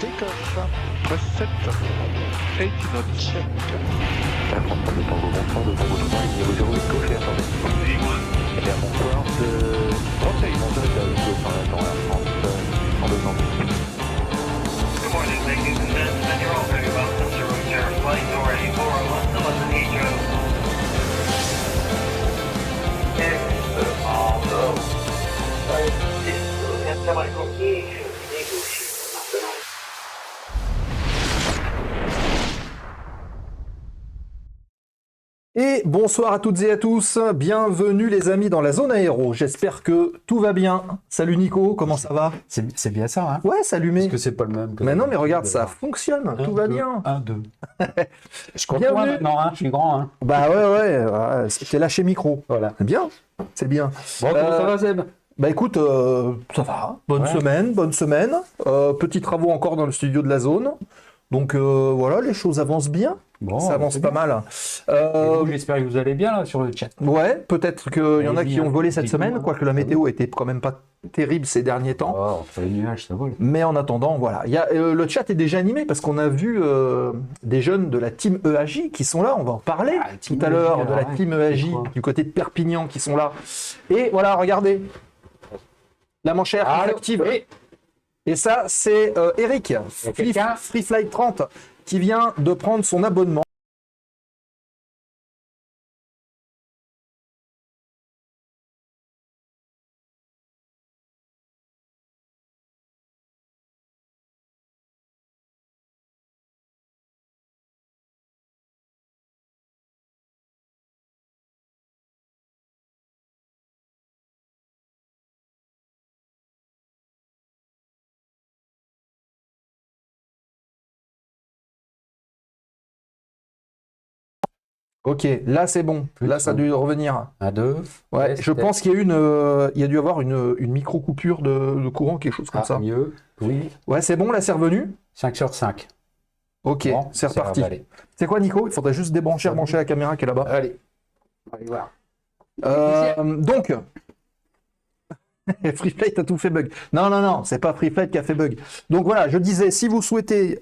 Take-off. Press 7. 80 knots check. Air France, de Tango, bonsoir, devant votre train, niveau 0, gauche et attendez. Et bien, bonsoir, de... Rotate. Bonsoir, de attends, Air France, en demande. Good morning, ladies and gentlemen. You're all very welcome to route your flight number 8401 to London Heathrow. Et bonsoir à toutes et à tous, bienvenue les amis dans la zone aéro, j'espère que tout va bien. Salut Nico, comment ça va? C'est bien ça, hein? Ouais, c'est allumé. Parce que c'est pas le même. Mais non, mais regarde, ça fonctionne, tout va bien. 1, 2. Je compte Bienvenue. loin maintenant, hein? Je suis grand, hein? Bah ouais, t'es lâché micro. Voilà. C'est bien, c'est bien. Bon, comment ça va, Seb? Bah écoute, ça va, bonne semaine. Petits travaux encore dans le studio de la zone. Donc voilà, les choses avancent bien. Bon, ça avance c'est pas bien. mal. Et vous, j'espère que vous allez bien là sur le chat. Ouais, peut-être qu'il y en a qui ont volé cette Dites-nous, semaine, hein. quoique la météo était quand même pas terrible ces derniers temps. Oh, entre les nuages, ça vole. Mais en attendant, voilà. Il y a, le chat est déjà animé parce qu'on a vu des jeunes de la team EAJ qui sont là. On va en parler Ah, la tout team à l'heure EAJ, de la alors, team ouais, EAJ c'est quoi du côté de Perpignan qui sont là. Et voilà, regardez. La manchère Ah, active. oui. Et ça, c'est Eric, quelqu'un Free Flight 30, qui vient de prendre son abonnement. Ok, là c'est bon. Là ça a dû revenir. 1, 2. Ouais, je pense qu'il y a il y a dû avoir une micro coupure de courant, quelque chose comme ça. Mieux. Oui. Ouais, c'est bon, là c'est revenu. 5 sur 5. Ok, Bon, c'est reparti. Allez. C'est quoi Nico? Il faudrait juste débrancher, rebrancher la caméra qui est là-bas. Allez. On va aller voir. Donc, Free Flight a tout fait bug. Non, c'est pas Free Flight qui a fait bug. Donc voilà, je disais, si vous souhaitez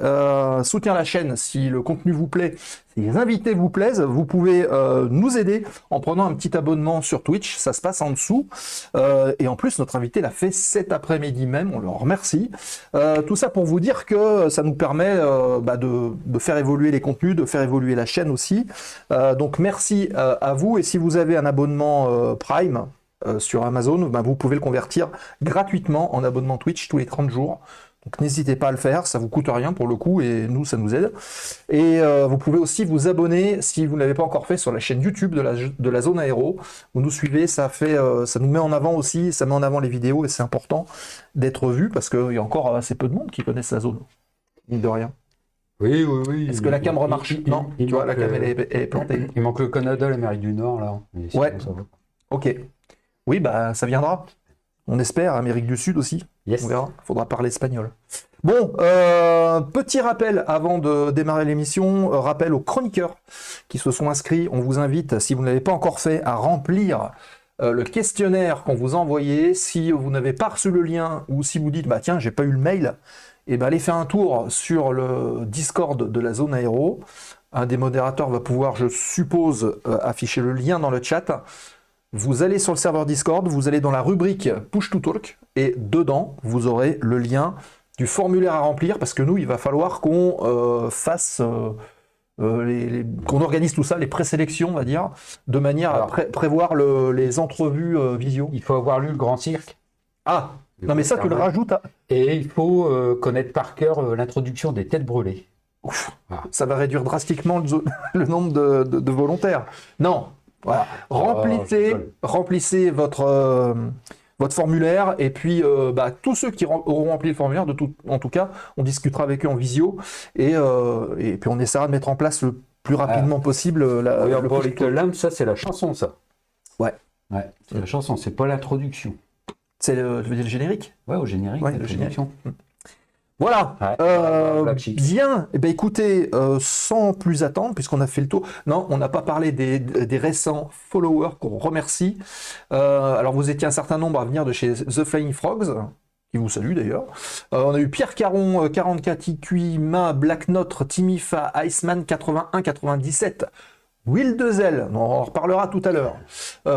soutenir la chaîne, si le contenu vous plaît, si les invités vous plaisent, vous pouvez nous aider en prenant un petit abonnement sur Twitch, ça se passe en dessous. Et en plus, notre invité l'a fait cet après-midi même, on le remercie. Tout ça pour vous dire que ça nous permet de faire évoluer les contenus, de faire évoluer la chaîne aussi. Donc merci à vous, et si vous avez un abonnement Prime, sur Amazon, vous pouvez le convertir gratuitement en abonnement Twitch tous les 30 jours. Donc n'hésitez pas à le faire, ça vous coûte rien pour le coup et nous ça nous aide. Et vous pouvez aussi vous abonner si vous ne l'avez pas encore fait sur la chaîne YouTube de la zone aéro. Vous nous suivez, ça nous met en avant aussi, ça met en avant les vidéos et c'est important d'être vu parce qu'il y a encore assez peu de monde qui connaissent la zone, mine de rien. Oui. Est-ce que la cam remarche? Non, tu vois, la cam elle est plantée. Il manque le Canada, l'Amérique du Nord là. Mais sinon, Ouais. ça va. Ok. Oui, ça viendra. On espère, Amérique du Sud aussi. Yes. On verra. Il faudra parler espagnol. Bon, petit rappel avant de démarrer l'émission, rappel aux chroniqueurs qui se sont inscrits. On vous invite, si vous ne l'avez pas encore fait, à remplir le questionnaire qu'on vous a envoyé. Si vous n'avez pas reçu le lien ou si vous dites, tiens, j'ai pas eu le mail, allez faire un tour sur le Discord de la zone aéro. Un des modérateurs va pouvoir, je suppose, afficher le lien dans le chat. Vous allez sur le serveur Discord, vous allez dans la rubrique Push to Talk et dedans, vous aurez le lien du formulaire à remplir parce que nous, il va falloir qu'on fasse, qu'on organise tout ça, les présélections, on va dire, de manière à prévoir les entrevues visio. Il faut avoir lu le Grand Cirque. Ah, non mais ça, tu le rajoutes à... Et il faut connaître par cœur l'introduction des têtes brûlées. Ouf, ça va réduire drastiquement le nombre de volontaires. Non. Voilà. Remplissez votre formulaire et puis tous ceux qui auront rempli le formulaire, en tout cas, on discutera avec eux en visio et puis on essaiera de mettre en place le plus rapidement possible le Little Lamb, ça c'est la chanson, ça. Ouais. C'est la chanson, c'est pas l'introduction. C'est le générique. Ouais, au générique, Ouais, la le l'introduction. Voilà, Black Sheep. bien, écoutez, sans plus attendre, puisqu'on a fait le tour, non, on n'a pas parlé des récents followers qu'on remercie. Alors vous étiez un certain nombre à venir de chez The Flying Frogs, qui vous salue d'ailleurs. On a eu Pierre Caron, 44 IQI, Ma, Black Note, Timifa, Iceman 81-97, Will Dezel, on en reparlera tout à l'heure.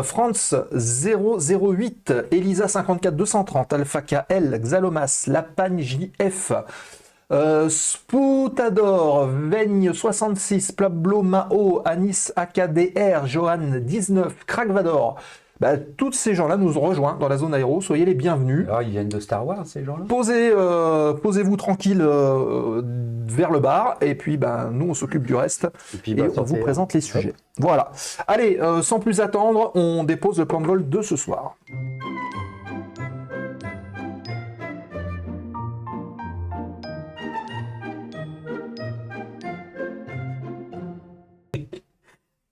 France 008, Elisa 54-230, Alpha KL, Xalomas, Lapagne JF, Spoutador, Veigne 66, Pablo Mao, Anis AKDR, Johan 19, Krakvador. Bah, tous ces gens-là nous ont rejoints dans la zone aéro, soyez les bienvenus. Alors, ils viennent de Star Wars, ces gens-là. Posez-vous tranquille vers le bar, et puis ben, nous on s'occupe du reste, Et puis, et bah, on vous présente les sujets. Voilà. Allez, sans plus attendre, on dépose le plan de vol de ce soir.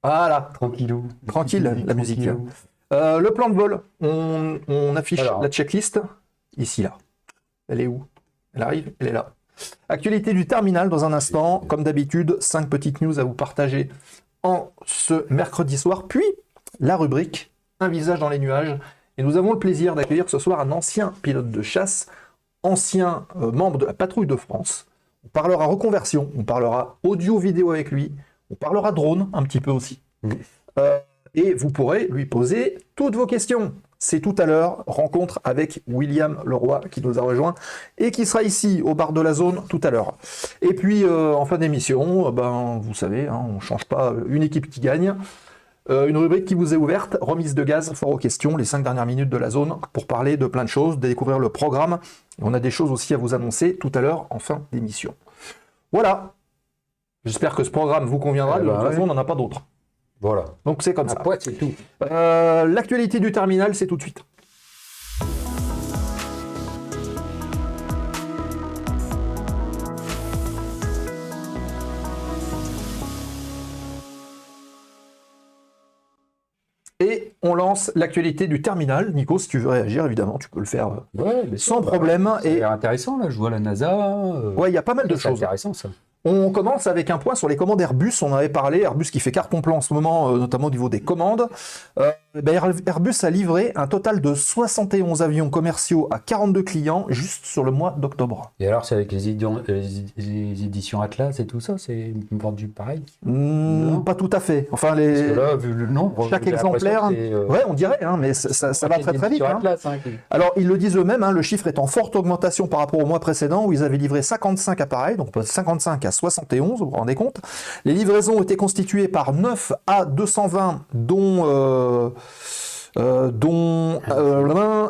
Voilà, Tranquillou. tranquille la musique. Tranquillou. Le plan de vol, on affiche Alors. la checklist, ici, là. Elle est où? Elle arrive, elle est là. Actualité du terminal dans un instant, comme d'habitude, 5 petites news à vous partager en ce mercredi soir, puis la rubrique Un visage dans les nuages. Et nous avons le plaisir d'accueillir ce soir un ancien pilote de chasse, ancien membre de la patrouille de France. On parlera reconversion, on parlera audio-vidéo avec lui, on parlera drone un petit peu aussi. Et vous pourrez lui poser toutes vos questions. C'est tout à l'heure, rencontre avec William Leroy qui nous a rejoint et qui sera ici au bar de la zone tout à l'heure. Et puis en fin d'émission, ben, vous savez, hein, on ne change pas une équipe qui gagne. Une rubrique qui vous est ouverte, remise de gaz, fort aux questions, les 5 dernières minutes de la zone pour parler de plein de choses, de découvrir le programme. Et on a des choses aussi à vous annoncer tout à l'heure en fin d'émission. Voilà. J'espère que ce programme vous conviendra. De toute façon, on n'en a pas d'autres. Voilà. Donc c'est comme ça. Après, c'est tout. L'actualité du terminal, c'est tout de suite. Et on lance l'actualité du terminal. Nico, si tu veux réagir, évidemment, tu peux le faire Ouais, mais sans problème. C'est Et intéressant, là. Je vois la NASA. ouais, il y a pas mal de c'est choses. intéressant, ça. On commence avec un point sur les commandes Airbus. On en avait parlé, Airbus qui fait carton plein en ce moment, notamment au niveau des commandes. Airbus a livré un total de 71 avions commerciaux à 42 clients juste sur le mois d'octobre. Et alors, c'est avec les éditions Atlas et tout ça, c'est vendu pareil. Pas tout à fait. Enfin, Parce que là, vu le nombre, chaque j'ai l'impression exemplaire, que c'est, ouais, on dirait, hein, mais ça va très très vite. Sur Hein. Atlas, hein, Alors, ils le disent eux-mêmes, hein, le chiffre est en forte augmentation par rapport au mois précédent où ils avaient livré 55 appareils, donc 55 à 71, vous vous rendez compte. Les livraisons ont été constituées par 9 A220, dont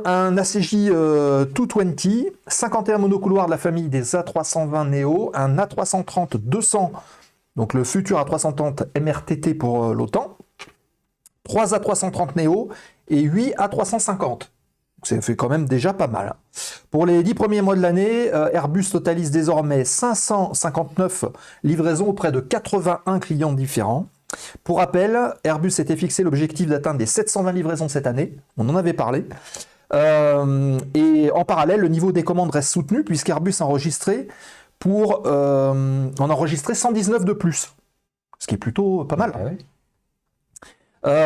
un ACJ 220, 51 monocouloirs de la famille des A320 Neo, un A330-200, donc le futur A330 MRTT pour l'OTAN, 3 A330 Neo et 8 A350. Ça fait quand même déjà pas mal. Pour les 10 premiers mois de l'année, Airbus totalise désormais 559 livraisons auprès de 81 clients différents. Pour rappel, Airbus s'était fixé l'objectif d'atteindre les 720 livraisons cette année. On en avait parlé. Et en parallèle, le niveau des commandes reste soutenu puisqu'Airbus a enregistré en enregistrer 119 de plus. Ce qui est plutôt pas mal. Ah ouais.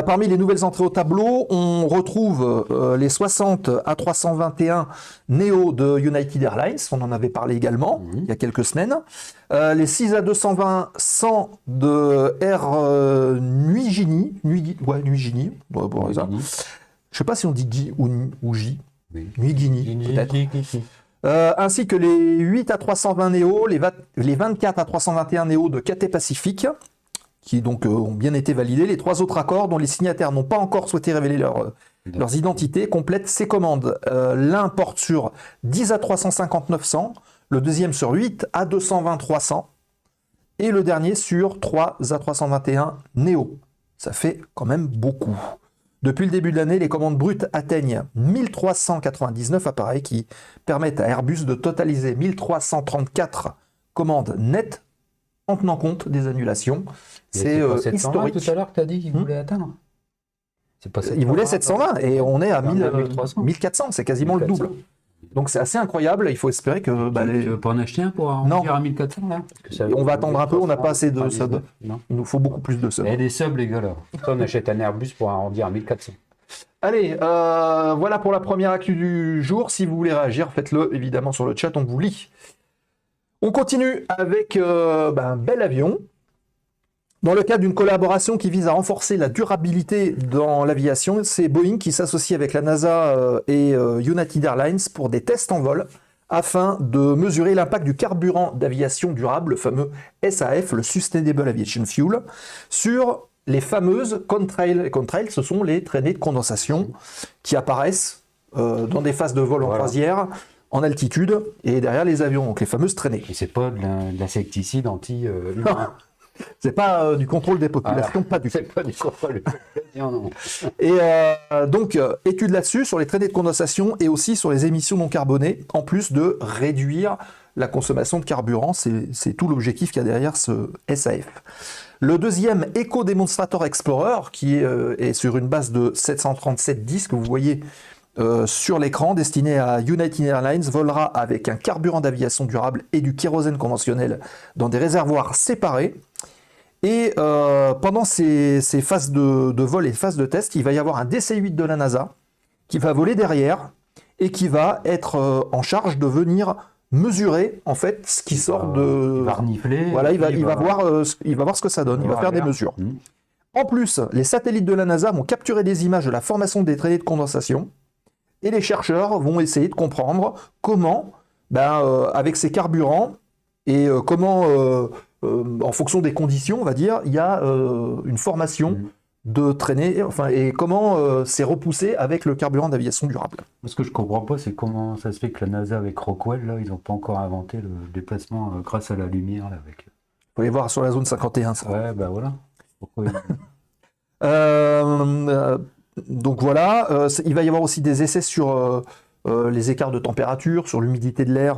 Parmi les nouvelles entrées au tableau, on retrouve les 60 A321 Neo de United Airlines, on en avait parlé également il y a quelques semaines. Les 6 A220-100 de Air Niugini, Niugini, bon, ça. Je ne sais pas si on dit Guy ou J, Oui. Niugini peut-être. Ainsi que les 8 A320 Neo, les 24 A321 Neo de Cathay Pacific, qui donc ont bien été validés. Les 3 autres accords dont les signataires n'ont pas encore souhaité révéler leurs identités complètent ces commandes. L'un porte sur 10 A350-900, le deuxième sur 8 A220-300 et le dernier sur 3 A321 Neo. Ça fait quand même beaucoup. Depuis le début de l'année, les commandes brutes atteignent 1399 appareils qui permettent à Airbus de totaliser 1334 commandes nettes en tenant compte des annulations. C'est historique. Tout à l'heure que tu as dit qu'il voulait atteindre. C'est pas Il voulait 720 et on est à 1300. 1400, c'est quasiment le double. Donc c'est assez incroyable, il faut espérer que... Tu veux pas en acheter un pour arrondir à 1400 là? Et on va attendre un peu, on n'a pas assez de subs. Non. Il nous faut beaucoup plus de subs. Il y a des subs les gars là. Toi, on achète un Airbus pour arrondir à 1400. Allez, voilà pour la première actu du jour. Si vous voulez réagir, faites-le évidemment sur le chat, on vous lit. On continue avec un bel avion. Dans le cadre d'une collaboration qui vise à renforcer la durabilité dans l'aviation, c'est Boeing qui s'associe avec la NASA et United Airlines pour des tests en vol afin de mesurer l'impact du carburant d'aviation durable, le fameux SAF, le Sustainable Aviation Fuel, sur les fameuses contrails. Les contrails, ce sont les traînées de condensation qui apparaissent dans des phases de vol en croisière, en altitude et derrière les avions, donc les fameuses traînées. Et c'est pas de l'insecticide anti... C'est pas du contrôle des populations, pas du tout. C'est pas du contrôle des populations, non. Et donc, étude là-dessus, sur les traînées de condensation et aussi sur les émissions non carbonées, en plus de réduire la consommation de carburant. C'est tout l'objectif qu'il y a derrière ce SAF. Le deuxième Eco Demonstrator Explorer, qui est sur une base de 737 disques, que vous voyez sur l'écran, destiné à United Airlines, volera avec un carburant d'aviation durable et du kérosène conventionnel dans des réservoirs séparés. Et pendant ces phases de vol et phases de test, il va y avoir un DC-8 de la NASA qui va voler derrière et qui va être en charge de venir mesurer en fait ce qui sort de... Il va renifler. Voilà, il va voir ce que ça donne, il va faire des mesures. En plus, les satellites de la NASA vont capturer des images de la formation des traînées de condensation et les chercheurs vont essayer de comprendre comment, avec ces carburants et comment... en fonction des conditions, on va dire, il y a une formation de traînée, et comment c'est repoussé avec le carburant d'aviation durable. Ce que je comprends pas, c'est comment ça se fait que la NASA avec Rockwell, là, ils n'ont pas encore inventé le déplacement grâce à la lumière. Là, avec... Vous pouvez voir sur la zone 51, ça. Ouais, voilà. Pourquoi donc voilà, il va y avoir aussi des essais sur... les écarts de température, sur l'humidité de l'air,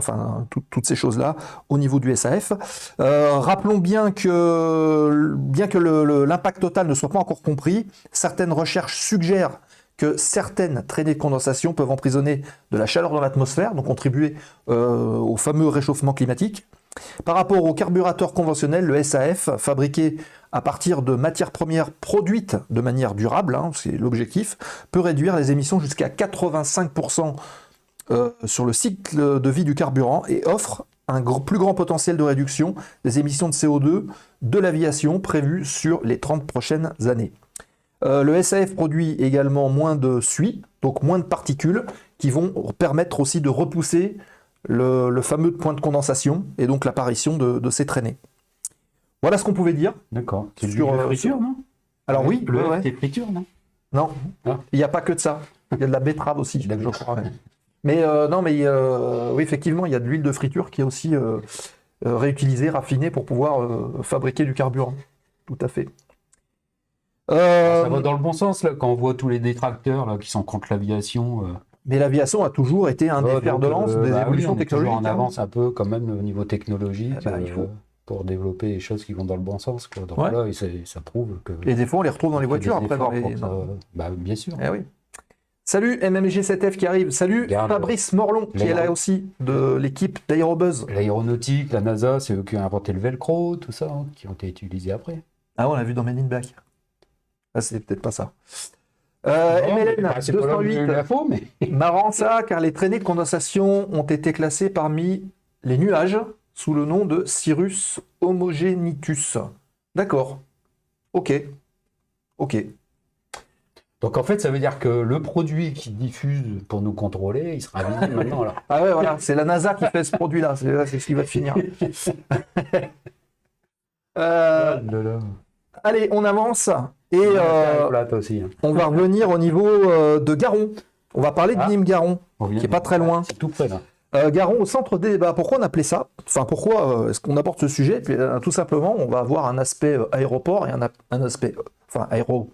toutes ces choses-là au niveau du SAF. Rappelons bien que l'impact total ne soit pas encore compris, certaines recherches suggèrent que certaines traînées de condensation peuvent emprisonner de la chaleur dans l'atmosphère, donc contribuer au fameux réchauffement climatique. Par rapport au carburateur conventionnel, le SAF, fabriqué à partir de matières premières produites de manière durable, c'est l'objectif, peut réduire les émissions jusqu'à 85% sur le cycle de vie du carburant et offre un plus grand potentiel de réduction des émissions de CO2 de l'aviation prévues sur les 30 prochaines années. Le SAF produit également moins de suie, donc moins de particules, qui vont permettre aussi de repousser le fameux point de condensation et donc l'apparition de ces traînées. Voilà ce qu'on pouvait dire. D'accord. C'est sur la friture, non? Alors oui, c'est friture, non? Non, Ah. il n'y a pas que de ça. Il y a de la betterave aussi, je crois. Mais oui, effectivement, il y a de l'huile de friture qui est aussi réutilisée, raffinée pour pouvoir fabriquer du carburant. Tout à fait. Ça va dans le bon sens, là, quand on voit tous les détracteurs là, qui sont contre l'aviation. Mais l'aviation a toujours été un des fers de lance des évolutions on est toujours technologiques. en avance un peu quand même au niveau technologique il faut. pour développer des choses qui vont dans le bon sens. Quoi. Donc Ouais. là, ça prouve que... Et des fois, on les retrouve dans les on fait des voitures après. efforts pour ça. Bien sûr. Eh oui. Salut MMG7F qui arrive. Salut Regarde, Fabrice Morlon qui est là aussi de l'équipe d'Aérobuzz. L'aéronautique, la NASA, c'est eux qui ont inventé le velcro, tout ça, qui ont été utilisés après. Ah, on l'a vu dans Men in Black. Ah, c'est peut-être pas ça. Non, MLN mais, c'est pas là où j'ai eu 208. l'info, mais... Marrant ça, car les traînées de condensation ont été classées parmi les nuages sous le nom de Cirrus homogenitus. D'accord. Ok. Donc en fait, ça veut dire que le produit qui diffuse pour nous contrôler, il sera visible maintenant. Alors. Ah ouais, voilà, c'est la NASA qui fait ce produit-là. C'est ce qui va finir. Allez, on avance. Et Là, aussi. Hein. on va revenir au niveau de Garon. On va parler de Nîmes-Garon, qui est pas très loin. C'est tout près là. Garon au centre des débats. Pourquoi on appelait ça? Enfin, pourquoi est-ce qu'on aborde ce sujet? Puis, tout simplement, on va avoir un aspect aéroport et un aspect... Enfin, l'aéroport.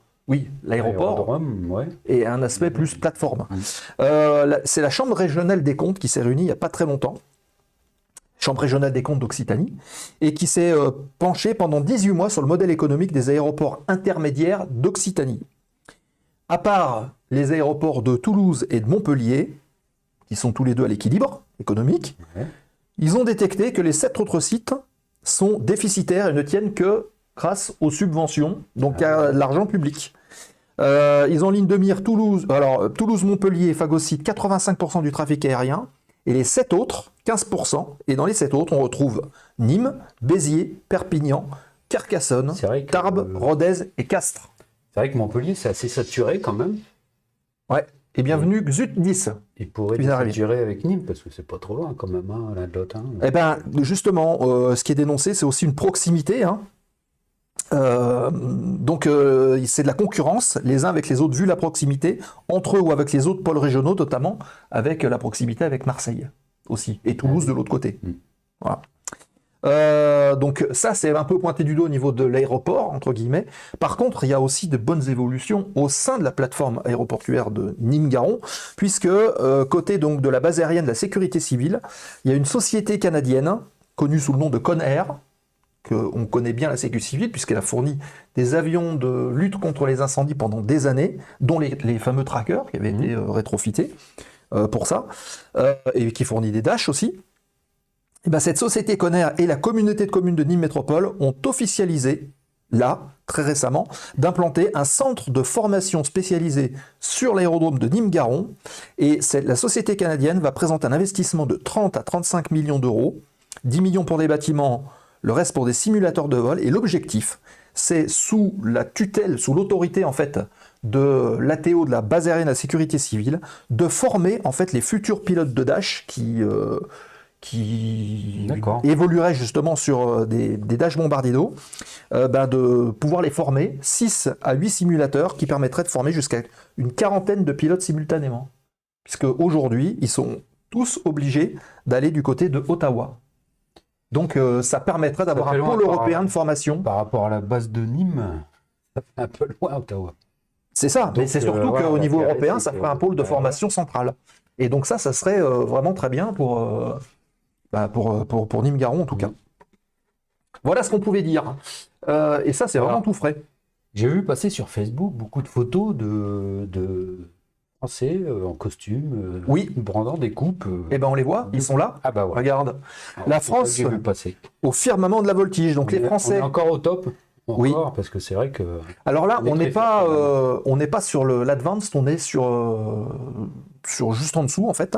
Aérodrome, ouais. Et un aspect plus plateforme. C'est la Chambre régionale des comptes qui s'est réunie il n'y a pas très longtemps. Chambre régionale des comptes d'Occitanie, et qui s'est penchée pendant 18 mois sur le modèle économique des aéroports intermédiaires d'Occitanie. À part les aéroports de Toulouse et de Montpellier, qui sont tous les deux à l'équilibre économique, ils ont détecté que les 7 autres sites sont déficitaires et ne tiennent que grâce aux subventions, donc à l'argent public. Ils ont en ligne de mire Toulouse. Alors, Toulouse-Montpellier phagocyte 85% du trafic aérien. Et les 7 autres, 15%. Et dans les 7 autres, on retrouve Nîmes, Béziers, Perpignan, Carcassonne, C'est vrai que, Tarbes, Rodez et Castres. C'est vrai que Montpellier, c'est assez saturé quand même. Ouais. Et bienvenue Xut 10. Il pourrait Tu viens être saturé avec Nîmes, parce que c'est pas trop loin quand même, hein, l'un de l'autre. Hein. Eh ben, justement, ce qui est dénoncé, c'est aussi une proximité. Hein. Donc, c'est de la concurrence, les uns avec les autres, vu la proximité, entre eux ou avec les autres pôles régionaux, notamment avec la proximité avec Marseille aussi, et Toulouse de l'autre côté. Voilà. Donc ça, c'est un peu pointé du doigt au niveau de l'aéroport, entre guillemets. Par contre, il y a aussi de bonnes évolutions au sein de la plateforme aéroportuaire de Nîmes-Garons, puisque côté donc de la base aérienne de la sécurité civile, il y a une société canadienne, connue sous le nom de Conair, qu'on connaît bien la sécurité civile, puisqu'elle a fourni des avions de lutte contre les incendies pendant des années, dont les fameux trackers qui avaient été rétrofités pour ça, et qui fournit des Dash aussi. Et ben, cette société Conair et la communauté de communes de Nîmes Métropole ont officialisé, là, très récemment, d'implanter un centre de formation spécialisé sur l'aérodrome de Nîmes-Garons. Et la société canadienne va présenter un investissement de 30 à 35 millions d'euros, 10 millions pour des bâtiments, le reste pour des simulateurs de vol. Et l'objectif, c'est sous la tutelle, sous l'autorité en fait de l'ATO, de la base aérienne de la sécurité civile, de former en fait les futurs pilotes de Dash qui évolueraient justement sur des Dash Bombardier d'eau, de pouvoir les former, 6 à 8 simulateurs qui permettraient de former jusqu'à une quarantaine de pilotes simultanément. Puisque aujourd'hui, ils sont tous obligés d'aller du côté de Ottawa. Donc ça permettrait d'avoir un pôle européen de formation. Par rapport à la base de Nîmes, ça fait un peu loin Ottawa. C'est ça, mais c'est surtout qu'au niveau européen, ça ferait un pôle de formation central. Et donc ça serait vraiment très bien pour Nîmes-Garons en tout cas. Voilà ce qu'on pouvait dire. Et ça, c'est vraiment tout frais. J'ai vu passer sur Facebook beaucoup de photos de Français en costume, brandant des coupes. Eh ben on les voit, ils sont là. Ah bah ouais. Regarde, alors, la France j'ai vu passer. Au firmament de la voltige. Donc les Français. On est encore au top. Oui. Parce que c'est vrai que. Alors là, on n'est pas sur l'advanced, on est sur juste en dessous en fait.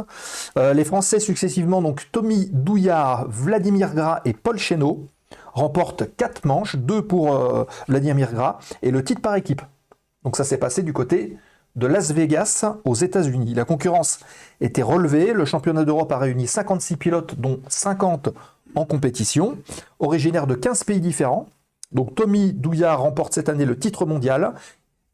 Les Français successivement, donc Tommy Douillard, Vladimir Gras et Paul Chénaud, remportent 4 manches, 2 pour Vladimir Gras, et le titre par équipe. Donc ça s'est passé du côté de Las Vegas aux États-Unis. La concurrence était relevée. Le championnat d'Europe a réuni 56 pilotes, dont 50 en compétition, originaires de 15 pays différents. Donc Tommy Douillard remporte cette année le titre mondial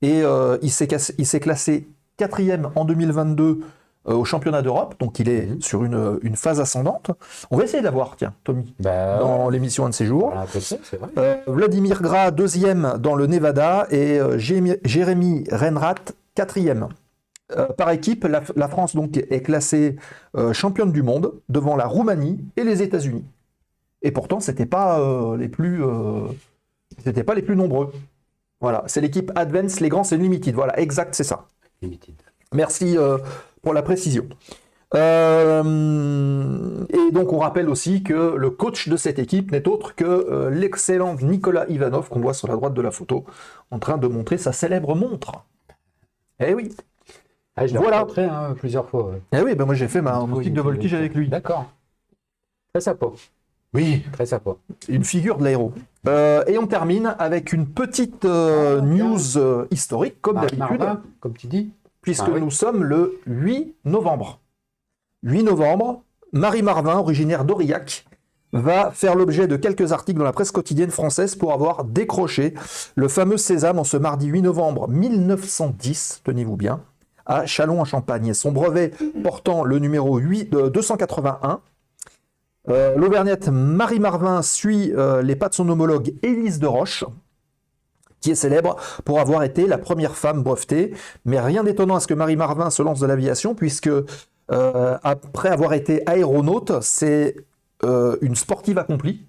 et il s'est classé 4e en 2022 au championnat d'Europe, donc il est sur une phase ascendante. On va essayer d'avoir, tiens, Tommy, dans l'émission un de ces jours. Voilà, c'est vrai. Vladimir Gras, 2e dans le Nevada, et Jérémy Renrat, 4e. Par équipe, la France donc est classée championne du monde devant la Roumanie et les États-Unis. Et pourtant, c'était pas les plus nombreux. Voilà, c'est l'équipe Advance, les grands, c'est Limited. Voilà, exact, c'est ça. Limited. Merci pour la précision. Et donc, on rappelle aussi que le coach de cette équipe n'est autre que l'excellent Nicolas Ivanov, qu'on voit sur la droite de la photo, en train de montrer sa célèbre montre. Eh oui. Ah, je l'ai rencontré plusieurs fois. Ouais. Eh oui, moi j'ai fait ma boutique de voltige avec lui. D'accord. Très sympa. Oui, très sympa. Une figure de l'aéro. Et on termine avec une petite news historique, comme d'habitude. Comme tu dis. Puisque nous sommes le 8 novembre. 8 novembre, Marie Marvin, originaire d'Aurillac, va faire l'objet de quelques articles dans la presse quotidienne française pour avoir décroché le fameux sésame en ce mardi 8 novembre 1910, tenez-vous bien, à Châlons-en-Champagne. Son brevet portant le numéro 281. L'Auvergnate Marie Marvin suit les pas de son homologue Élise de Roche, qui est célèbre pour avoir été la première femme brevetée. Mais rien d'étonnant à ce que Marie Marvin se lance de l'aviation, puisque après avoir été aéronaute, c'est une sportive accomplie,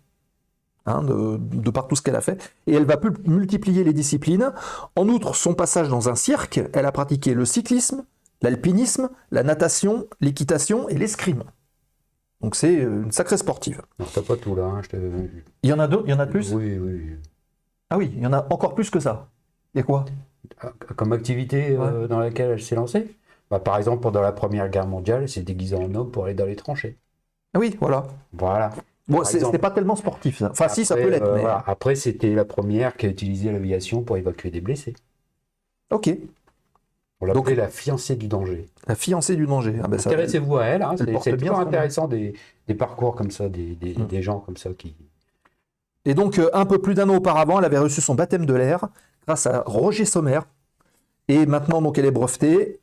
de par tout ce qu'elle a fait, et elle va multiplier les disciplines. En outre, son passage dans un cirque, elle a pratiqué le cyclisme, l'alpinisme, la natation, l'équitation et l'escrime. Donc c'est une sacrée sportive. Alors t'as pas tout là, Il y en a d'autres, il y en a de plus ? Oui. Ah oui, il y en a encore plus que ça. Il y a quoi ? Comme activité dans laquelle elle s'est lancée. Bah, par exemple, pendant la Première Guerre mondiale, elle s'est déguisée en homme pour aller dans les tranchées. Ah oui, voilà. Voilà. Bon, c'était pas tellement sportif, ça. Enfin, si, ça peut l'être. Mais... voilà. Après, c'était la première qui a utilisé l'aviation pour évacuer des blessés. Ok. On l'appelait la fiancée du danger. La fiancée du danger. Ah ben ça, intéressez-vous à elle. Hein, c'est bien toujours intéressant des parcours comme ça, des gens comme ça qui... Et donc, un peu plus d'un an auparavant, elle avait reçu son baptême de l'air grâce à Roger Sommer. Et maintenant, donc, elle est brevetée,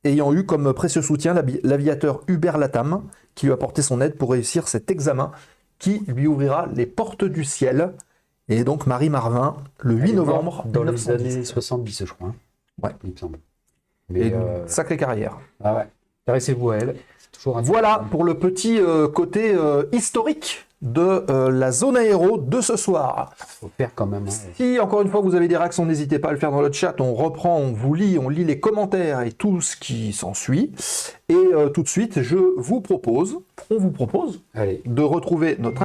ayant eu comme précieux soutien l'aviateur Hubert Latam, qui lui a apporté son aide pour réussir cet examen qui lui ouvrira les portes du ciel. Et donc, Marie Marvin, le 8 novembre dans 1910. les années 70, je crois. Hein. Ouais. Il me semble. Mais, sacrée carrière. Ah ouais. Intéressez-vous à elle. Toujours voilà pour le petit côté historique de la zone aéro de ce soir. Faut faire quand même. Hein. Si, encore une fois, vous avez des réactions, n'hésitez pas à le faire dans le chat. On reprend, on lit les commentaires et tout ce qui s'ensuit. Et tout de suite, on vous propose Allez. de retrouver notre...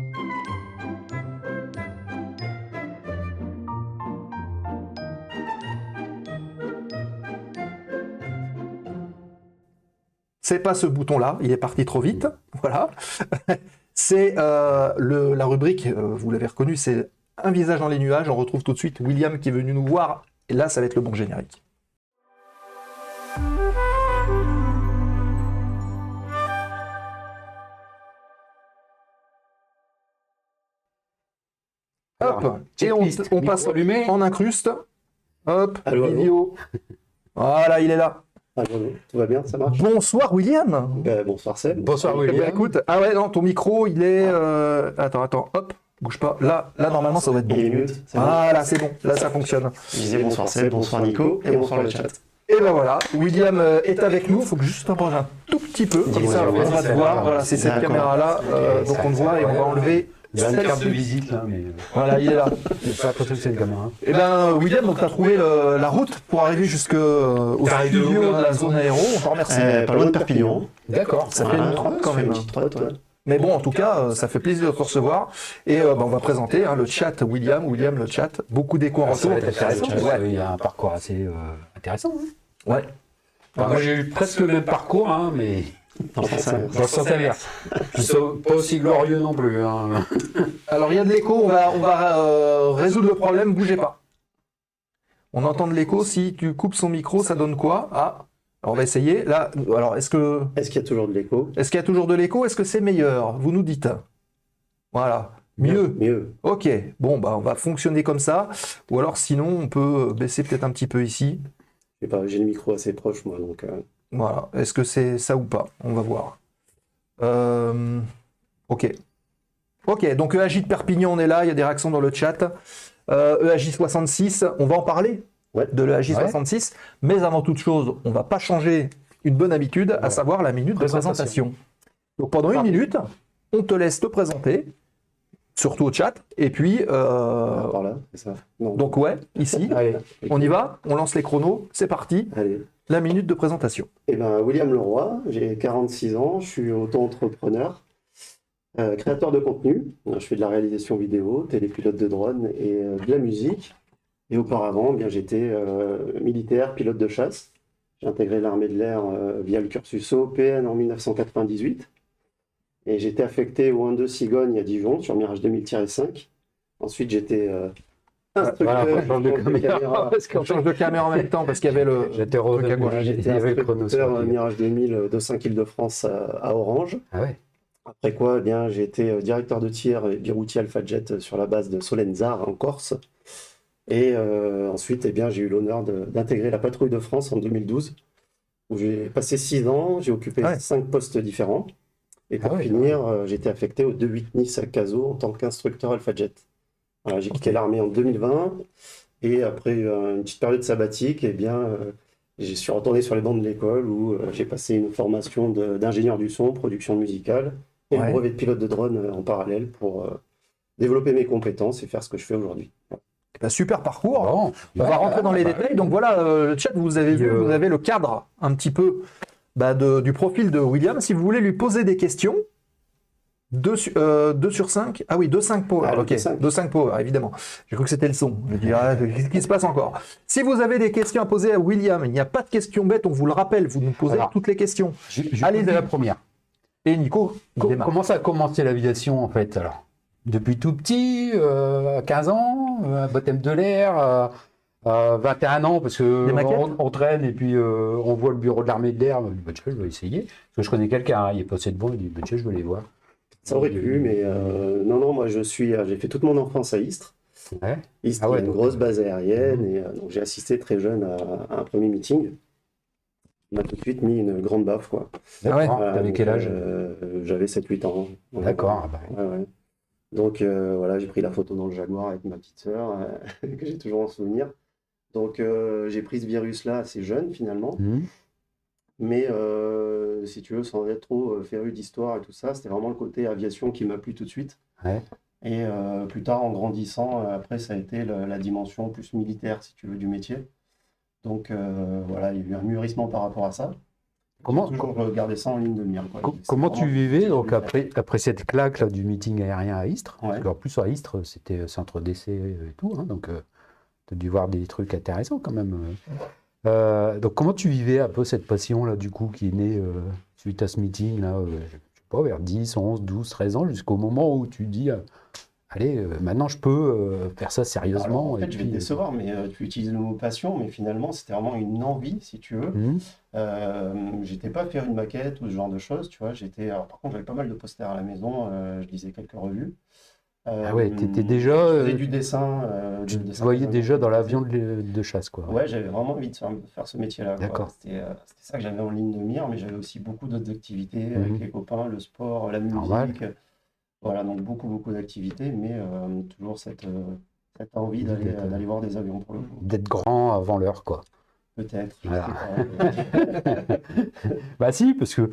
C'est pas ce bouton-là, il est parti trop vite. Voilà. C'est la rubrique, vous l'avez reconnu, c'est Un visage dans les nuages. On retrouve tout de suite William qui est venu nous voir. Et là, ça va être le bon générique. Hop, et on passe en incruste. Hop, allô, vidéo. Voilà, il est là. Allô, tout va bien, ça marche? Bonsoir William. Bonsoir Seb. Bonsoir Eh William. ben, écoute, ah ouais, non, ton micro, il est... Attends, hop, bouge pas. Là, normalement, ça va être bon. Il est mute, c'est bon. Voilà, c'est bon, là, ça fonctionne. Je disais bonsoir Seb, bonsoir Nico, et bonsoir le chat. Et ben voilà, William est avec nous. Il faut que juste t'en un tout petit peu. Comme ça, on va te voir. Voilà, c'est cette D'accord. caméra-là. Donc on te voit et on va enlever... Il y a une celle- carte de visite là, mais Voilà, il est là. c'est pas l'impression que c'est une caméra. Et ben William, donc tu as trouvé la route pour arriver jusqu'au T'arrives de studio où, de là la zone aéro. On te remercie. Pas loin de Perpignan. D'accord. Ça fait une trotte quand même. Une petite trotte, ouais. Mais bon, en tout cas, ça fait plaisir de te recevoir. Et on va présenter le chat William le chat. Beaucoup d'écho en Ça retour. va être intéressant. parce Ouais. qu'il y a un parcours assez intéressant. Hein. Ouais. Enfin, moi j'ai eu presque le même parcours, hein, mais Dans le sens inverse. dans le sens inverse. Ils sont pas aussi glorieux non plus. Hein. Alors il y a de l'écho, on va résoudre le problème, bougez pas. On entend de l'écho, si tu coupes son micro, ça donne quoi? Ah, alors on va essayer. Là, alors est-ce Est-ce qu'il y a toujours de l'écho? qu'il y a toujours de l'écho? Est-ce que c'est meilleur? Vous nous dites. Voilà. Mieux. Mieux. Ok, bon, bah on va fonctionner comme ça. Ou alors sinon, on peut baisser peut-être un petit peu ici. Je sais pas, j'ai le micro assez proche moi, donc... Voilà. Est-ce que c'est ça ou pas? On va voir. Ok. Ok, donc EAJ de Perpignan, on est là, il y a des réactions dans le chat. EAJ 66, on va en parler Ouais. de l'EAJ 66, mais avant toute chose, on va pas changer une bonne habitude, à savoir la minute de présentation. Donc pendant une minute, on te laisse te présenter, surtout au chat, et puis... Par là, c'est ça? Non. donc ouais, ici, Allez. on y va, on lance les chronos, c'est parti, Allez. la minute de présentation. Eh ben, William Leroy, j'ai 46 ans, je suis auto-entrepreneur, créateur de contenu. Je fais de la réalisation vidéo, télépilote de drone et de la musique. Et auparavant, bien, j'étais militaire, pilote de chasse. J'ai intégré l'armée de l'air via le cursus OPN en 1998. Et j'étais affecté au 1-2 Cigogne à Dijon sur Mirage 2000-5. Ensuite, j'étais instructeur. Voilà, on change de de caméra. Parce On change de caméra en même temps parce qu'il y avait le... J'étais truc à gauche. il J'étais y avait le chrono. instructeur Mirage 2000 de 5 Île-de-France à Orange. Ah ouais. Après quoi, eh bien, j'ai été directeur de tir et biroutier Alpha Jet sur la base de Solenzar en Corse. Et ensuite, eh bien, j'ai eu l'honneur d'intégrer la patrouille de France en 2012, où j'ai passé 6 ans, j'ai occupé 5 postes différents. Et pour finir, j'ai été affecté au 2-8 Nice à Cazaux en tant qu'instructeur Alpha Jet. Voilà, j'ai quitté l'armée en 2020, et après une petite période sabbatique, eh bien, je suis retourné sur les bancs de l'école où j'ai passé une formation d'ingénieur du son, production musicale, et un brevet de pilote de drone en parallèle pour développer mes compétences et faire ce que je fais aujourd'hui. Super parcours. Bon, On va rentrer dans les détails. Donc voilà, le chat, vous avez vu, vous avez le cadre un petit peu du profil de William. Si vous voulez lui poser des questions, 2 sur 5. Ah oui, 2,5 power. Ah, le Ok, 2,5. 2,5 power, évidemment. J'ai cru que c'était le son. Je me dis, qu'est-ce qui se passe encore? Si vous avez des questions à poser à William, il n'y a pas de questions bêtes, on vous le rappelle, vous nous posez Alors, toutes les questions. Je Allez-y. posais la première. Et Nico, il démarre. Comment ça a commencé l'aviation en fait alors? Depuis tout petit, à 15 ans, baptême de l'air, à 21 ans, parce Des que maquettes on traîne et puis on voit le bureau de l'armée de l'air. Bah, tiens, je vais essayer. Parce que je connais quelqu'un, hein, il est passé devant, il dit bah, tiens, je vais aller voir. Ça aurait pu, mais non, moi j'ai fait toute mon enfance à Istres. Ouais. Istres, Ah ouais, il y a une donc- grosse base aérienne, et donc j'ai assisté très jeune à un premier meeting. On m'a tout de suite mis une grande baffe, quoi. D'accord. Voilà, T'avais donc, quel âge? J'avais 7-8 ans. D'accord. Ah bah, Ouais, ouais. Donc voilà, j'ai pris la photo dans le Jaguar avec ma petite sœur, que j'ai toujours en souvenir. Donc j'ai pris ce virus-là assez jeune finalement, mais si tu veux, sans être trop féru d'histoire et tout ça, c'était vraiment le côté aviation qui m'a plu tout de suite. Ouais. Et plus tard, en grandissant, après, ça a été la dimension plus militaire, si tu veux, du métier. Donc voilà, il y a eu un mûrissement par rapport à ça. Comment- J'ai toujours gardé ça en ligne de mire, quoi. C'est Comment vraiment tu ce vivais que je donc voulais faire. après cette claque là, du meeting aérien à Istres? Ouais. Parce qu'en plus à Istres, c'était centre d'essai et tout, hein, donc tu as dû voir des trucs intéressants quand même. Donc comment tu vivais un peu cette passion là du coup qui est née suite à ce meeting là, je sais pas, vers 10, 11, 12, 13 ans, jusqu'au moment où tu dis allez, maintenant je peux faire ça sérieusement. Alors, en et fait, je vais te puis, décevoir, mais tu utilises le mot passion, mais finalement, c'était vraiment une envie, si tu veux. J'étais pas faire une maquette ou ce genre de choses, tu vois. Alors, par contre, j'avais pas mal de posters à la maison, je lisais quelques revues. Ah ouais, t'étais déjà, Je faisais du dessin. tu du te dessin voyais des déjà avions. dans l'avion de chasse quoi. Ouais, j'avais vraiment envie de faire ce métier-là, quoi. D'accord. C'était ça que j'avais en ligne de mire, mais j'avais aussi beaucoup d'autres activités avec les copains, le sport, la musique. Normal. Voilà, donc beaucoup d'activités, mais toujours cette envie d'aller voir des avions pour le coup. D'être grand avant l'heure quoi. Peut-être, je Voilà. sais pas. Bah si, parce que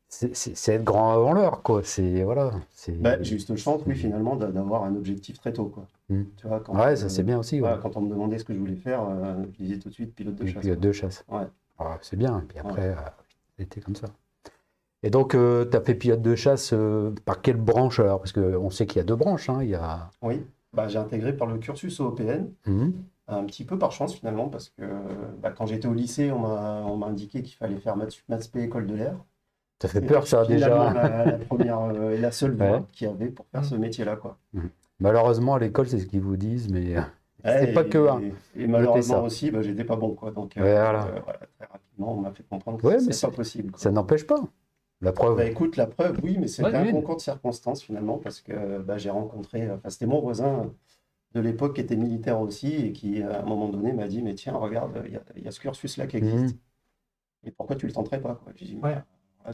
c'est être grand avant l'heure, quoi. C'est voilà. Bah, j'ai eu cette chance, oui, finalement, d'avoir un objectif très tôt, quoi. Mm. Tu vois, quand, Ouais, ça c'est bien aussi. Ouais. voilà, quand on me demandait ce que je voulais faire, je disais tout de suite pilote de Et chasse. puis quoi. de chasse. Ouais. Ah, c'est bien. Et puis après, c'était comme ça. Et donc, tu as fait pilote de chasse par quelle branche alors? Parce qu'on sait qu'il y a deux branches. Hein. Il y a... Oui, bah, j'ai intégré par le cursus OPN, un petit peu par chance finalement, parce que quand j'étais au lycée, on m'a indiqué qu'il fallait faire maths spé école de l'air. Ça fait C'est peur, ça, finalement déjà. la première et la seule voie Ouais. qu'il y avait pour faire ce métier-là, quoi. Malheureusement, à l'école, c'est ce qu'ils vous disent, mais c'est Ouais, pas que. Hein. Et malheureusement ça. aussi, j'étais pas bon, quoi. Donc, Voilà. voilà, très rapidement, on m'a fait comprendre que Ouais, mais c'est pas possible, quoi. Ça n'empêche pas. La preuve. Bah, écoute, la preuve, oui, mais c'était Ouais, un oui. concours de circonstances finalement, parce que j'ai rencontré, c'était mon voisin de l'époque qui était militaire aussi, et qui, à un moment donné, m'a dit, mais tiens, regarde, il y a ce cursus-là qui existe, et pourquoi tu le tenterais pas, quoi. J'ai dit, mais,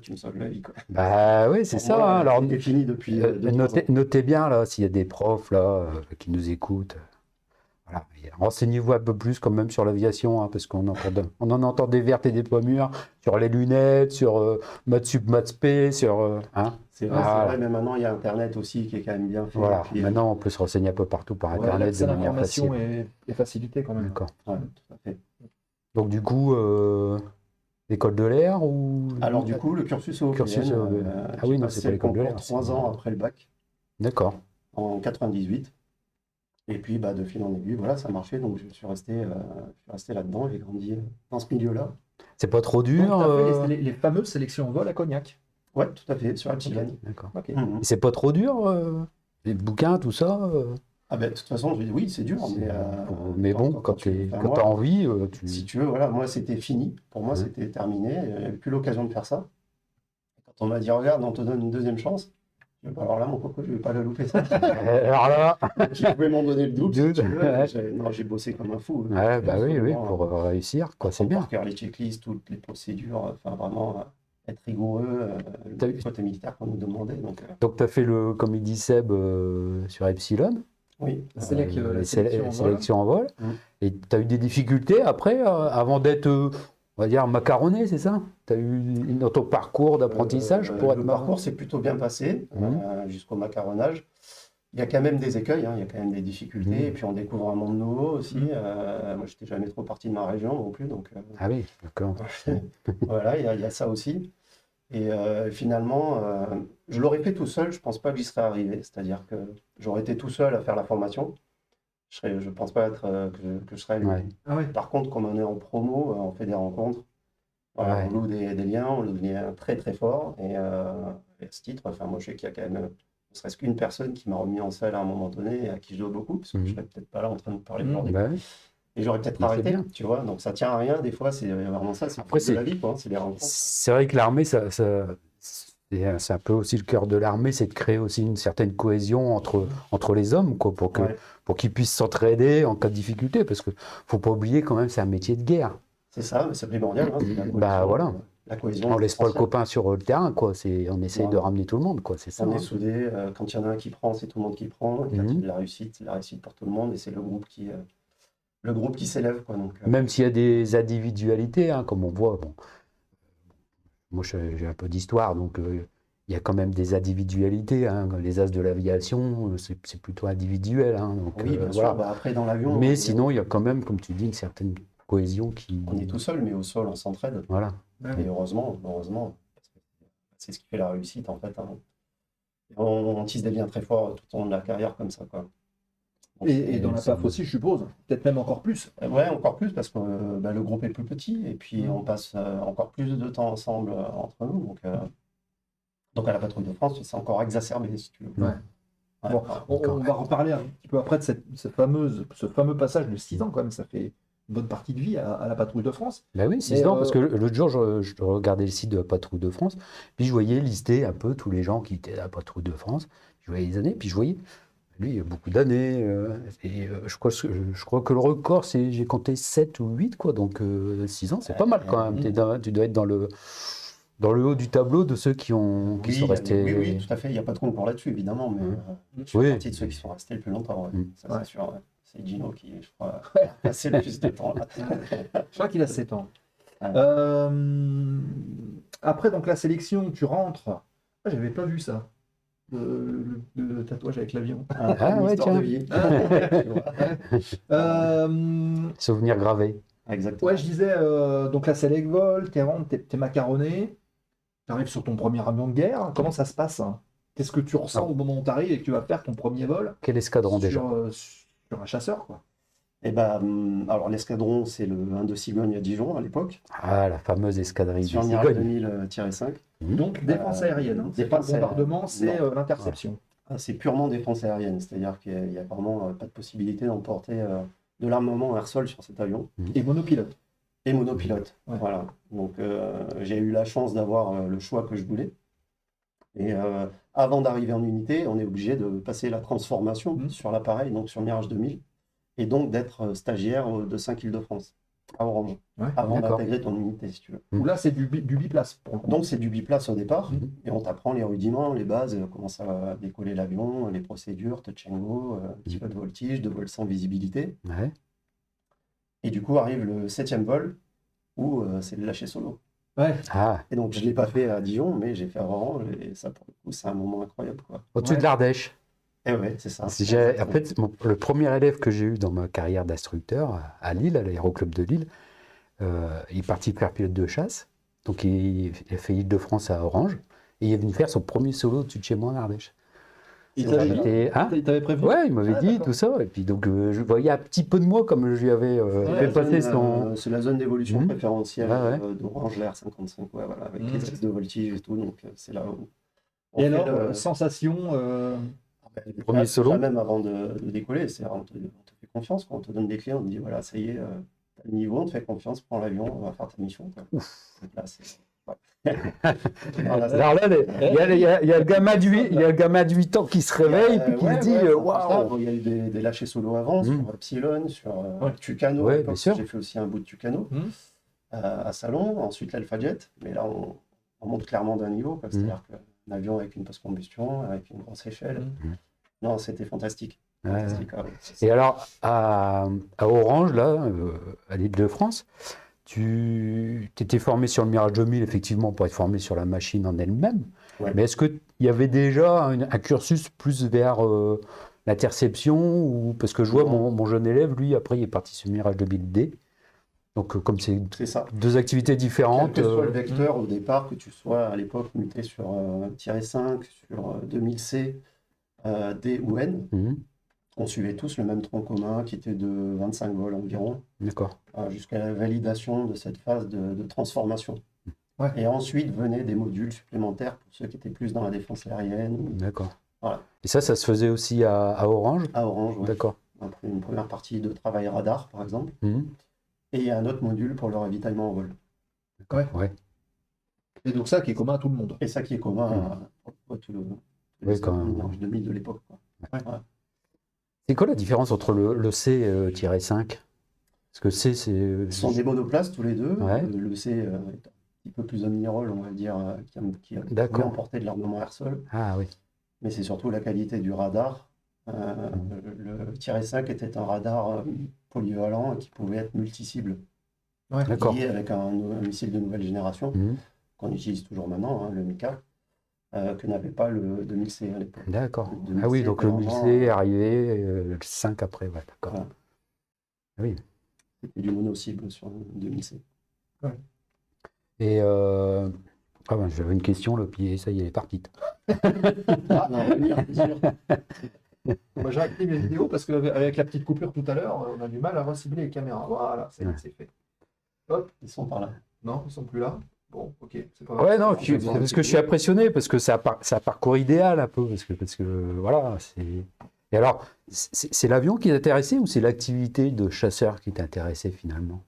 tu me sauves la vie, quoi. Bah oui, c'est Pour ça. moi, Hein. Alors, c'était fini depuis 2-3 ans. notez bien là s'il y a des profs là qui nous écoutent. Voilà. Et renseignez-vous un peu plus quand même sur l'aviation, hein, parce qu'on en entend des vertes et des pas mûres sur les lunettes, sur maths sup, maths spé, sur hein. C'est vrai, Voilà. c'est vrai, mais maintenant, il y a Internet aussi qui est quand même bien fait. Voilà. Et puis, Maintenant, on peut se renseigner un peu partout par Ouais, Internet l'accès de à manière l'information facile. est facilité quand même. D'accord. ouais, tout à fait. Donc du coup, l'école de l'air ou Alors, du coup, le cursus européen, Cursus européen. Ah oui, non, c'est pas l'école de l'air, 3 c'est- ans après le bac, D'accord. en 98. Et puis, de fil en aiguille, voilà, ça marchait. Donc, je suis resté là-dedans. J'ai grandi dans ce milieu-là. C'est pas trop Donc, dur. t'as fait les fameuses sélections en vol à Cognac. Ouais, tout à fait, sur Epsilon. D'accord. Ok. Mhm. Et c'est pas trop dur, les bouquins, tout ça. Ah de toute façon, je dis oui, c'est dur, Mais bon, quand tu t'as envie, tu. si tu veux, voilà, moi c'était fini. Pour moi, Ouais. c'était terminé. J'avais plus l'occasion de faire ça. Quand on m'a dit, regarde, on te donne une deuxième chance. Je dis, alors là, mon coco, je vais pas la louper ça. Alors là, Je pouvais m'en donner le double. si tu veux. Ouais. Non, j'ai bossé comme un fou. ouais, bah oui, Absolument, pour réussir, quoi, c'est apprendre bien. par cœur les checklists, toutes les procédures, enfin vraiment être rigoureux, T'as le vu- côté militaire qu'on nous demandait. Donc, Donc tu as fait le, comme il dit Seb, sur Epsilon, oui. La sélection en vol. sélection en vol. Mm. Et tu as eu des difficultés après, avant d'être, on va dire, macaronné, c'est ça? Tu as eu dans ton parcours d'apprentissage pour être Le parcours s'est plutôt bien passé jusqu'au macaronnage. Il y a quand même des écueils, hein, il y a quand même des difficultés, Mhm. et puis on découvre un monde nouveau aussi. Moi, je n'étais jamais trop parti de ma région non plus, donc Ah oui, d'accord. voilà, il y a ça aussi. Et finalement, je l'aurais fait tout seul, je pense pas que j'y serais arrivé. C'est-à-dire que j'aurais été tout seul à faire la formation. Je pense pas que je serais allé. Ouais. Ah ouais. Par contre, comme on est en promo, on fait des rencontres. Voilà, Ouais. on loue des liens, on loue des liens très très forts. Et à ce titre, enfin, moi je sais qu'il y a quand même ne serait-ce qu'une personne qui m'a remis en selle à un moment donné et à qui je dois beaucoup, parce que je serais peut-être pas là en train de parler pour lui. Bah oui. Et j'aurais peut-être Mais c'est arrêté, bien. tu vois. Donc ça tient à rien, des fois, c'est vraiment ça, c'est Après, de la vie, quoi. C'est les rencontres. C'est vrai que l'armée, c'est un peu aussi le cœur de l'armée, c'est de créer aussi une certaine cohésion entre les hommes, quoi, Ouais. pour qu'ils puissent s'entraider en cas de difficulté, parce que faut pas oublier quand même, c'est un métier de guerre. C'est ça, mais c'est primordial, hein, c'est la cohésion. Bah voilà. La cohésion. On laisse pas le essentielle. copain sur le terrain, quoi. On essaye de Non. ramener tout le monde, quoi. C'est ça. On hein. est soudés, quand il y en a un qui prend, c'est tout le monde qui prend. Et quand il y a Mhm. de la réussite, c'est la réussite pour tout le monde, et c'est le groupe qui s'élève, quoi. Donc, Même s'il y a des individualités, hein, comme on voit. Bon, moi, j'ai un peu d'histoire, donc il y a quand même des individualités. Hein. Les as de l'aviation, c'est plutôt individuel. Hein, donc, oui, bien sûr. voilà. Bah, après, dans l'avion, Mais sinon, il y a quand même, comme tu dis, une certaine cohésion qui. on est tout seul, mais au sol, on s'entraide. Voilà. Et heureusement, parce que c'est ce qui fait la réussite, en fait. Hein. Et on tisse des liens très forts tout au long de la carrière, comme ça, quoi. Donc, Et dans la PAF aussi, je suppose. Peut-être même encore plus. ouais, encore plus, parce que le groupe est plus petit, et puis Mhm. on passe encore plus de temps ensemble entre nous. Donc à la patrouille de France, c'est encore exacerbé, si tu veux. Ouais. Ouais, Bon, ouais. on va reparler un petit peu après de ce fameux passage de 6 ans, quand même. Ça fait une bonne partie de vie à la patrouille de France. Bah oui, Mais, 6 ans, parce que l'autre jour, je regardais le site de la Patrouille de France, puis je voyais lister un peu tous les gens qui étaient à la Patrouille de France. Je voyais les années, puis je voyais, lui, il y a beaucoup d'années. Je crois que le record, c'est, j'ai compté 7 ou 8, quoi. Donc 6 ans, c'est pas mal quand même. Tu dois être dans le haut du tableau de ceux qui sont Oui, restés. oui, tout à fait. Il n'y a pas de concours là-dessus, évidemment, mais je fais Oui. partie de ceux qui sont restés le plus longtemps. Ouais. Mm. Ça, Ouais. c'est sûr. Ouais. C'est Gino qui, je crois, a passé le plus de temps là. Je crois qu'il a 7 ans. Ouais. Après, donc, la sélection, tu rentres. Ah, j'avais pas vu ça. Le tatouage avec l'avion. Ah, Une ouais, histoire de tiens. vie. Tu vois. Souvenirs gravés. Exactement. Ouais, je disais, donc la Selecvol, t'es rentres, t'es macaronné, t'arrives sur ton premier avion de guerre. Comment ça se passe, hein? Qu'est-ce que tu ressens au moment où t'arrives et que tu vas faire ton premier vol Quel escadron déjà? sur un chasseur, quoi. Et ben, alors l'escadron, c'est le 1 de Cigogne à Dijon à l'époque, Ah, la fameuse escadrille sur des Mirage cigognes. 2000-5. Donc, défense aérienne. Hein. C'est pas le défense aérienne. bombardement, c'est Non. l'interception. Ah, c'est purement défense aérienne, c'est-à-dire qu'il n'y a vraiment pas de possibilité d'emporter de l'armement air-sol sur cet avion. Et monopilote. Et monopilote. Ouais. Voilà. Donc j'ai eu la chance d'avoir le choix que je voulais. Et avant d'arriver en unité, on est obligé de passer la transformation sur l'appareil, donc sur Mirage 2000, et donc d'être stagiaire de 5 Île-de-France, à Orange, Ouais. avant D'accord. d'intégrer ton unité, si tu veux. Où là, c'est du biplace, pour le coup. Donc c'est du biplace au départ, Mhm. et on t'apprend les rudiments, les bases, comment ça va décoller l'avion, les procédures, touch and go, un petit peu de voltige, de vol sans visibilité. Ouais. Et du coup arrive le 7e vol, où c'est le lâcher solo. Ouais. Ah, Et donc je ne l'ai pas fait à Dijon, mais j'ai fait à Orange, et ça pour le coup c'est un moment incroyable, quoi. au-dessus Ouais. de l'Ardèche. Et ouais, c'est ça. En fait, le premier élève que j'ai eu dans ma carrière d'instructeur à Lille, à l'aéroclub de Lille, il est parti faire pilote de chasse. Donc il a fait Île-de-France à Orange. Et il est venu faire son premier solo au-dessus de chez moi en Ardèche. Il C'est t'avait vrai. dit Hein Il t'avait prévenu? Ouais, il m'avait Ah, dit d'accord. tout ça. Et puis donc je voyais un petit peu de moi comme je lui avais fait passer son. C'est la zone d'évolution Mhm. préférentielle Ouais, ouais. d'Orange, l'air 55, ouais, voilà, avec Mhm. les tests de voltige et tout, donc c'est là où on Et fait alors, le- sensation le premier solo. Même avant de décoller, on te fait confiance, quoi. On te donne des clés, on te dit voilà, ça y est, t'as le niveau, on te fait confiance, prends l'avion, on va faire ta mission, quoi. Donc là, ouais. Voilà, c'est- Alors là, il y a le gamin de 8 ans qui se réveille et puis qui ouais, se dit ouais, c'est waouh. ça. Il y a eu des lâchers solo avant, Mhm. sur Epsilon, sur Ouais. Tucano. Ouais, à l'époque, bien sûr. J'ai fait aussi un bout de Tucano Mhm. à Salon, ensuite l'Alpha Jet, mais là on monte clairement d'un niveau, quoi. C'est-à-dire qu'un avion avec une post-combustion, avec une grosse échelle. Mhm. Non, c'était fantastique. Ouais. Fantastique, ah ouais. Et alors, à Orange, là, à l'Île-de-France, tu étais formé sur le Mirage 2000, effectivement, pour être formé sur la machine en elle-même. Ouais. Mais est-ce qu'il y avait déjà un cursus plus vers l'interception ou... Parce que je vois Non. mon jeune élève, lui, après, il est parti sur le Mirage 2000D. Donc, comme c'est C'est ça. deux activités différentes. Quel que soit le vecteur au départ, que tu sois à l'époque muté sur -5, sur 2000C, D ou N, on suivait tous le même tronc commun qui était de 25 vols environ, D'accord. jusqu'à la validation de cette phase de transformation. Ouais. Et ensuite venaient des modules supplémentaires pour ceux qui étaient plus dans la défense aérienne, D'accord. Voilà. Et ça se faisait aussi à Orange? à Orange, ouais. D'accord. Après une première partie de travail radar, par exemple. Mhm. Et il y a un autre module pour le ravitaillement en vol. Ouais. Et donc ça qui est commun à tout le monde. Et ça qui est commun à tous Oui, les quand même. Mélange 2000 de l'époque, quoi. C'est quoi la différence entre le C-5? Parce que C, c'est... Ce sont des monoplaces tous les deux. Ouais. Le C est un petit peu plus omnirole, on va dire, qui a D'accord. emporté de l'armement air-sol. Ah oui. Mais c'est surtout la qualité du radar. Le -5 était un radar polyvalent qui pouvait être multi-cible, Ouais. D'accord. lié avec un missile de nouvelle génération, Mhm. qu'on utilise toujours maintenant, hein, le MiCA, que n'avait pas le 2000C à l'époque. D'accord. Le 2000C Ah oui, donc le était 1000C vraiment, est arrivé, le 5 après, ouais, d'accord. Voilà. Ah oui. C'était du mono-cible sur le 2000C. Et ah ben, j'avais une question, là, puis ça y est, elle est partie. Ah, non, oui, bien sûr. Moi, j'ai activé les vidéos parce qu'avec la petite coupure tout à l'heure, on a du mal à recibler les caméras. Voilà, c'est fait. Hop, Ils sont par là. non, ils sont plus là. Bon, ok, c'est pas grave. Ouais, non, Je vais voir parce un que petit je suis peu. impressionné, parce que c'est un parcours idéal un peu, parce que voilà, c'est... Et alors, c'est l'avion qui t'intéressait ou c'est l'activité de chasseur qui t'intéressait finalement?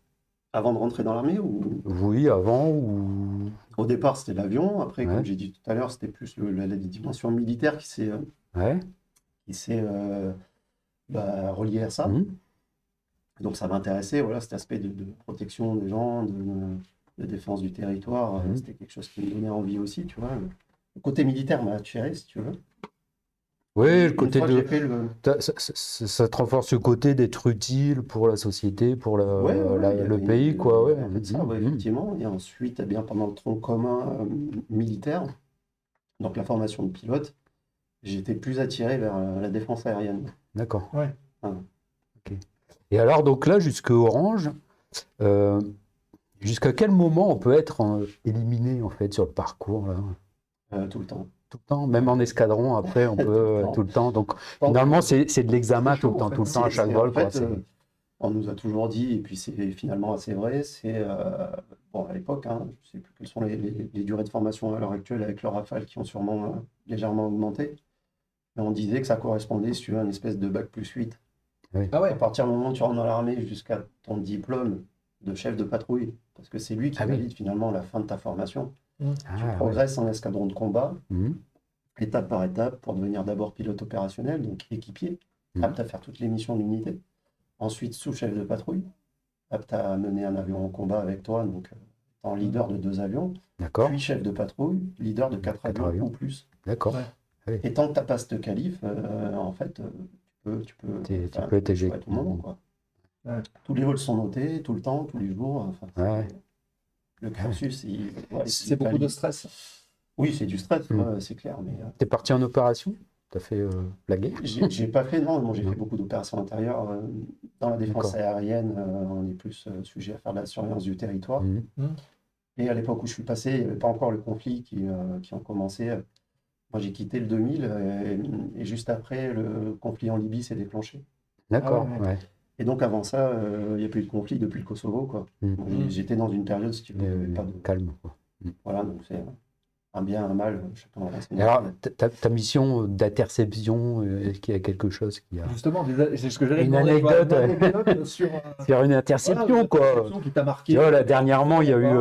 Avant de rentrer dans l'armée ou... Oui, avant ou... Au départ, c'était l'avion. Après, Ouais. comme j'ai dit tout à l'heure, c'était plus la dimension militaire qui s'est Ouais. reliée à ça. Mhm. Donc, ça m'intéressait, voilà, cet aspect de protection des gens, de défense du territoire. Mhm. C'était quelque chose qui me donnait envie aussi, tu vois. Le côté militaire m'a attiré, si tu veux. Oui, le Une côté fois que de... j'ai fait le... Ça te renforce ce côté d'être utile pour la société, pour Ouais, ouais, il y avait le pays, une- quoi. Ouais. un peu de ça, ouais, Mhm. effectivement. Et ensuite, eh bien, pendant le tronc commun militaire, donc la formation de pilote, j'étais plus attiré vers la défense aérienne. D'accord. Ouais. Ah. Ok. Et alors, donc là, jusqu'à Orange, jusqu'à quel moment on peut être éliminé, en fait, sur le parcours, là? Tout le temps. Tout le temps, même en escadron, après, on peut tout le temps. Donc, finalement, c'est de l'examen C'est chaud, tout le temps, en fait. tout le temps, à chaque C'est- vol, en quoi. fait, on nous a toujours dit, et puis c'est finalement assez vrai, c'est bon, à l'époque, hein, je ne sais plus quelles sont les durées de formation à l'heure actuelle avec le Rafale qui ont sûrement légèrement augmenté, mais on disait que ça correspondait, si tu veux, à une espèce de bac +8. Ah À ouais. partir du moment où tu rentres dans l'armée jusqu'à ton diplôme de chef de patrouille, parce que c'est lui qui Ah oui. valide finalement la fin de ta formation, tu Ah, ouais. progresses en escadron de combat, Mhm. étape par étape, pour devenir d'abord pilote opérationnel, donc équipier, Mhm. apte à faire toutes les missions de l'unité. Ensuite, sous-chef de patrouille, apte à mener un avion en combat avec toi, donc en leader de 2 avions. D'accord, Puis chef de patrouille, leader de 4 4 avions avions. ou plus. d'accord. Ouais. Et tant que tu n'as pas ce qualif, en fait, tu peux Tu enfin, peux être échouer à éjecté. tout moment, quoi. Ouais. Tous les vols sont notés, tout le temps, tous les jours. Enfin, Ouais. le cursus, C'est beaucoup de stress. Oui, c'est du stress, Mm. ouais, c'est clair. Mais T'es parti en opération? T'as fait la guerre? j'ai pas fait, non, j'ai Non. fait beaucoup d'opérations intérieures. Dans la défense D'accord. aérienne, on est plus sujet à faire de la surveillance du territoire. Mhm. Et à l'époque où je suis passé, il n'y avait pas encore le conflit qui ont commencé. Moi, j'ai quitté le 2000 et juste après, le conflit en Libye s'est déclenché. D'accord, Ah ouais. ouais. Et donc, avant ça, il n'y a plus eu de conflit depuis le Kosovo, quoi. Mhm. Donc, j'étais dans une période, si tu veux, pas de... Calme, quoi. Voilà, donc c'est un bien, un mal, chacun va Et alors, ta mission d'interception, est-ce qu'il y a quelque chose qui a... Justement, c'est ce que j'allais Une demander, tu vois, anecdote, une anecdote sur Faire une interception, voilà, une quoi. interception qui t'a marqué. Tu vois, là, dernièrement, il y a eu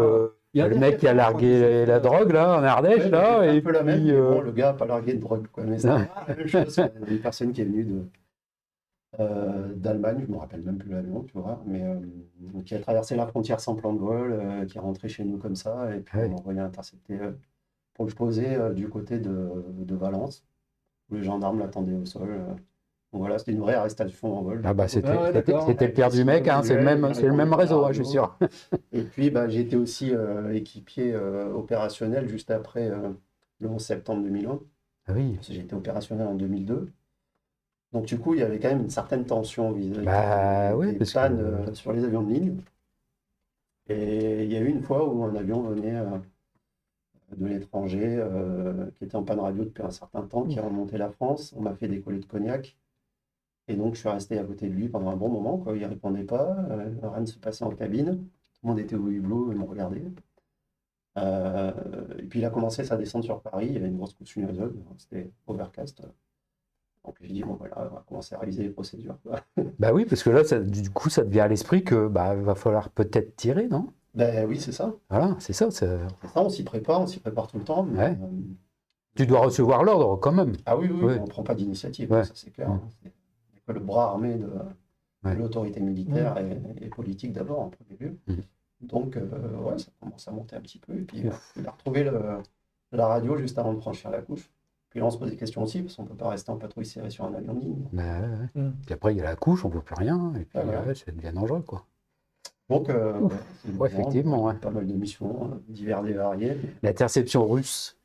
Il y a un le mec qui a largué la drogue, là, en Ardèche, Ouais, là, c'est et un peu la même, puis... mais bon, le gars n'a pas largué de drogue, quoi. Mais c'est Non. la même chose, quoi. Une personne qui est venue d'Allemagne, je ne me rappelle même plus l'avion, tu vois, mais qui a traversé la frontière sans plan de vol, qui est rentré chez nous comme ça, et puis Ouais. on m'a envoyé intercepter pour le poser du côté de Valence, où les gendarmes l'attendaient au sol. Donc voilà, c'était une vraie arrestation en vol. Ah bah, c'était Ah ouais, d'accord. le père du mec, hein, c'est le même réseau, hein, je suis sûr. Et puis, bah, j'ai été aussi équipier opérationnel juste après le 11 septembre 2001. Ah oui, Parce que j'ai été opérationnel en 2002. Donc, du coup, il y avait quand même une certaine tension vis-à-vis Bah, ouais, des parce que- pannes sur les avions de ligne. Et il y a eu une fois où un avion venait de l'étranger, qui était en panne radio depuis un certain temps, qui a remonté la France. On m'a fait décoller de Cognac. Et donc, je suis resté à côté de lui pendant un bon moment, quoi. Il ne répondait pas, rien ne se passait en cabine. Tout le monde était au hublot, ils m'ont regardé. Et puis, il a commencé sa descente sur Paris. Il y avait une grosse couche nuageuse, c'était overcast. Donc, j'ai dit, bon, voilà, on va commencer à réviser les procédures, quoi. Bah oui, parce que là, du coup, ça te vient à l'esprit que va falloir peut-être tirer, non? Ben oui, c'est ça. Voilà, c'est ça. C'est ça, on s'y prépare tout le temps. Mais, Ouais. Tu dois recevoir l'ordre quand même. ah oui, Ouais. on ne prend pas d'initiative, Ouais. ça c'est clair. Ouais. C'est que le bras armé de Ouais. l'autorité militaire et politique d'abord, en premier lieu. Mhm. Donc, ouais, ça commence à monter un petit peu. Et puis, il a retrouvé la radio juste avant de franchir la couche. Puis là, on se pose des questions aussi, parce qu'on ne peut pas rester en patrouille serrée sur un avion de ligne. Bah, ouais. Mm. Puis après, il y a la couche, on ne voit plus rien. Et puis, Ouais, ouais. ça devient dangereux, quoi. Donc, c'est Ouais, effectivement, ouais. pas mal de missions, diverses et variées. L'interception russe,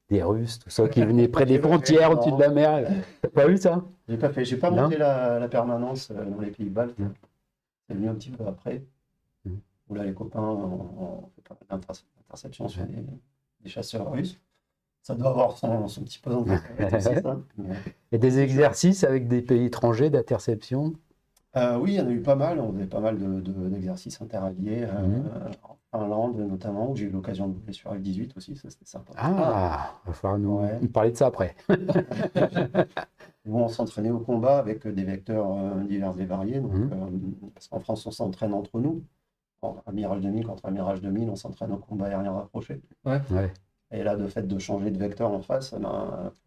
des Russes, tout ça, qui venaient près des J'ai pas fait, frontières, non. au-dessus de la mer. T'as pas vu ça? J'ai pas Non. monté la permanence dans les pays baltes. Mm. C'est venu un petit peu après. Mm. Où là, les copains ont fait pas mal d'interceptions sur des chasseurs russes. Ça doit avoir son petit pesant de aussi, ça. Mais, Et des exercices avec des pays étrangers d'interception. oui, il y en a eu pas mal. On faisait pas mal d'exercices interalliés. En Finlande, notamment, où j'ai eu l'occasion de voler sur F-18 aussi. Ça, c'était sympa. Ah, il va falloir nous Ouais. parler de ça après. Où on s'entraînait au combat avec des vecteurs divers et variés. Donc, parce qu'en France, on s'entraîne entre nous. En Mirage 2000 contre un Mirage 2000, on s'entraîne au combat aérien rapproché. Ouais. Et là, de fait de changer de vecteur en face, il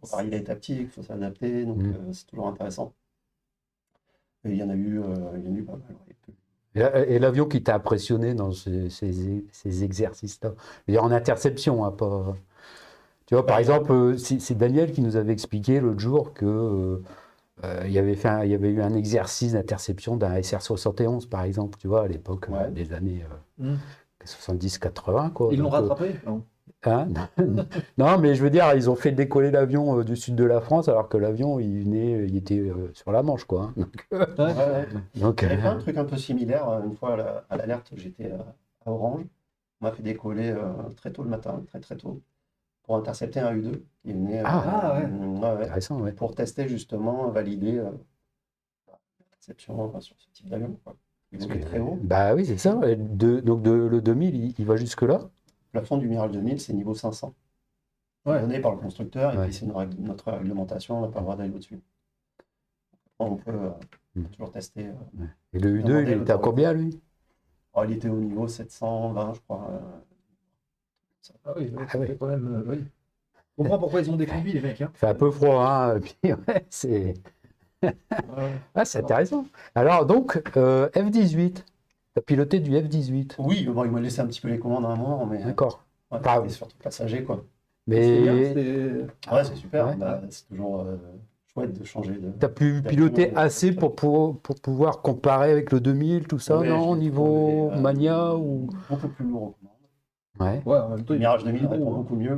faut varier les tactiques, il faut s'adapter. Donc, c'est toujours intéressant. Et il y en a eu pas mal. Ouais. Et l'avion qui t'a impressionné dans ces exercices-là, je veux dire en interception, hein, pas. Tu vois, par exemple, c'est Daniel qui nous avait expliqué l'autre jour que il y avait eu un exercice d'interception d'un SR-71, par exemple, tu vois, à l'époque des années 70-80, quoi. Ils l'ont Donc, rattrapé? Non. hein non, mais je veux dire, ils ont fait décoller l'avion du sud de la France, alors que l'avion, il était sur la Manche, quoi. Hein. Donc, Il y avait fait un truc un peu similaire. Une fois à l'alerte, j'étais à Orange. On m'a fait décoller très tôt le matin, très très tôt, pour intercepter un U2 qui venait intéressant, ouais. pour tester justement, valider l'interception sur ce type d'avion, quoi. Il volait très haut. Bah oui, c'est ça. Et donc le 2000, il va jusque-là. Le plafond du Mirage 2000, c'est niveau 500. Ouais. Donné par le constructeur, et Ouais. puis c'est notre réglementation, on n'a pas le droit d'aller au-dessus. On peut toujours tester. Et le U2, il Demander était à combien, lui? Oh, il était au niveau 720, je crois. Ah oui, Ah ça ouais. fait quand même. Oui. On comprend pourquoi ils ont des combis, les mecs. Hein. Il fait un peu froid, hein. Et puis, ouais, c'est. Ah, c'est intéressant. Alors, donc, F-18. Tu as piloté du F-18. Oui, bon, il m'a laissé un petit peu les commandes à un moment, mais D'accord. ouais, Pas- c'était surtout passager, quoi. C'est bien, Mais Ouais, c'est super. Ouais. Bah, c'est toujours chouette de changer de. tu as pu piloter assez pour pouvoir comparer avec le 2000, tout ça, Ouais, non? Au je l'ai niveau trouvé, Mania ou. Beaucoup plus lourd aux commandes. Ouais, Ouais, en même temps, Le Mirage 2000 gros, répond hein. beaucoup mieux.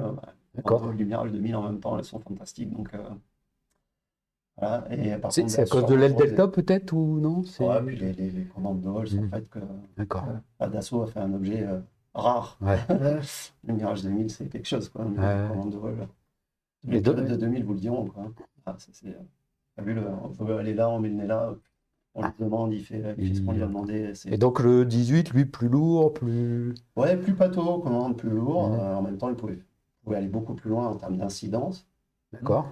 d'accord. Du Mirage 2000 en même temps, elles sont fantastiques. Donc, voilà. Et par C'est contre, à cause de l'aile Delta, peut-être, ou non? Ouais, puis les commandes de vol sont faites que D'accord. Dassault a fait un objet rare. Ouais. Le Mirage 2000, c'est quelque chose, quoi. Les Ouais. commandes de vol. Et Les de- pilotes de 2000 vous le diront, quoi. Ah, t'as vu, on veut aller là, on met le nez là. On lui demande, il fait ce qu'on lui a demandé. Et donc le 18, lui, plus lourd, plus. Ouais, plus pâteau, commande plus lourd. Mhm. En même temps, il pouvait aller beaucoup plus loin en termes d'incidence. D'accord.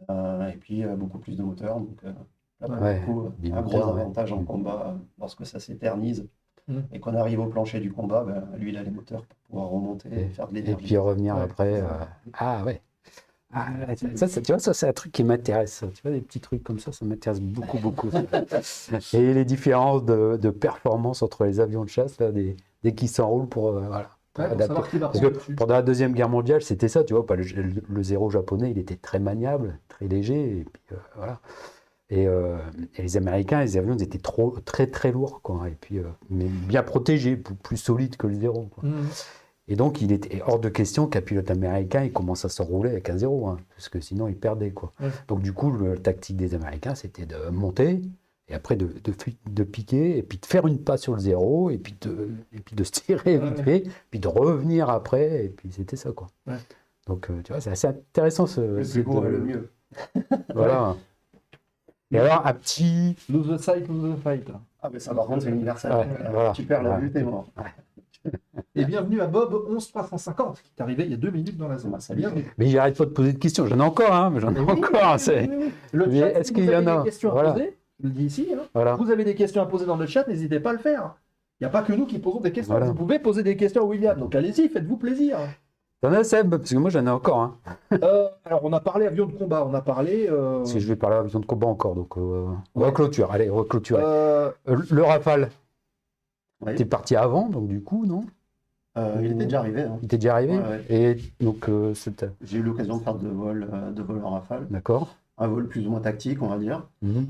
Et puis, beaucoup plus de moteur. Donc, là, pour Ouais, le coup, des un moteurs, gros ouais. avantage en combat, lorsque ça s'éternise Mhm. et qu'on arrive au plancher du combat, ben, lui, il a les moteurs pour pouvoir remonter et faire de Et l'énergie. puis revenir Ouais. après. Ah ouais. Ah, ça, tu vois, ça c'est un truc qui m'intéresse. Ça. Tu vois, des petits trucs comme ça m'intéresse beaucoup, beaucoup. Et les différences de performance entre les avions de chasse, là, dès qu'ils s'enroulent pour, voilà, pour Ouais, pour adapter. savoir qui va Parce prendre que dessus. pendant la Deuxième Guerre mondiale, c'était ça, tu vois, le zéro japonais, il était très maniable, très léger, et puis voilà. Et les Américains, les avions, ils étaient très, très lourds, quoi. Et puis, mais bien protégés, plus solides que le zéro, quoi. Mhm. Et donc, il était hors de question qu'un pilote américain il commence à s'enrouler avec un zéro, hein, parce que sinon, il perdait, quoi. Ouais. Donc, du coup, la tactique des Américains, c'était de monter Et après de piquer, et puis de faire une passe sur le 0, et puis de se tirer vite fait, puis de revenir après, et puis c'était ça, quoi. Ouais. Donc, tu vois, c'est assez intéressant Le plus beau est le mieux. Voilà. Et alors, un petit... Lose the sight, lose the fight. Ah, mais ça, par contre, c'est universel. Ouais, voilà. Tu perds la Ouais. vue, t'es mort. Et bienvenue à Bob 11350, qui est arrivé il y a 2 minutes dans la zone. Salut. Bienvenue. Mais j'arrête pas de poser de questions. J'en ai encore, hein, mais j'en ai encore. C'est... Le Mais chat, est-ce si qu'il vous y avez en a des questions Voilà. à poser, je le dis ici, hein, Voilà. vous avez des questions à poser dans le chat, n'hésitez pas à le faire. Il n'y a pas que nous qui posons des questions. Voilà. Vous pouvez poser des questions à William, donc allez-y, faites-vous plaisir. T'en as, Seb? Parce que moi, j'en ai encore, hein. Alors, on a parlé avion de combat, on a parlé... Parce que je vais parler à vision de combat encore, donc on va clôturer. Allez, on va clôturer. euh, Le Rafale, Oui. t'es parti avant, donc du coup, non? Il était déjà arrivé. Hein. Il t'est déjà arrivé? Ouais, ouais. Et donc, c'était... J'ai eu l'occasion de faire deux vols en rafale. D'accord. Un vol plus ou moins tactique, on va dire. Mhm.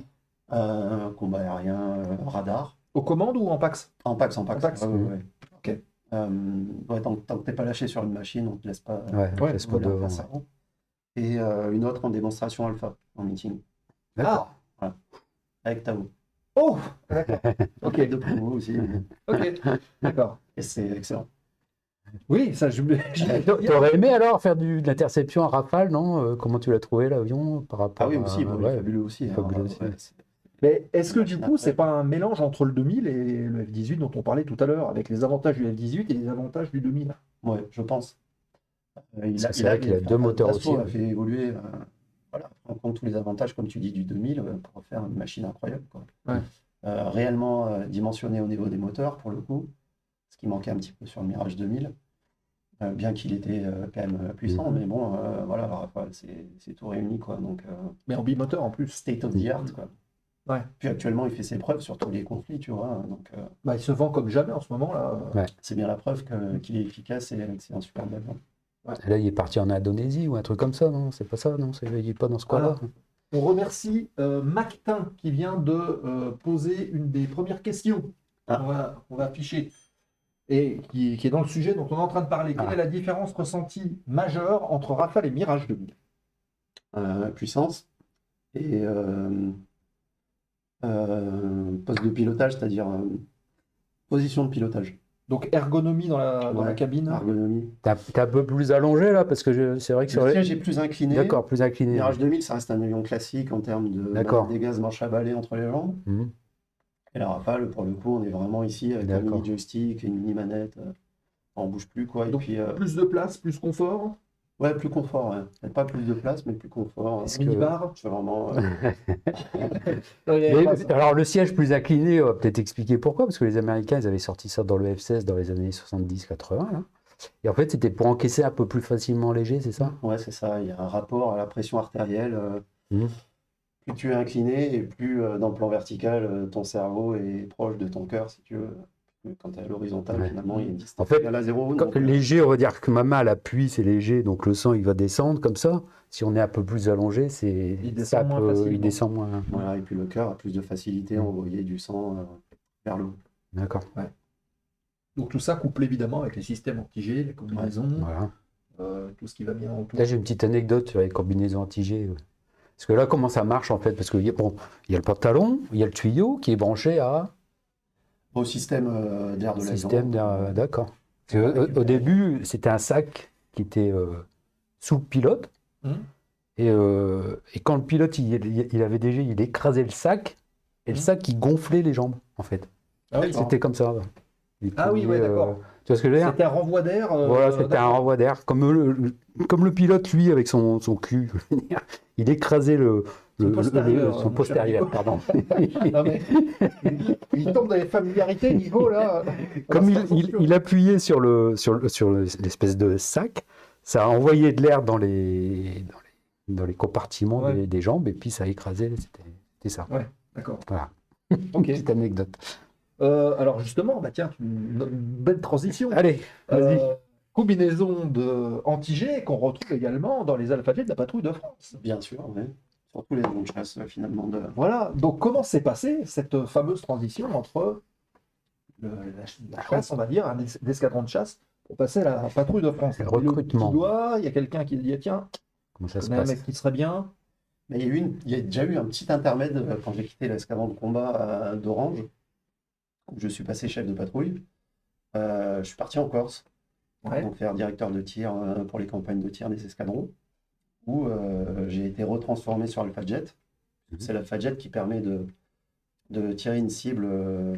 Combat aérien, radar. aux commandes ou en PAX? En Pax, en Pax. En Pax. Ouais, ouais, ouais. Ok. Ouais, tant que t'es pas lâché sur une machine, on te laisse pas Ouais, Ouais, laisse pas voler en devant. face avant. Et une autre en démonstration alpha, en meeting, D'accord. avec Tao. Oh, d'accord. Ok, Ok, de promo aussi. ok, d'accord. Et c'est excellent. Oui, ça, T'aurais aimé alors faire de l'interception à Rafale, non? Comment tu l'as trouvé l'avion par rapport Ah oui, aussi, bon, il est ouais. fabuleux aussi. hein. Fabuleux aussi. Ouais, Mais est-ce que du coup, c'est pas un mélange entre le 2000 et le F-18 dont on parlait tout à l'heure, avec les avantages du F-18 et les avantages du 2000? ouais, je pense. C'est vrai qu'il a deux moteurs Dassault aussi, a fait évoluer, voilà, prend en compte tous les avantages, comme tu dis, du 2000 pour faire une machine incroyable, quoi. Ouais. Réellement dimensionné au niveau des moteurs, pour le coup, ce qui manquait un petit peu sur le Mirage 2000, bien qu'il était quand même puissant, mais bon, voilà, Rafale, c'est tout réuni, quoi. Donc, Mais en bimoteur en plus. state of the art, quoi. Ouais. Puis actuellement, il fait ses preuves sur tous les conflits, tu vois. Donc, Bah, il se vend comme jamais en ce moment là. Ouais. c'est bien la preuve qu'il est efficace et que c'est un super avion. Et là, il est parti en Indonésie ou un truc comme ça, non? C'est pas ça, non? Il n'est pas dans ce coin-là. Voilà. On remercie Mactin qui vient de poser une des premières questions qu'on va afficher et qui est dans le sujet dont on est en train de parler. Quelle est la différence ressentie majeure entre Rafale et Mirage 2000? Puissance et poste de pilotage, c'est-à-dire position de pilotage, Donc ergonomie dans la Ouais. cabine. ergonomie. T'es un peu plus allongé là, parce que c'est vrai que sur Le les... siège est plus incliné. D'accord, plus incliné. Mirage 2000, ça reste un avion classique en termes de D'accord. des gaz manche à balai entre les jambes. Mhm. Et la Rafale, pour le coup, on est vraiment ici avec un D'accord. mini joystick, une mini manette. On bouge plus, quoi. Et Donc, puis, Plus de place, plus confort. ouais, plus confort. Ouais. Peut-être pas plus de place, mais plus confort. Est-ce Minibar. C'est vraiment. Mais, alors le siège plus incliné, on va peut-être expliquer pourquoi, parce que les Américains, ils avaient sorti ça dans le F-16 dans les années 70-80. Là. Et en fait, c'était pour encaisser un peu plus facilement léger, c'est ça? Ouais, c'est ça. Il y a un rapport à la pression artérielle. Mhm. Plus tu es incliné et plus dans le plan vertical, ton cerveau est proche de ton cœur, si tu veux. Quand tu es à l'horizontale, Ouais. finalement, il y a une distance En fait, égale à zéro. Quand donc, léger, on va dire que ma main, elle appuie, c'est léger, donc le sang, il va descendre comme ça. Si on est un peu plus allongé, Il descend moins facilement. il descend moins. voilà, et puis le cœur a plus de facilité à envoyer du sang vers le haut. D'accord. Donc tout ça couplé évidemment avec les systèmes anti-G, les combinaisons, Voilà. tout ce qui va bien autour. Là, j'ai une petite anecdote sur les combinaisons anti-G. Parce que là, comment ça marche en fait? Parce qu'il y a le pantalon, il y a le tuyau qui est branché à Au système d'air de l'avion. système d'air. D'accord. Parce que, au début, c'était un sac qui était sous le pilote. Mhm. Et quand le pilote, il écrasait le sac, et le Mhm. sac, il gonflait les jambes, en fait. Ah oui, C'était comme ça. Il Ah oui, pouvait, ouais, d'accord. tu vois ce que je veux dire? C'était un renvoi d'air. Voilà, c'était un d'accord. renvoi d'air. Comme le pilote, lui, avec son cul, il écrasait Son postérieur, son mon postérieur, cher pardon. Non, mais il tombe dans les familiarités niveau là. Comme On va faire attention. il appuyait sur l'espèce de sac, ça envoyait de l'air dans les compartiments Ouais. des jambes, et puis ça écrasait. C'était ça. D'accord. Voilà. Ok. Petite anecdote. Alors justement, bah tiens, une belle transition. Allez, vas-y. Combinaison de anti-G qu'on retrouve également dans les Alpha Jet de la patrouille de France. Bien sûr, ouais. Surtout les avions de chasse, finalement. Voilà, donc comment s'est passée cette fameuse transition entre la chasse, on va dire, l'escadron de chasse, pour passer à la patrouille de France? Le Il y a le recrutement. petit doigt, il y a quelqu'un qui dit tiens, Comment ça je se connais un passe? mec qui serait bien. Mais il y a déjà eu un petit intermède quand j'ai quitté l'escadron de combat d'Orange, où je suis passé chef de patrouille. Je suis parti en Corse, Ouais. donc faire directeur de tir pour les campagnes de tir des escadrons, où j'ai été retransformé sur Alpha Jet. C'est l'Alpha Jet qui permet de tirer une cible,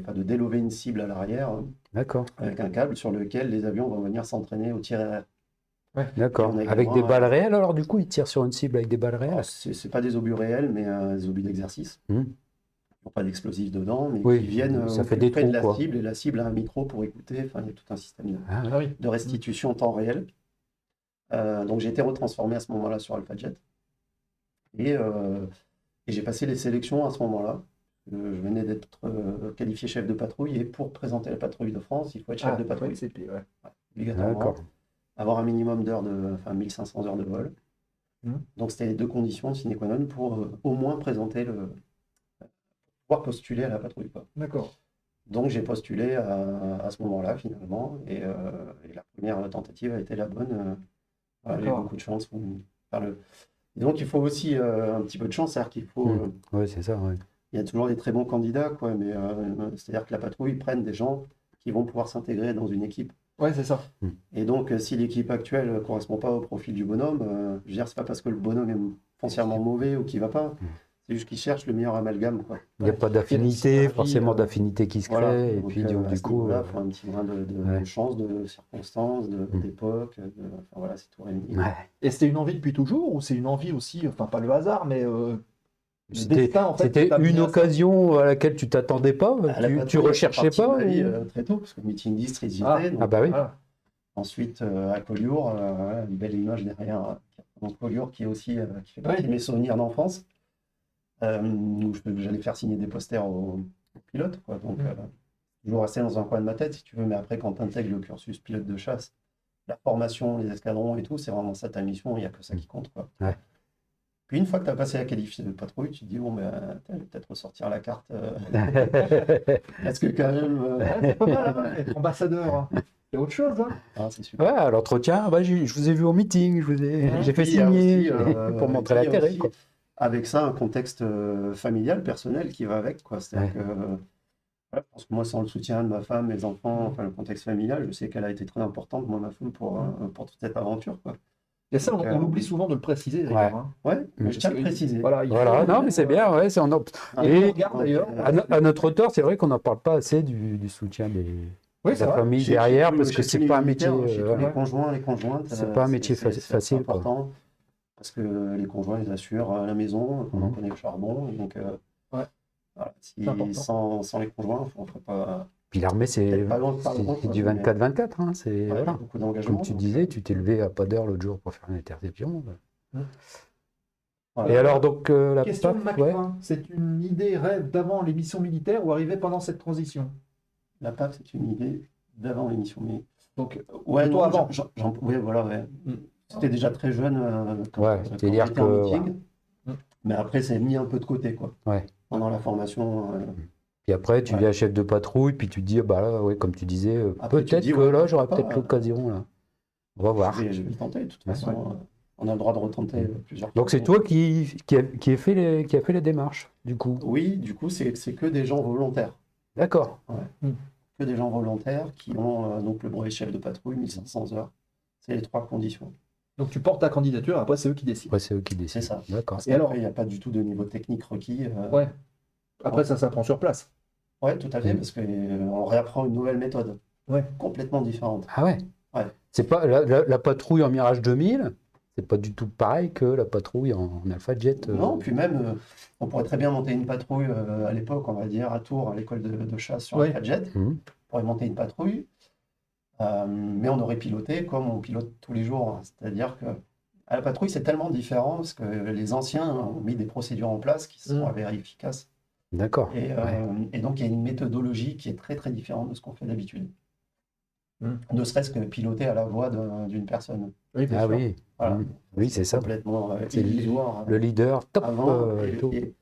enfin de délover une cible à l'arrière D'accord. avec un câble sur lequel les avions vont venir s'entraîner au tir aérien. D'accord. Et on a Avec également des balles réelles, alors du coup, ils tirent sur une cible avec des balles réelles? Alors, c'est pas des obus réels, mais des obus d'exercice. Hmm. Il n'y a pas d'explosifs dedans, mais Oui, qui viennent ça au fait plus des près de trous, la quoi. cible, et la cible a un micro pour écouter. Enfin, il y a tout un système Ah, ouais. Ah oui. de restitution en temps réel. Donc j'ai été retransformé à ce moment-là sur Alpha Jet. Et j'ai passé les sélections à ce moment-là. Je venais d'être qualifié chef de patrouille, et pour présenter la patrouille de France, il faut être chef de patrouille, CP, ouais. obligatoirement. D'accord. Avoir un minimum d'heures enfin 1500 heures de vol. Mhm. Donc c'était les deux conditions sine qua non pour au moins présenter pouvoir postuler à la patrouille, quoi. D'accord. Donc j'ai postulé à ce moment-là finalement, et la première tentative a été la bonne. Voilà, j'ai eu D'accord. beaucoup de chance. Et donc il faut aussi un petit peu de chance, c'est-à-dire qu'il faut, Oui, c'est ça, ouais. il y a toujours des très bons candidats, quoi, mais c'est-à-dire que la patrouille prenne des gens qui vont pouvoir s'intégrer dans une équipe. Ouais, c'est ça. Et donc si l'équipe actuelle ne correspond pas au profil du bonhomme, je veux dire, c'est pas parce que le bonhomme est foncièrement mauvais ou qu'il va pas, c'est juste qu'il cherche le meilleur amalgame, quoi. Il n'y a pas d'affinité, forcément d'affinité qui se crée, Voilà. et Donc, puis du à ce coup, niveau-là, il faut un petit brin de ouais. chance, de circonstances, d'époque, enfin voilà, c'est tout réuni. ouais. Et c'était une envie depuis toujours, ou c'est une envie aussi, enfin pas le hasard, mais le C'était destin, en fait, c'était t'a une mis à ça. occasion à laquelle tu t'attendais pas, À la tu patrouille, recherchais c'est pas parti de ma ou- vie, très tôt, parce que Meeting District, j'y Ah. étais, donc, Ah bah oui. Voilà. ensuite à Collioure, voilà, une belle image derrière. Donc Collioure qui est aussi qui fait partie Ouais. de mes souvenirs d'enfance, où j'allais faire signer des posters aux pilotes, quoi. Donc toujours resté dans un coin de ma tête, si tu veux, mais après quand tu intègres le cursus pilote de chasse, la formation, les escadrons et tout, c'est vraiment ça ta mission, il n'y a que ça qui compte, quoi. Ouais. Puis une fois que tu as passé la qualif de patrouille, tu te dis, bon, ben, je vais peut-être ressortir la carte. Est-ce que quand même. Ouais, c'est pas mal, hein, être ambassadeur. Hein. C'est autre chose. Hein. Ah, c'est super. Ouais, à l'entretien, bah, je vous ai vu au meeting, j'ai fait Puis, il y a signer aussi, pour et montrer puis, il y a l'intérêt, aussi, quoi. avec ça, un contexte familial, personnel qui va avec, quoi. C'est-à-dire que, voilà, je pense que moi, sans le soutien de ma femme, mes enfants, enfin, le contexte familial, je sais qu'elle a été très importante, moi, ma femme, pour toute cette aventure, quoi. Et ça, Donc, on oublie souvent de le préciser, d'ailleurs. Hein. Ouais, mais je tiens à le Parce que, préciser. Voilà, il Voilà, faut- non, mais c'est bien, ouais, c'est Ah, Et- on regarde, d'ailleurs. à notre hauteur, c'est vrai qu'on n'en parle pas assez du soutien Oui, de c'est la vrai. famille Chez- derrière, chez parce tous- que chez c'est tous les pas un métier. militaires, chez tous voilà. les conjoints, les conjointes, C'est pas un métier facile, quoi. important, parce que les conjoints, ils assurent la maison, on connaît le charbon, et donc Ouais. voilà, C'est important. sans les conjoints, on ne ferait pas, Puis l'armée, c'est peut-être pas loin de faire le compte, c'est quoi, du mais, 24-24, hein, c'est ouais, voilà. beaucoup d'engagement. Comme tu donc, disais, tu t'es levé à pas d'heure l'autre jour pour faire une interception. voilà. Et alors, donc, la Question de PAF, ouais. McFin, c'est une idée, rêve d'avant les missions militaires ou arrivé pendant cette transition? La PAF, c'est une idée d'avant l'émission, mais Donc, ouais, plutôt non, avant. ouais, voilà, ouais. Mm. C'était déjà très jeune Ouais, quand c'est-à-dire j'étais en que, meeting, voilà. mais après, c'est mis un peu de côté, quoi. Ouais. Pendant la formation. Puis après, tu Ouais. deviens chef de patrouille, puis tu te dis, bah là, ouais, comme tu disais, Après, tu te peut-être dis, que ouais, là, j'aurai pourquoi peut-être pas, l'occasion, là. On va voir. Je vais le tenter, de toute Ouais. façon. On a le droit de retenter plusieurs Donc, c'est fois. toi qui a fait les démarches, du coup. Oui, du coup, c'est que des gens volontaires. D'accord. Que des gens volontaires qui ont donc le brevet chef de patrouille, 1500 heures. C'est les 3 conditions. Donc tu portes ta candidature, après c'est eux qui décident. Ouais, c'est eux qui décident. C'est ça. D'accord. Parce Et alors qu'après, il n'y a pas du tout de niveau technique requis. Ouais. Après ça s'apprend sur place. Ouais, tout à fait, parce qu'on réapprend une nouvelle méthode. Ouais. Complètement différente. Ah ouais. Ouais. C'est pas la patrouille en Mirage 2000, c'est pas du tout pareil que la patrouille en Alpha Jet. Non, puis même, on pourrait très bien monter une patrouille à l'époque, on va dire, à Tours, à l'école de chasse sur Ouais. un jet. Mhm. On pourrait monter une patrouille, mais on aurait piloté comme on pilote tous les jours. C'est-à-dire que à la patrouille, c'est tellement différent parce que les anciens ont mis des procédures en place qui sont avérées efficaces. D'accord. Et donc, il y a une méthodologie qui est très, très différente de ce qu'on fait d'habitude. Mhm. Ne serait-ce que piloter à la voix d'une personne. Oui, bien Ah sûr. oui. Voilà. Mhm. Oui, c'est ça. Complètement C'est illusoire. Le leader, top. Avant, et tout. et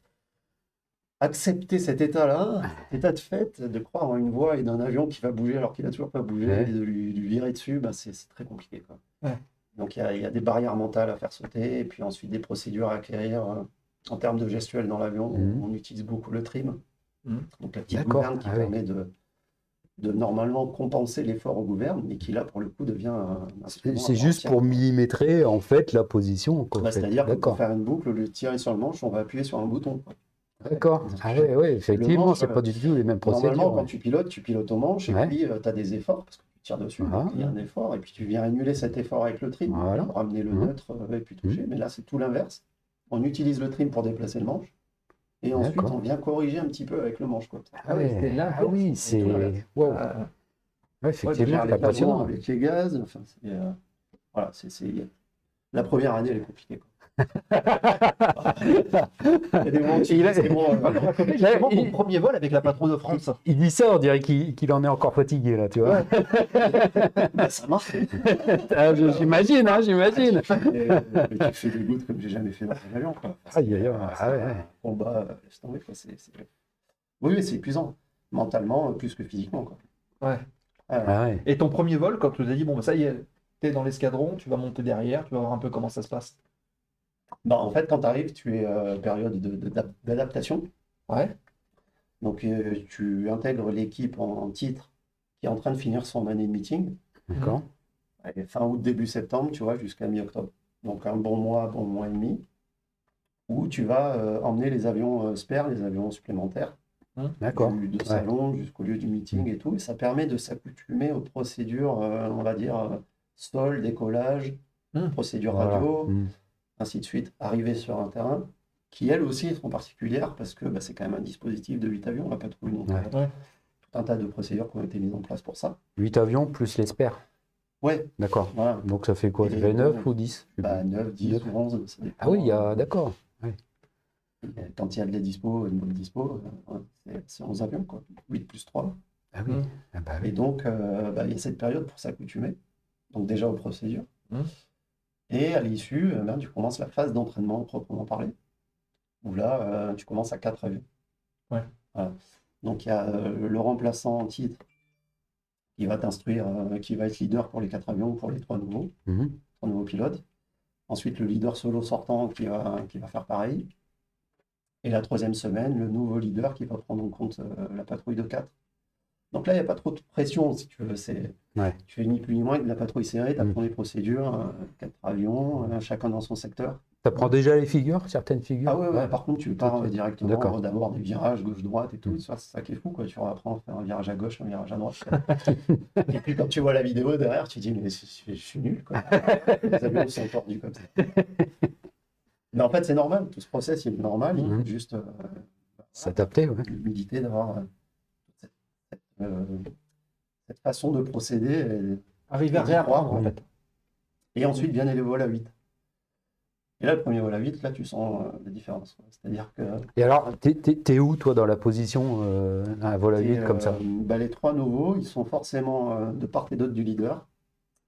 accepter cet état-là, cet état de fait, de croire en une voix et d'un avion qui va bouger alors qu'il n'a toujours pas bougé, Ouais. et de lui virer dessus, bah, c'est très compliqué, quoi. Ouais. Donc il y a des barrières mentales à faire sauter, et puis ensuite des procédures à acquérir En termes de gestuelle dans l'avion, Mhm. on utilise beaucoup le trim. Mhm. Donc la petite D'accord. gouverne qui Ah oui. permet de normalement compenser l'effort aux gouvernes, mais qui là pour le coup devient un instrument C'est à part juste entière. pour millimétrer en fait la position. Quoi, en Bah, fait. c'est-à-dire que pour D'accord. faire une boucle, au lieu de tirer sur le manche, on va appuyer sur un bouton, quoi. D'accord. Ah ouais, ouais, effectivement, manche, c'est pas du tout les mêmes Normalement, procédures. quand Ouais. tu pilotes au manche, et Ouais. puis tu as des efforts, parce que tu tires dessus, Ah. donc il y a un effort, et puis tu viens annuler cet effort avec le trim, Voilà. pour ramener le Mhm. neutre et puis toucher. Mais là, c'est tout l'inverse. On utilise le trim pour déplacer le manche, et ensuite D'accord. on vient corriger un petit peu avec le manche, quoi. Ah ouais, c'est l'inverse. Ah oui, c'est. Wow. Ah, Ouais, Ouais, effectivement, gère les c'est placements passionnant. avec les gaz. Enfin, voilà, la première année, elle est compliquée, quoi. Il y a des moments où tu Il dis, a- c'est bon, justement, il- mon premier vol avec la patrouille de France. Il dit ça, on dirait qu'il en est encore fatigué, là, tu vois. bah, ça marche. Ah, j'imagine, hein, j'imagine. Mais tu fais des gouttes comme j'ai jamais fait dans un avion, quoi. Aïe, aïe, aïe. C'est Ah ouais. un combat, laisse tomber, quoi. Oui, oui, c'est épuisant. Mentalement, plus que physiquement, quoi. Ouais. Ah ouais. Et ton premier vol, quand tu t'es dit, bon, bah, ça y est, t'es dans l'escadron, tu vas monter derrière, tu vas voir un peu comment ça se passe. Bah, en fait, quand tu arrives, tu es période d'adaptation. Ouais. Donc, tu intègres l'équipe en titre qui est en train de finir son année de meeting. D'accord. Et fin août, début septembre, tu vois, jusqu'à mi-octobre. Donc, un bon mois et demi, où tu vas emmener les avions spare, les avions supplémentaires, D'accord. de salon jusqu'au lieu du meeting et tout. Et ça permet de s'accoutumer aux procédures, on va dire, sol, décollage, procédure Voilà. radio, Mm. ainsi de suite, arriver sur un terrain, qui elles aussi sont particulières parce que bah, c'est quand même un dispositif de 8 avions, la patrouille. Donc, Ouais. Ouais. tout un tas de procédures qui ont été mises en place pour ça. 8 avions plus l'espère. Ouais, D'accord. voilà. Donc ça fait quoi? Et Ça fait 9 ou 10? Je sais Bah, plus. 9, 10 ou 11, ça dépend. Ah oui, il y a. D'accord. Quand il y a de la dispo, une bonne dispo, c'est 11 avions, quoi. 8 plus 3. Ah oui. Mm. Ah bah Et oui. donc, bah, il y a cette période pour s'accoutumer, donc déjà aux procédures. Mm. Et à l'issue, ben, tu commences la phase d'entraînement proprement parlé, où là, tu commences à 4 avions. Ouais. Voilà. Donc, il y a le remplaçant en titre qui va t'instruire, qui va être leader pour les 4 avions, pour les 3 nouveaux, Mhm. 3 nouveaux pilotes. Ensuite, le leader solo sortant qui va faire pareil. Et la 3e semaine, le nouveau leader qui va prendre en compte la patrouille de 4. Donc là, il n'y a pas trop de pression, si tu veux. Ouais. Tu fais ni plus ni moins que de la patrouille serrée, tu Mm. apprends les procédures, 4 avions, chacun dans son secteur. T'apprends déjà les figures, certaines figures? Ah ouais, par contre, tu pars directement D'accord. d'abord des virages gauche-droite et tout. Mm. Ça, c'est ça qui est fou, quoi. Tu apprends à faire un virage à gauche, un virage à droite. Et puis quand tu vois la vidéo derrière, tu te dis, mais je suis nul, quoi. Les avions sont tordus comme ça. Mais en fait, c'est normal. Tout ce process, il est normal. Il Mhm. faut juste S'adapter, ouais. l'humilité d'avoir cette façon de procéder. Arriver à réapprendre, en fait. Et ensuite viennent les vols à 8. Et là, le premier vol à 8, là, tu sens la différence, quoi. C'est-à-dire que Et alors, t'es où, toi, dans la position à vol à 8 comme ça? bah, les 3 nouveaux, ils sont forcément de part et d'autre du leader,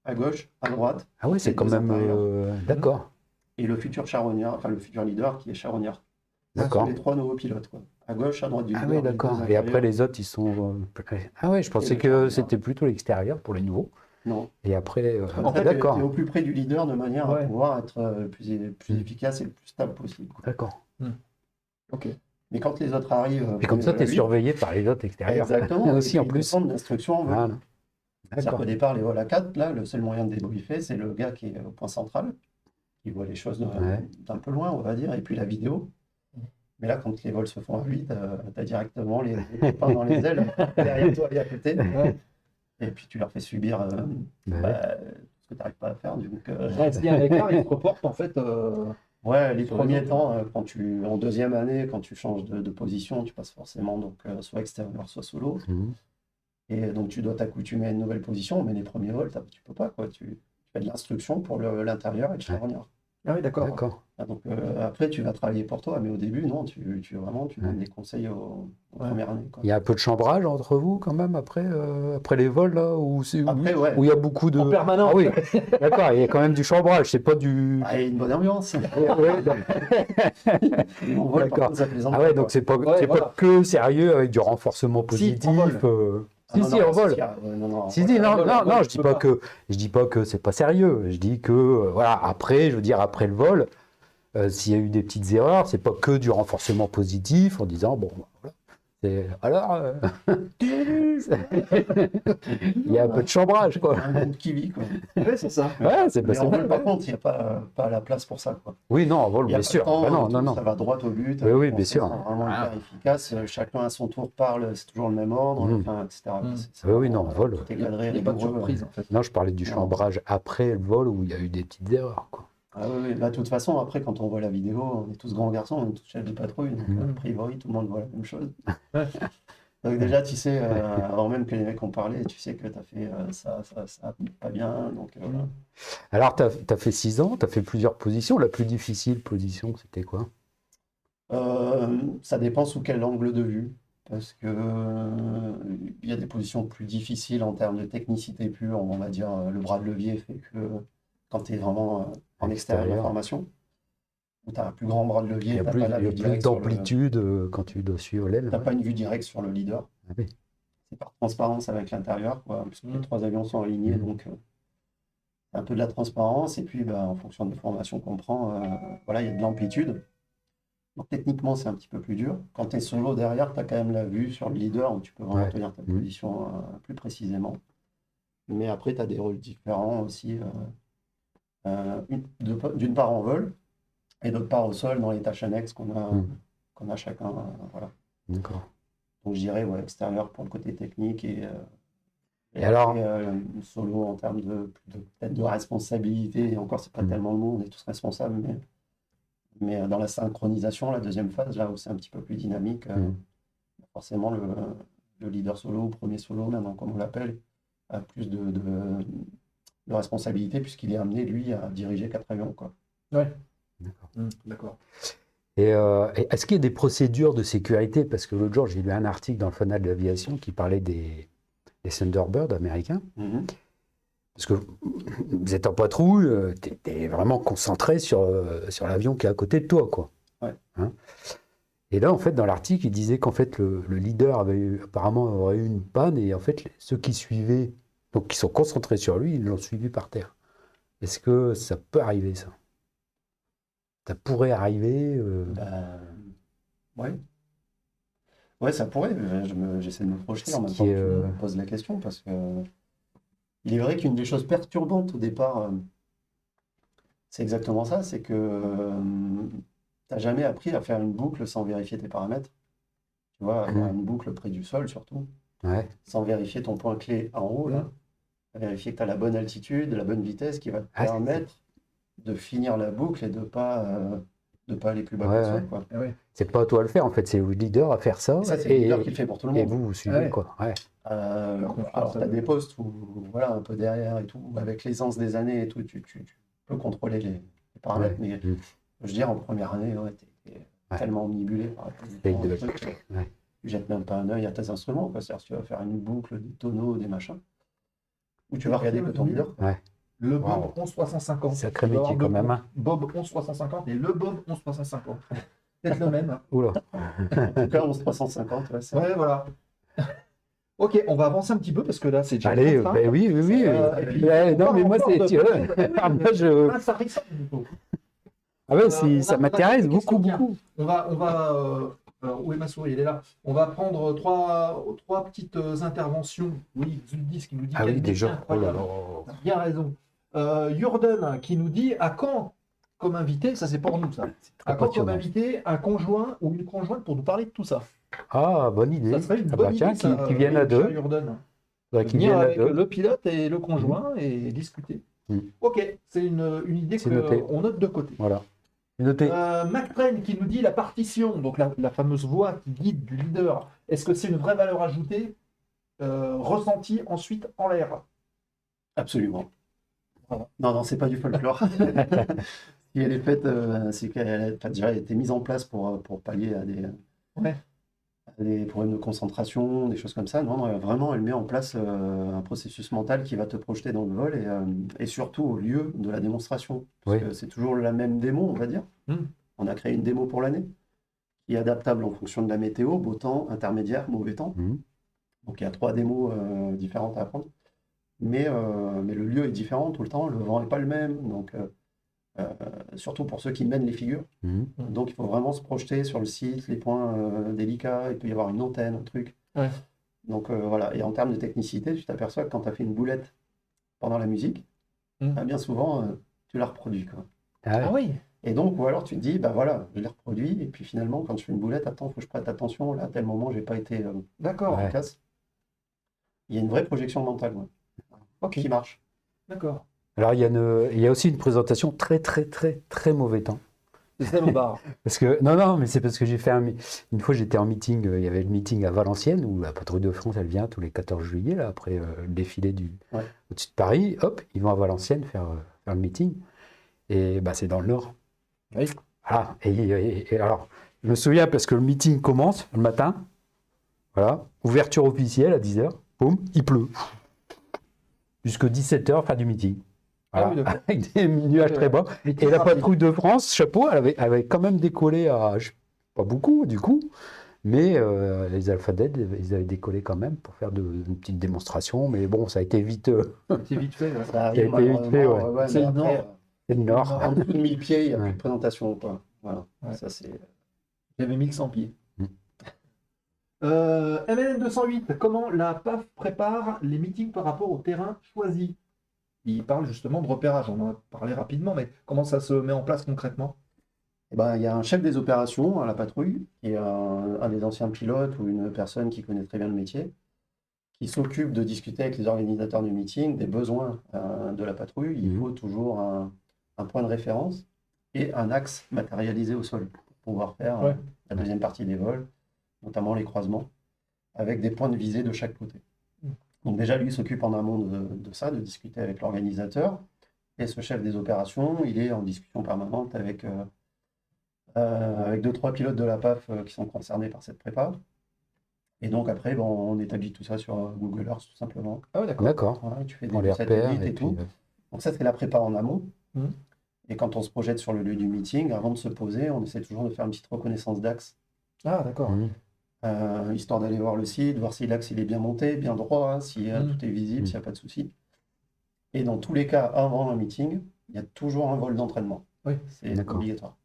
à gauche, à droite, Ah oui, c'est les quand deux même. intérieurs. D'accord. et le futur charognard, enfin le futur leader qui est charognard. Ce D'accord. sont les 3 nouveaux pilotes, quoi. À gauche, à droite du Ah leader. oui, les d'accord. deux Et après, intérieurs. les autres, ils sont. Ah ouais, je pensais le que charognard. c'était plutôt l'extérieur pour les nouveaux. Non. Et après. En fait, D'accord. tu es au plus près du leader de manière à Ouais. pouvoir être plus Mm. efficace et le plus stable possible, quoi. D'accord. Ok. Mais quand les autres arrivent. Et comme ça, tu tu es surveillé par les autres extérieurs. Exactement. Aussi, Et en puis, plus. ils te donnent l'instruction. Voilà. C'est-à-dire D'accord. qu'au départ, les vols à 4, là, le seul moyen de débriefer, c'est le gars qui est au point central, qui voit les choses Ouais. d'un peu loin, on va dire, et puis la vidéo. Mais là, quand les vols se font à 8, tu as directement les copains dans les ailes, derrière toi et à côté. Et puis tu leur fais subir Ouais. ce que tu n'arrives pas à faire. Donc, S'il y a un écart, il se reporte, en fait. ouais, les Sur les premiers autres. temps, en 2e année, quand tu changes de position, tu passes forcément donc, soit extérieur, soit solo. Mhm. Et donc tu dois t'accoutumer à une nouvelle position, mais les premiers vols, tu peux pas, quoi. Tu fais de l'instruction pour l'intérieur et le charognard. Ah oui, d'accord. D'accord. Ah, donc après, tu vas travailler pour toi, mais au début, non, tu donnes Ouais. des conseils aux Ouais. premières années, quoi. Il y a un peu de chambrage entre vous, quand même, après les vols, là, où Après, ouais. où il y a beaucoup de. En permanence. Ah oui, d'accord, il y a quand même du chambrage, c'est pas du. Ah, il y a une bonne ambiance. Ouais, donc- En vol, par D'accord. contre, ça plaisante Ah ouais, pas, donc quoi. c'est pas, Ouais, c'est voilà. pas que sérieux avec du renforcement Si, positif. en vol. Ah, non, Si, non, en vol. non, Si, si, non, vol, non, vol, non, tu je dis peux pas que c'est pas sérieux. Je dis que voilà, après, je veux dire après le vol, S'il y a eu des petites erreurs, c'est pas que du renforcement positif en disant bon, voilà. Alors, il y a un peu de chambrage, quoi. Un monde qui vit, quoi. Ouais, c'est ça. Ouais, c'est Mais pas en vol, par mal. contre, il n'y a pas la place pour ça, quoi. Oui, non, en vol, Il y a bien pas sûr. le temps, Bah non, tout, non, non. ça va droit au but. Oui, les oui, bien conseils sûr. sont vraiment Ah. hyper efficaces. Chacun à son tour parle, c'est toujours le même ordre, Mhm. enfin, etc. C'est Oui, oui, vraiment, non, en vol. tout est cadré, Il n'y a pas de rigoureux. surprise, en fait. Non, je parlais du chambrage après le vol où il y a eu des petites erreurs, quoi. Ah oui, oui. Bah, de toute façon, après, quand on voit la vidéo, on est tous grands garçons, on est tous chefs de patrouille, donc Mhm. a priori, tout le monde voit la même chose. Ouais. Donc déjà, tu sais, avant même que les mecs ont parlé, tu sais que tu as fait ça, pas bien, donc voilà. Alors, tu as fait 6 ans, tu as fait plusieurs positions. La plus difficile position, c'était quoi? Ça dépend sous quel angle de vue, parce que il y a des positions plus difficiles en termes de technicité pure, on va dire le bras de levier fait que quand tu es vraiment en extérieur de la Extérieur. formation, où tu as un plus grand bras de levier, Il y a t'as plus, pas la il y a vue plus directe sur le- d'amplitude quand tu dois suivre l'aile. t'as pas une vue directe sur le leader. Ah oui. C'est par transparence avec l'intérieur, quoi, puisque les trois avions sont alignés, donc un peu de la transparence, et puis bah, en fonction des formations qu'on prend, voilà, il y a de l'amplitude. Donc techniquement, c'est un petit peu plus dur. Quand tu es solo derrière, tu as quand même la vue sur le leader, où tu peux vraiment Ouais. tenir ta position plus précisément. Mais après, tu as des rôles différents aussi, d'une part en vol, et d'autre part au sol, dans les tâches annexes qu'on a chacun. Voilà. D'accord. Donc je dirais ouais, extérieur pour le côté technique Et alors après, solo en termes peut-être de responsabilité, et encore c'est pas tellement le mot, on est tous responsables, mais dans la synchronisation, la deuxième phase, là où c'est un petit peu plus dynamique, forcément le leader solo, ou premier solo, maintenant comme on l'appelle, a plus de responsabilité puisqu'il est amené, lui, à diriger 4 avions, quoi. Ouais. D'accord. D'accord. Et est-ce qu'il y a des procédures de sécurité? Parce que l'autre jour, j'ai lu un article dans le Fanal de l'Aviation qui parlait des Thunderbirds américains. Mhm. Parce que vous êtes en patrouille, tu es vraiment concentré sur l'avion qui est à côté de toi, quoi. Ouais. Hein? Et là, en fait, dans l'article, il disait qu'en fait, le leader apparemment aurait eu une panne, et en fait, ceux qui suivaient, donc qui sont concentrés sur lui, ils l'ont suivi par terre. Est-ce que ça peut arriver, ça? Ça pourrait arriver Ouais. Ouais, ça pourrait. J'essaie de me projeter en même Ce temps qui que est, tu me poses la question parce que il est vrai qu'une des choses perturbantes au départ, c'est exactement ça, c'est que tu n'as jamais appris à faire une boucle sans vérifier tes paramètres. Tu vois, faire une boucle près du sol surtout, Ouais. sans vérifier ton point clé en haut, là. Vérifier que tu as la bonne altitude, la bonne vitesse qui va te Ah, permettre de finir la boucle et de pas aller plus bas que Ouais, le sol, ouais. quoi. Ah ouais. C'est pas à toi à le faire, en fait, c'est au leader à faire ça. Et ça, c'est le leader qui le fait pour tout le et monde. vous suivez, Ouais. quoi. Ouais. Alors, tu as des postes où, voilà, un peu derrière et tout, où avec l'aisance des années et tout, tu peux contrôler les paramètres, mais je veux dire, en première année, ouais, tu es tellement omnibulé par Avec les de- trucs, ouais. tu jettes même pas un œil à tes instruments, quoi. C'est-à-dire, tu vas faire une boucle, des tonneaux, des machins, où tu vas regarder que ton leader. Le Bob Wow. 11350. Sacré Il va y métier avoir quand deux même, hein. Bob 11350 et le Bob 11350. Peut-être le même. Oula. En tout cas, 11350, ouais, c'est Ouais, voilà. Ok, on va avancer un petit peu parce que là, c'est déjà Allez, très fin. ben oui, oui, oui. Et puis, Ouais, on non, parle mais moi, encore c'est. de- Tu vois, ah, moi, je. Ah, ça risque, du coup. Ah ouais, on ça a m'intéresse quelques beaucoup, questions, beaucoup. On va alors, où est ma souris? Elle est là. On va prendre trois petites interventions. Oui, Zuldis qui nous dit Ah quel oui, métier déjà. Oh là incroyable. là. T'as bien raison. Jordan qui nous dit à quand, comme invité, ça c'est pour nous ça, à quand comme passionnant. invité un conjoint ou une conjointe pour nous parler de tout ça. Ah, bonne idée. Ça serait une Ah bonne bah, tiens, idée, ça, qui viennent à cher deux. Jordan. Ouais, qui Venir viennent à avec deux. le pilote et le conjoint et discuter. Mm. Ok, c'est une idée C'est noté. qu'on note de côté. Voilà. C'est noté. MacPren qui nous dit la partition, donc la fameuse voix qui guide du leader, est-ce que c'est une vraie valeur ajoutée ressentie ensuite en l'air? absolument. Voilà. Non, c'est pas du folklore. Si elle est faite, c'est qu'elle a déjà été mise en place pour pallier à des problèmes de concentration, des choses comme ça. Non, vraiment, elle met en place un processus mental qui va te projeter dans le vol et surtout au lieu de la démonstration. Parce Oui. que c'est toujours la même démo, on va dire. On a créé une démo pour l'année qui est adaptable en fonction de la météo, beau temps, intermédiaire, mauvais temps. Donc il y a 3 démos différentes à apprendre. Mais le lieu est différent tout le temps, le vent n'est pas le même. Donc surtout pour ceux qui mènent les figures. Mhm. Donc il faut vraiment se projeter sur le site, les points délicats, il peut y avoir une antenne, un truc. Ouais. Donc voilà, et en termes de technicité, tu t'aperçois que quand tu as fait une boulette pendant la musique, bah, bien souvent, tu la reproduis, quoi. Ah ouais. Ah oui. Et donc, ou alors tu te dis, bah voilà, je l'ai reproduit, et puis finalement, quand je fais une boulette, attends, faut que je prête attention, là, à tel moment, j'ai pas été D'accord. Ouais. efficace. Il y a une vraie projection mentale, ouais, Ok. qui marche. D'accord. Alors, il y a aussi une présentation très, très, très, très mauvais temps. C'est celle au bar. Parce que, non, mais c'est parce que j'ai fait une fois, j'étais en meeting, il y avait le meeting à Valenciennes, où la patrouille de France, elle vient tous les 14 juillet, là, après le défilé Ouais. au-dessus de Paris. Hop, ils vont à Valenciennes faire le meeting. Et bah, c'est dans le Nord. Oui. Voilà. Et alors, je me souviens parce que le meeting commence le matin. Voilà. Ouverture officielle à 10h. Boum, il pleut. Jusqu'à 17h, fin du meeting. Voilà. Ah oui, d'accord. Avec des nuages très bas. Et la patrouille de France, chapeau, elle avait quand même décollé à, pas beaucoup du coup, mais les Alpha Dead, ils avaient décollé quand même pour faire une petite démonstration. Mais bon, ça a été vite. C'est vite fait. Ouais. Ça Il a arrive été vite fait, malheureusement, C'est mais le après, Nord. C'est le Nord. en dessous de 1000 pieds, il n'y a Ouais. plus de présentation, quoi. Voilà, Ouais. ça c'est... Il y avait 1100 pieds. Mm. MLN 208, comment la PAF prépare les meetings par rapport au terrain choisi? Il parle justement de repérage, on en a parlé rapidement, mais comment ça se met en place concrètement? Eh ben, il y a un chef des opérations à la patrouille, qui est un des anciens pilotes ou une personne qui connaît très bien le métier, qui s'occupe de discuter avec les organisateurs du meeting des besoins de la patrouille. Il faut toujours un point de référence et un axe matérialisé au sol pour pouvoir faire Ouais. la deuxième partie des vols, notamment les croisements, avec des points de visée de chaque côté. Donc déjà, lui s'occupe en amont de ça, de discuter avec l'organisateur. Et ce chef des opérations, il est en discussion permanente avec 2-3 pilotes de la PAF qui sont concernés par cette prépa. Et donc après, bon, on établit tout ça sur Google Earth tout simplement. Ah ouais, d'accord. D'accord. Voilà, tu fais On des les repère. satellites et puis, tout. Donc ça, c'est la prépa en amont. Mhm. Et quand on se projette sur le lieu du meeting, avant de se poser, on essaie toujours de faire une petite reconnaissance d'axe, Ah d'accord. histoire d'aller voir le site, voir si l'axe il est bien monté, bien droit, hein, si Mhm. tout est visible, s'il n'y a pas de souci. Et dans tous les cas, avant un meeting, il y a toujours un vol d'entraînement. Oui. C'est D'accord. obligatoire.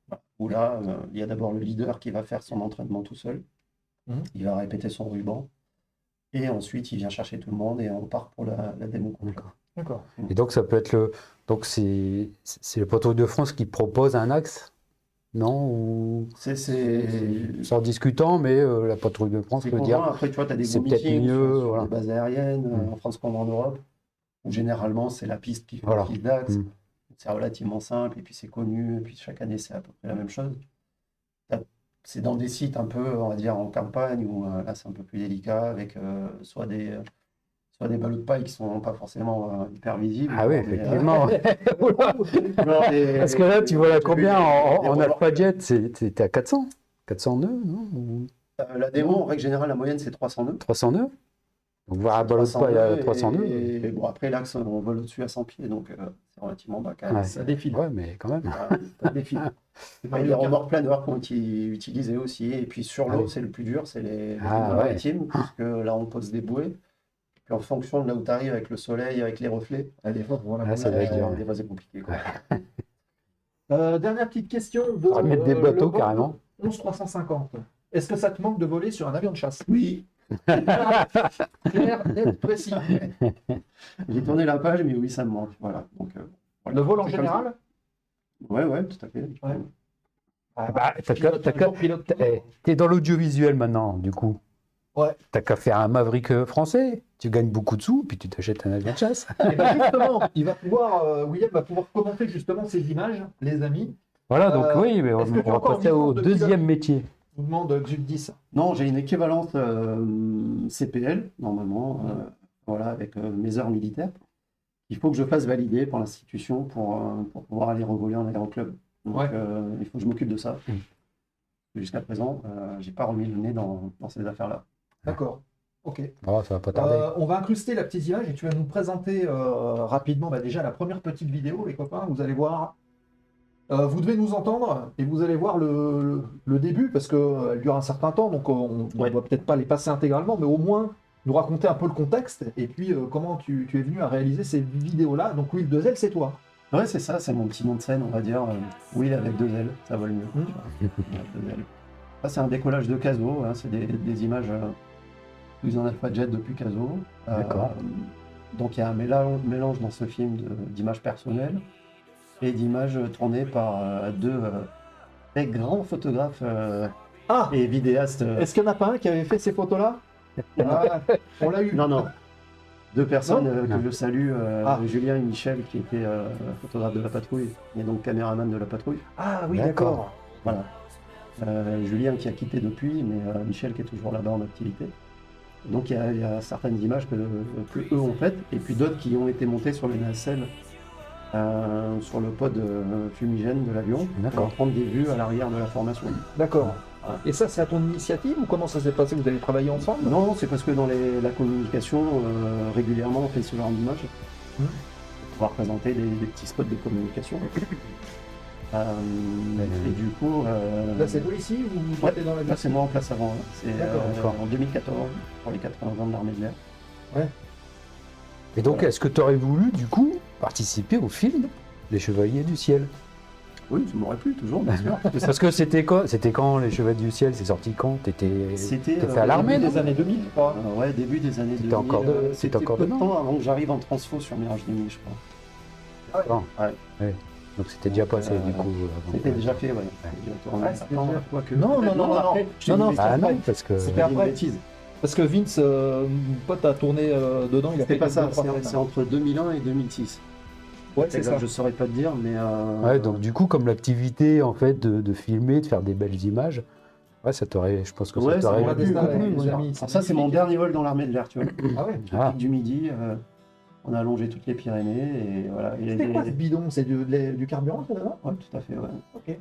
Voilà. Où là, il y a d'abord le leader qui va faire son entraînement tout seul. Mhm. Il va répéter son ruban. Et ensuite, il vient chercher tout le monde et on part pour la démo complète. D'accord. D'accord. Et donc, ça peut être donc, c'est le patrouille de France qui propose un axe, non? Ou c'est en discutant, mais la patrouille de France C'est peut conjoint. dire. Après, tu vois, tu as des c'est gros peut-être meetings mieux, sur voilà. des bases aériennes, Mm. en France comme en Europe, où généralement, c'est la piste qui fait Voilà. le fil d'axe. Mm. C'est relativement simple, et puis c'est connu, et puis chaque année, c'est à peu près la même chose. C'est dans des sites un peu, on va dire, en campagne, où là, c'est un peu plus délicat, avec soit des ballots de paille qui sont pas forcément hyper visibles. Ah oui, voire des, effectivement. voire des- Parce que là, tu vois là j'ai combien vu en des remorques. Alpha Jet? C'était à 400? 400 nœuds, non? Ou La démo, en règle générale, la moyenne, c'est 300 nœuds. 300 nœuds? Donc, voir un ballot de 300 paille à nœuds, 300 nœuds. Et bon, après, l'axe, on vole au-dessus à 100 pieds, donc c'est relativement bas quand même. Ouais. Ça défile. Ouais, mais quand même. Ça défile. C'est Il pas y a le les cas. remorques planeurs qui ont été utilisées aussi. Et puis sur Ah l'eau, oui. c'est le plus dur, c'est les Ah, lignes ouais. maritimes, puisque là, on pose des bouées. Puis en fonction de là où tu arrives avec le soleil, avec les reflets, Ah, des fois, voilà. Ah, ça doit être dur, des fois, c'est compliqué, quoi. Dernière petite question de On va mettre des le bateaux vol carrément. 11350. Est-ce que ça te manque de voler sur un avion de chasse? Oui, Clair, net, précis. j'ai tourné la page, mais oui, ça me manque. Voilà. Donc, voilà. Le vol en C'est comme général? ça. Ouais, tout à fait. Ouais. Ah bah, t'as Pilote qu'à- un jour, pilote tout. T'es dans l'audiovisuel maintenant, du coup. Ouais. T'as qu'à faire un Maverick français. Tu gagnes beaucoup de sous, puis tu t'achètes un avion de chasse. Et ben justement, il va pouvoir, William va pouvoir commenter justement ces images, les amis. Voilà, donc oui, mais on est-ce que tu as va encore passer une au licence de deuxième pilote métier. Je vous demande Xut 10. Non, j'ai une équivalence CPL, normalement, voilà, avec mes heures militaires. Il faut que je fasse valider par l'institution pour pouvoir aller revoler en aéroclub. Donc, Ouais. il faut que je m'occupe de ça. Mm. Jusqu'à présent, j'ai pas remis le nez dans ces affaires-là. D'accord. Ok. Oh, ça va pas tarder. On va incruster la petite image et tu vas nous présenter rapidement déjà la première petite vidéo, les copains. Vous allez voir. Vous devez nous entendre et vous allez voir le début parce qu'elle dure un certain temps, donc on ne Ouais. va peut-être pas les passer intégralement, mais au moins nous raconter un peu le contexte et puis comment tu es venu à réaliser ces vidéos-là. Donc Will Dezel, c'est toi. Ouais, c'est ça, c'est mon petit nom de scène, on va dire. Will avec 2 L, ça vole mieux. Mm. tu vois. Avec 2 L. Ça, c'est un décollage de Caso, hein, c'est des images plus en Alpha Jet depuis Caso. D'accord. Donc il y a un mélange dans ce film d'images personnelles et d'images tournées par 2 très grands photographes Ah, et vidéastes. est-ce qu'il n'y en a pas un qui avait fait ces photos-là? Ah, on l'a eu. Non. 2 personnes Non. que je salue, Ah. Julien et Michel, qui étaient photographes de la patrouille et donc caméraman de la patrouille. Ah oui, D'accord. d'accord. Voilà. Julien qui a quitté depuis, mais Michel qui est toujours là-bas en activité. Donc il y a certaines images que eux ont faites, et puis d'autres qui ont été montées sur les nacelles, sur le pod fumigène de l'avion, D'accord. pour prendre des vues à l'arrière de la formation. D'accord. Et ça, c'est à ton initiative ou comment ça s'est passé? Vous avez travaillé ensemble? Non, c'est parce que dans la communication, régulièrement on fait ce genre d'images, Hmm. pour pouvoir présenter des petits spots de communication. Et du coup, Là, c'est vous ici ou vous ouais, partez dans la là c'est moi en place avant. Hein. C'est D'accord. en 2014 pour les 80 ans de l'armée de l'air. Et donc, est-ce que tu aurais voulu, du coup, participer au film Les Chevaliers du Ciel? Oui, ça m'aurait plu toujours, bien sûr. Parce que c'était quand Les Chevaliers du Ciel? C'est sorti quand? C'était T'étais à l'armée, début non? des années 2000, je crois. Ouais, début des années 2000. encore C'était encore peu de dedans. temps avant que j'arrive en transfo sur Mirage 2000, je crois. Bon. Ouais. Ouais. Donc c'était déjà passé, du coup. avant. C'était déjà fait, ouais. Ouais, c'était déjà- Quoique. Non, après, je non, t'ai non, dit, Ah après. non, parce que... C'était j'ai dit une après. bêtise. Parce que Vince, mon pote, a tourné dedans, il a C'était fait pas deux, ça, trois c'est scènes. entre 2001 et 2006. Ouais, c'est ça. Je saurais pas te dire, mais. Ouais, donc du coup, comme l'activité, en fait, de filmer, de faire des belles images, ouais, ça t'aurait... Je pense que Ouais, ça ça t'aurait m'aurait plu, plu, beaucoup ouais, plus, bien ouais. sûr. Alors ça, c'est mon dernier vol dans l'armée de l'air, tu vois. Ah ouais. Ah, Du Midi, on a allongé toutes les Pyrénées et voilà. Et C'était quoi ce bidon? C'est du carburant, ça, là? Ouais, tout à fait, ouais. Ok. Ouais.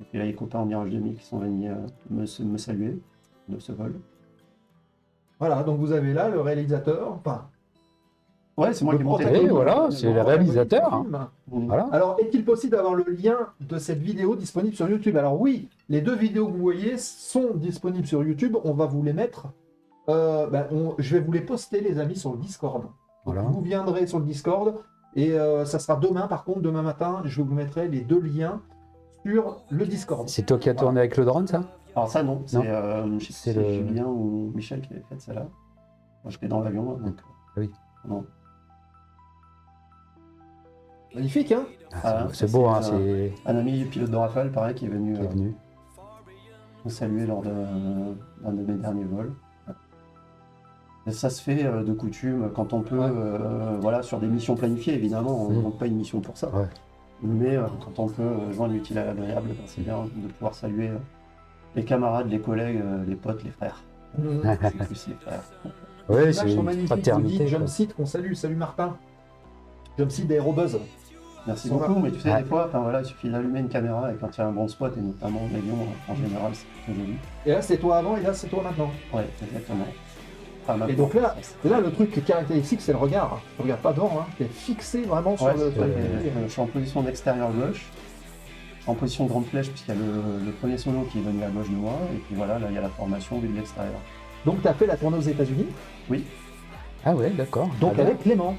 Et puis là, les copains en Mirage 2000 qui sont venus me saluer de ce vol. Voilà, donc vous avez là le réalisateur, enfin, Ouais, c'est moi le qui ai monté. protagoniste, voilà, c'est le réalisateur, du film. voilà. Alors, est-il possible d'avoir le lien de cette vidéo disponible sur YouTube? Alors oui, les 2 vidéos que vous voyez sont disponibles sur YouTube. On va vous les mettre. Je vais vous les poster, les amis, sur le Discord. Voilà. Vous viendrez sur le Discord et ça sera demain. Par contre, demain matin, je vous mettrai les 2 liens sur le Discord. C'est toi qui as tourné avec le drone, ça? Alors ça, non. C'est je sais plus si C'est c'est le- Julien ou Michel qui avait fait celle-là. Moi, j'étais dans l'avion, donc. Oui. Non. Magnifique, hein? Ah, C'est ça, beau, hein, c'est c'est Un ami pilote de Rafale, pareil, qui est venu qui est venu. me saluer lors d'un de mes derniers vols. Et ça se fait de coutume quand on peut, voilà, sur des missions planifiées, évidemment, on ne manque pas une mission pour ça. Ouais. Mais quand on peut joindre l'utile à l'agréable, ben, c'est bien de pouvoir saluer les camarades, les collègues, les potes, les frères. C'est plus les frères. Oui, Les c'est images sont une magnifiques. fraternité. Vous dites quoi. Jumpseat qu'on salue. Salut Martin. Jumpseat d'Aérobuzz. Merci Ça beaucoup, va. mais tu sais, Ouais. des fois, enfin, voilà, il suffit d'allumer une caméra et quand il y a un bon spot, et notamment l'avion en général, c'est très joli. Et là, c'est toi avant et là, c'est toi maintenant. Ouais, exactement. Enfin, Et maintenant, donc là, le truc qui est caractéristique, c'est le regard. Tu regardes pas devant, hein. Tu es fixé vraiment sur ouais, le. je suis en position d'extérieur gauche, je suis en position grande flèche puisqu'il y a le premier solo qui est venu à gauche de moi, et puis voilà, là il y a la formation vue de l'extérieur. Donc, tu as fait la tournée aux États-Unis, Oui. Ah ouais, d'accord. donc Ah ben, avec Clément.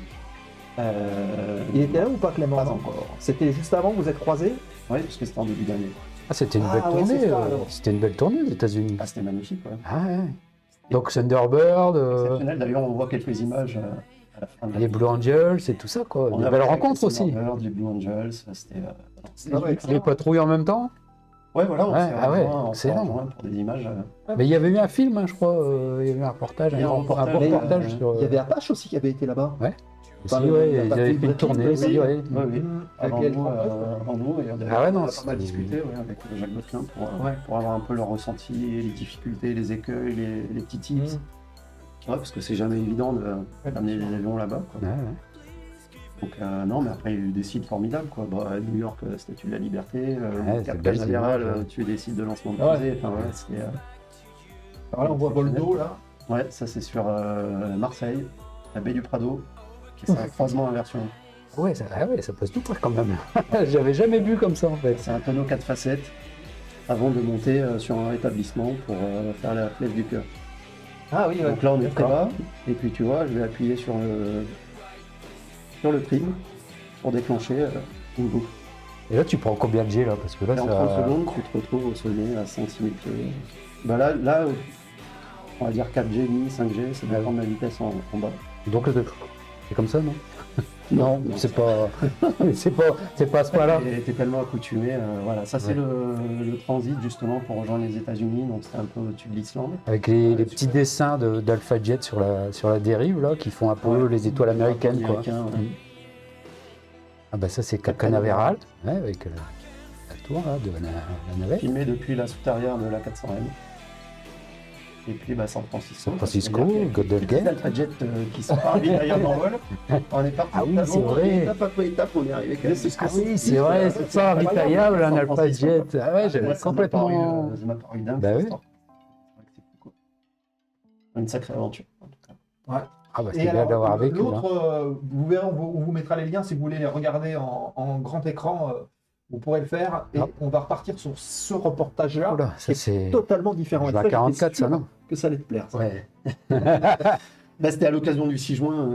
Il était là ou pas, Clément? Pas non encore. C'était juste avant, vous êtes croisés? Oui, parce que c'était en début d'année. Ah, c'était une Ah, belle ouais, tournée. c'est ça, alors. C'était une belle tournée aux États-Unis. Ah, c'était magnifique, ouais. Ah ouais. Donc Thunderbird, Exceptionnel, d'ailleurs on voit quelques images à la fin de la les Blue Angels et tout ça, quoi. On Des a belles fait rencontres les aussi. Thunderbirds, les Blue Angels, c'était... Ah ouais, Les patrouilles en même temps. Ouais, voilà, on Ouais, s'est ah ouais, rejoints, on s'est excellent. rejoints pour des images. Mais il y avait eu un film, hein, je crois. Il y avait eu un reportage. Il y a un un reportage, reportage ouais. sur. Il y avait Apache aussi qui avait été là-bas. Si, Enfin, ouais, la ils partie avaient fait une Brett tournée Lee, aussi, oui. ouais. Oui, oui. Avec Avant elle, nous, et on Ah ouais, non, a pas c'est- mal discuté avec Jacques Bottelin pour avoir un peu leur ressenti, les difficultés, les écueils, les petits tips. Ouais, parce que c'est jamais évident d'amener les avions là-bas. Quoi. Ouais, ouais. Donc non, mais après il y a eu des sites formidables. Quoi. Bah, à New York, Statue de la Liberté, c'est Cap belles Canaveral, images, ouais. tu es des sites de lancement de Ah ouais. fusées. Enfin, voilà, c'était, Alors là, on voit Voldo, là. ouais, ça c'est sur Marseille, la baie du Prado, qui est un croisement inversion. Ouais, ça passe tout près quand même. J'avais jamais vu comme ça en fait. C'est un tonneau 4 facettes avant de monter sur un rétablissement pour faire la flèche du cœur. Ah oui, Donc là on est très D'accord. bas, et puis tu vois, je vais appuyer sur le trim pour déclencher une boucle. Et là, tu prends combien de G là? Parce que là, Et en ça... 30 secondes, tu te retrouves au sommet à 5-6 000 pieds. Bah là, on va dire 4G, 5G, ça dépend de la vitesse en bas. Donc, c'est comme ça, non? Non, c'est pas... c'est pas à ce point-là. T'es tellement accoutumé. Voilà, ça c'est le transit justement pour rejoindre les États-Unis, donc c'était un peu au-dessus de l'Islande. Avec les petits dessins d'Alpha Jet sur la dérive, là, qui font un peu les étoiles américaines, quoi. Ouais. Ah bah ça, c'est Cap Canaveral, avec la tour là, de la navette. Filmé depuis la soute arrière de la 400M. Et puis San Francisco. San Francisco, Golden Gate. Alpha Jet qui sont pas d'ailleurs dans le vol. On est parti. Ah oui, c'est vrai. Étape après étape, on est arrivé quand même. Ah oui, c'est vrai, c'est ça, ravitaillable, un Alpha Jet. Ah ouais, j'avais complètement... Ça m'a paru dingue. Bah cette oui. histoire. C'est fou, quoi. Une sacrée aventure, en tout cas. Ouais. Ah bah Et c'est bien alors, d'avoir vécu, là. l'autre, vous verrez, on vous mettra les liens si vous voulez les regarder en grand écran. Vous pourrez le faire. Et Ah. on va repartir sur ce reportage-là, Oula, qui ça est c'est... totalement différent. Je Et vais à ça, j'étais 44, ça, sûr non? que ça allait te plaire. Ça. Ouais. C'était à l'occasion du 6 juin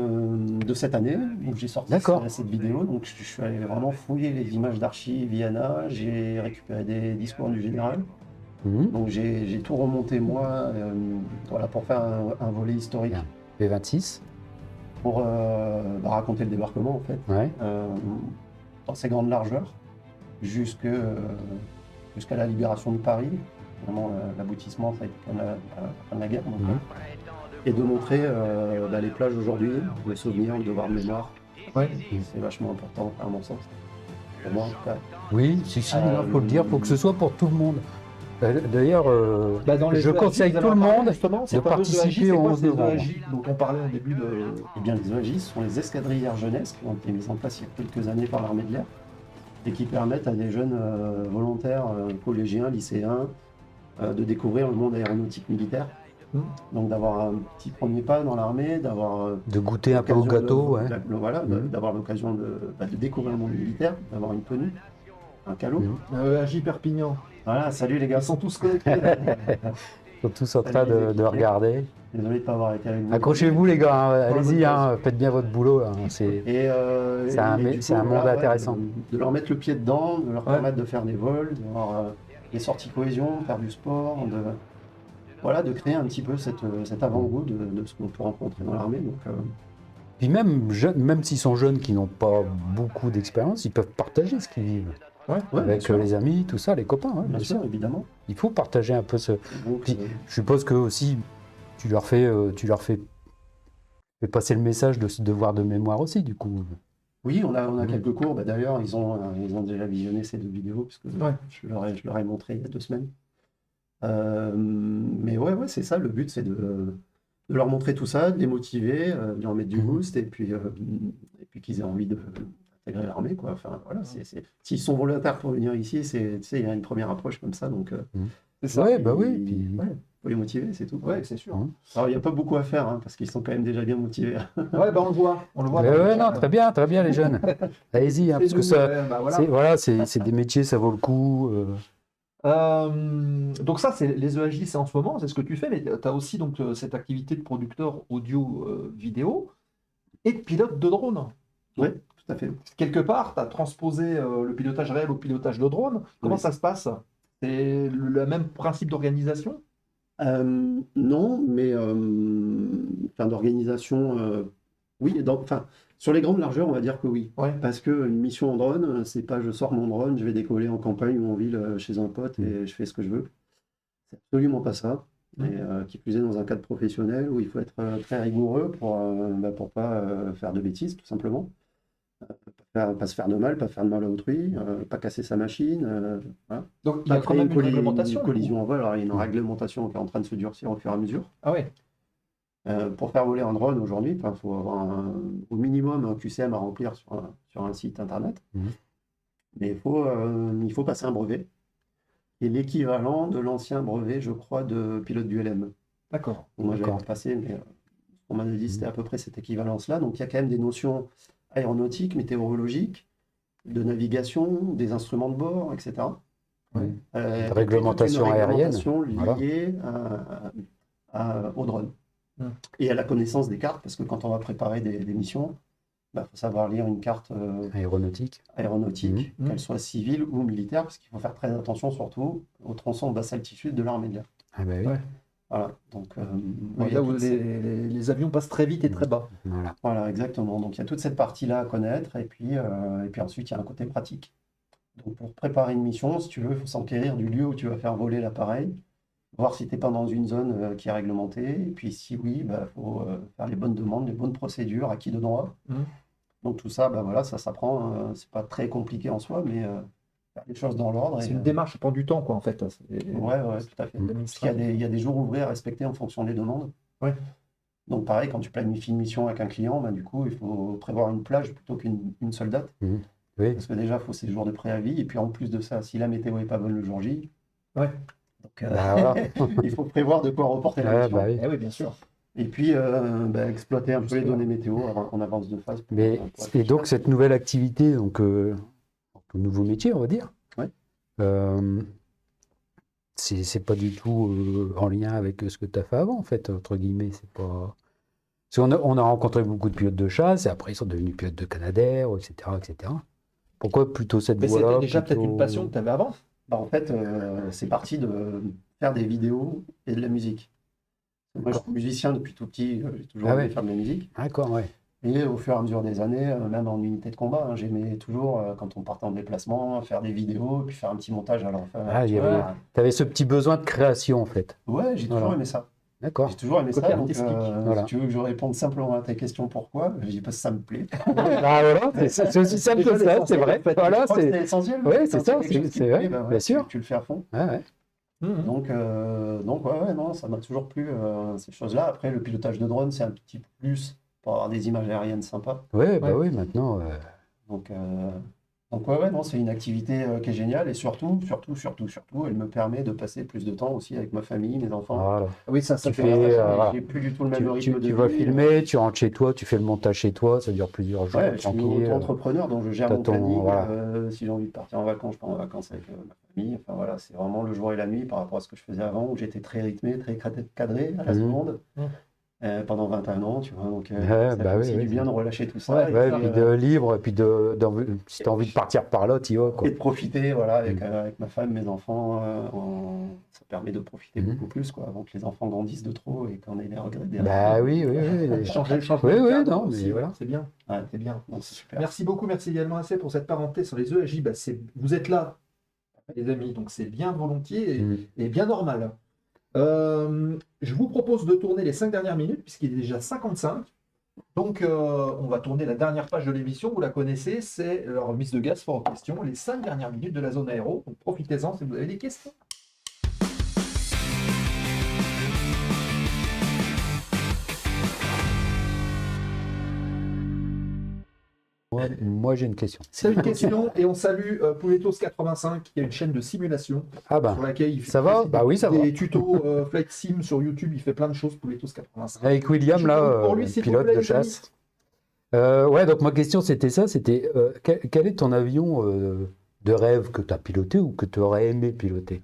de cette année où j'ai sorti D'accord. cette vidéo. Donc je suis allé vraiment fouiller les images d'archives Viana. J'ai récupéré des discours du général. Mhm. Donc j'ai tout remonté moi, voilà, pour faire un volet historique, Bien. P26. pour raconter le débarquement en fait, Ouais. dans ses grandes largeurs, jusqu'à la libération de Paris. Vraiment l'aboutissement, ça a été quand même la fin de la guerre. Donc, Mhm. et de montrer les plages aujourd'hui, les souvenirs, le devoir de mémoire. Ouais. C'est vachement important à mon sens. Pour moi en tout cas. Oui, si, faut le dire, faut que ce soit pour tout le monde. D'ailleurs, Dans les je EAJ, conseille vous tout allez le en parler, monde justement, de ces fameuses EAJ, participer c'est au quoi 11 ces novembre. EAJ dont on parlait au début de... Eh bien, les EAJ sont les escadrilles jeunesse qui ont été mises en place il y a quelques années par l'armée de l'air et qui permettent à des jeunes volontaires, collégiens, lycéens, de découvrir le monde aéronautique militaire. Donc d'avoir un petit premier pas dans l'armée, d'avoir De goûter un peu au l'occasion gâteau, de- ouais. voilà, Mhm. d'avoir l'occasion de découvrir le monde militaire, d'avoir une tenue, un calot. Mhm. EAJ Perpignan. Voilà, salut les gars. Ils sont tous connectés. là. Ils sont tous en train de regarder. Désolé de ne pas avoir été avec vous. Accrochez-vous les gars, hein. Allez-y, bonne hein, faites bien votre boulot. Hein. C'est... C'est un monde intéressant. De leur mettre le pied dedans, de leur Ouais. permettre de faire des vols, d'avoir des sorties cohésion, faire du sport, de créer un petit peu cet avant-goût de ce qu'on peut rencontrer dans l'armée. Donc, Puis même, même s'ils sont jeunes qui n'ont pas beaucoup d'expérience, ils peuvent partager ce qu'ils vivent. ouais, bien Avec sûr, les amis, tout ça, les copains, hein, bien sûr, évidemment. Il faut partager un peu ce... Donc, Puis, je suppose que aussi, tu leur fais passer le message de ce devoir de mémoire aussi, du coup. oui, on a quelques cours. Bah, d'ailleurs, ils ont déjà visionné ces 2 vidéos, puisque Ouais. je leur ai montré il y a 2 semaines. Mais ouais, c'est ça. Le but, c'est de leur montrer tout ça, de les motiver, de leur mettre du Mhm. boost, et puis qu'ils aient envie d'intégrer l'armée, quoi. Enfin, voilà, s'ils sont volontaires pour venir ici, tu sais, il y a une première approche comme ça, donc C'est ça. Ouais, bah oui. Puis... ouais, faut les motiver, c'est tout. Ouais, c'est sûr. Mhm. Alors, il n'y a pas beaucoup à faire, hein, parce qu'ils sont quand même déjà bien motivés. Ouais, on le voit. On le voit. Mais ouais, non, très bien les jeunes. Allez-y, hein, parce que ça, voilà. c'est des métiers, ça vaut le coup. Donc ça, c'est les EAJ, c'est en ce moment, c'est ce que tu fais, mais tu as aussi donc cette activité de producteur audio vidéo et de pilote de drone. Oui, tout à fait. Quelque part, tu as transposé le pilotage réel au pilotage de drone. Comment Oui. ça se passe? C'est le même principe d'organisation? Non, mais d'organisation, oui. Sur les grandes largeurs, on va dire que oui. Ouais. Parce qu'une mission en drone, c'est pas je sors mon drone, je vais décoller en campagne ou en ville chez un pote et je fais ce que je veux. C'est absolument pas ça. Et qui plus est dans un cadre professionnel où il faut être très rigoureux pour pas faire de bêtises, tout simplement. Pas se faire de mal, pas faire de mal à autrui, pas casser sa machine. Voilà. Donc il y a Pas quand créer même une réglementation. une collision en vol. Alors, il y a une réglementation qui est en train de se durcir au fur et à mesure. Ah ouais. Pour faire voler un drone aujourd'hui, il faut avoir au minimum un QCM à remplir sur un site internet. Mhm. Mais il faut passer un brevet. Et l'équivalent de l'ancien brevet, je crois, de pilote du LM. D'accord. Donc, moi, je l'avais D'accord. pas passé, mais on m'avait dit que c'était à peu près cette équivalence-là. Donc, il y a quand même des notions aéronautiques, météorologiques, de navigation, des instruments de bord, etc. Ouais. Et réglementation toute une aérienne, réglementation voilà. liée au drone. Mm. Et à la connaissance des cartes, parce que quand on va préparer des missions, faut savoir lire une carte Aéronautique. aéronautique, Mhm. qu'elle soit civile ou militaire, parce qu'il faut faire très attention surtout au tronçon basse altitude de l'armée de l'air. Ah bah oui. Ouais. Voilà, donc Oui, il y a là où toute les avions passent très vite et très bas. Voilà. Voilà, exactement. Donc il y a toute cette partie-là à connaître, et puis ensuite il y a un côté pratique. Donc pour préparer une mission, si tu veux, il faut s'enquérir du lieu où tu vas faire voler l'appareil, voir si tu n'es pas dans une zone qui est réglementée, et puis si oui, il faut faire les bonnes demandes, les bonnes procédures, à qui de droit. Mhm. Donc tout ça, voilà, ça s'apprend. C'est pas très compliqué en soi, mais faire les choses dans l'ordre. C'est Et, une démarche, ça prend du temps, quoi, en fait. ouais, tout à fait. Parce qu'il y a il y a des jours ouvrés à respecter en fonction des demandes. Ouais. Donc pareil, quand tu planifies une mission avec un client, du coup, il faut prévoir une plage plutôt qu'une seule date. Oui. Parce que déjà, il faut ces jours de préavis. Et puis en plus de ça, si la météo n'est pas bonne le jour J, Ouais. donc, Bah, voilà. il faut prévoir de quoi reporter la Ouais, mission. bah oui. Eh oui, bien sûr. Et puis exploiter un peu les données météo en avance de phase. Mais, et donc, cette nouvelle activité, donc, ton nouveau métier, on va dire, Ouais. c'est pas du tout en lien avec ce que tu as fait avant, en fait, entre guillemets. C'est pas... Parce qu'on on a rencontré beaucoup de pilotes de chasse, et après, ils sont devenus pilotes de Canadair, etc., etc. Pourquoi plutôt cette Mais voie-là c'était déjà plutôt- peut-être une passion que tu avais avant. En fait, c'est parti de faire des vidéos et de la musique. Moi, je suis musicien depuis tout petit, j'ai toujours Ah aimé ouais. faire de la musique. D'accord, ouais. Et au fur et à mesure des années, même en unité de combat, j'aimais toujours, quand on partait en déplacement, faire des vidéos, et puis faire un petit montage à l'enfant. Ah, il y avait- T'avais ce petit besoin de création, en fait. Ouais, j'ai toujours Voilà. aimé ça. D'accord. J'ai toujours aimé Côté ça. Donc, artistique, voilà. si tu veux que je réponde simplement à ta question pourquoi, je dis parce que ça me plaît. Ah, voilà, c'est aussi simple que ça, c'est vrai. Voilà, Je crois que c'est... c'est essentiel. Ouais, Quand c'est il y a ça, quelque chose qui c'est te vrai, plaît, bien sûr. Tu le fais à fond. Ouais, ouais. Mhm. Donc ouais, non, ça m'a toujours plu, ces choses-là. Après, le pilotage de drone, c'est un petit peu plus pour avoir des images aériennes sympas. Ouais, bah Ouais. oui, maintenant... Donc ouais, non, c'est une activité qui est géniale et surtout, elle me permet de passer plus de temps aussi avec ma famille, mes enfants. voilà. Oui, ça Tu fait fais, ravager. voilà. J'ai plus du tout le même Tu, rythme de tu vas vie. filmer, tu rentres chez toi, tu fais le montage chez toi, ça dure plusieurs jours, Ouais, je suis tranquille. auto-entrepreneur, donc je gère t'as mon ton- planning. voilà. Si j'ai envie de partir en vacances, je pars en vacances avec ma famille. Enfin voilà, c'est vraiment le jour et la nuit par rapport à ce que je faisais avant, où j'étais très rythmé, très cadré à la Mhm. seconde. Mhm. Pendant 21 ans, tu vois, donc Ouais, ça bah fait oui, aussi oui. du bien de relâcher tout ça Ouais, et, Ouais, puis, puis de libre, et puis si t'as envie de partir par là, t'y vas, quoi. et de profiter, voilà, avec, Mhm. avec ma femme, mes enfants, ça permet de profiter Mhm. beaucoup plus, quoi, avant que les enfants grandissent de trop et qu'on ait les regrets derrière. Bah oui, oui, oui. changer Oui, de cadre non, mais aussi, voilà. c'est bien. Ouais. C'est bien. Donc, c'est super. Merci beaucoup, merci également assez pour cette parenthèse sur les ESJ. Vous êtes là, les amis, donc c'est bien volontiers Mm. et bien normal. Je vous propose de tourner les 5 dernières minutes, puisqu'il est déjà 55. Donc, on va tourner la dernière page de l'émission. Vous la connaissez, c'est la remise de gaz fort aux questions, les 5 dernières minutes de la zone aéro. Donc, profitez-en si vous avez des questions. Moi, j'ai une question. C'est une question et on salue Pouletos85 qui a une chaîne de simulation Ah bah, sur laquelle il fait ça va? aussi Bah oui, ça va. des tutos Flight Sim sur YouTube. Il fait plein de choses, Pouletos85. Avec William, Je là, compte pour lui, s'il vous pilote plaît, de les amis. chasse. Ouais, donc ma question, c'était ça, c'était quel est ton avion de rêve que tu as piloté ou que tu aurais aimé piloter?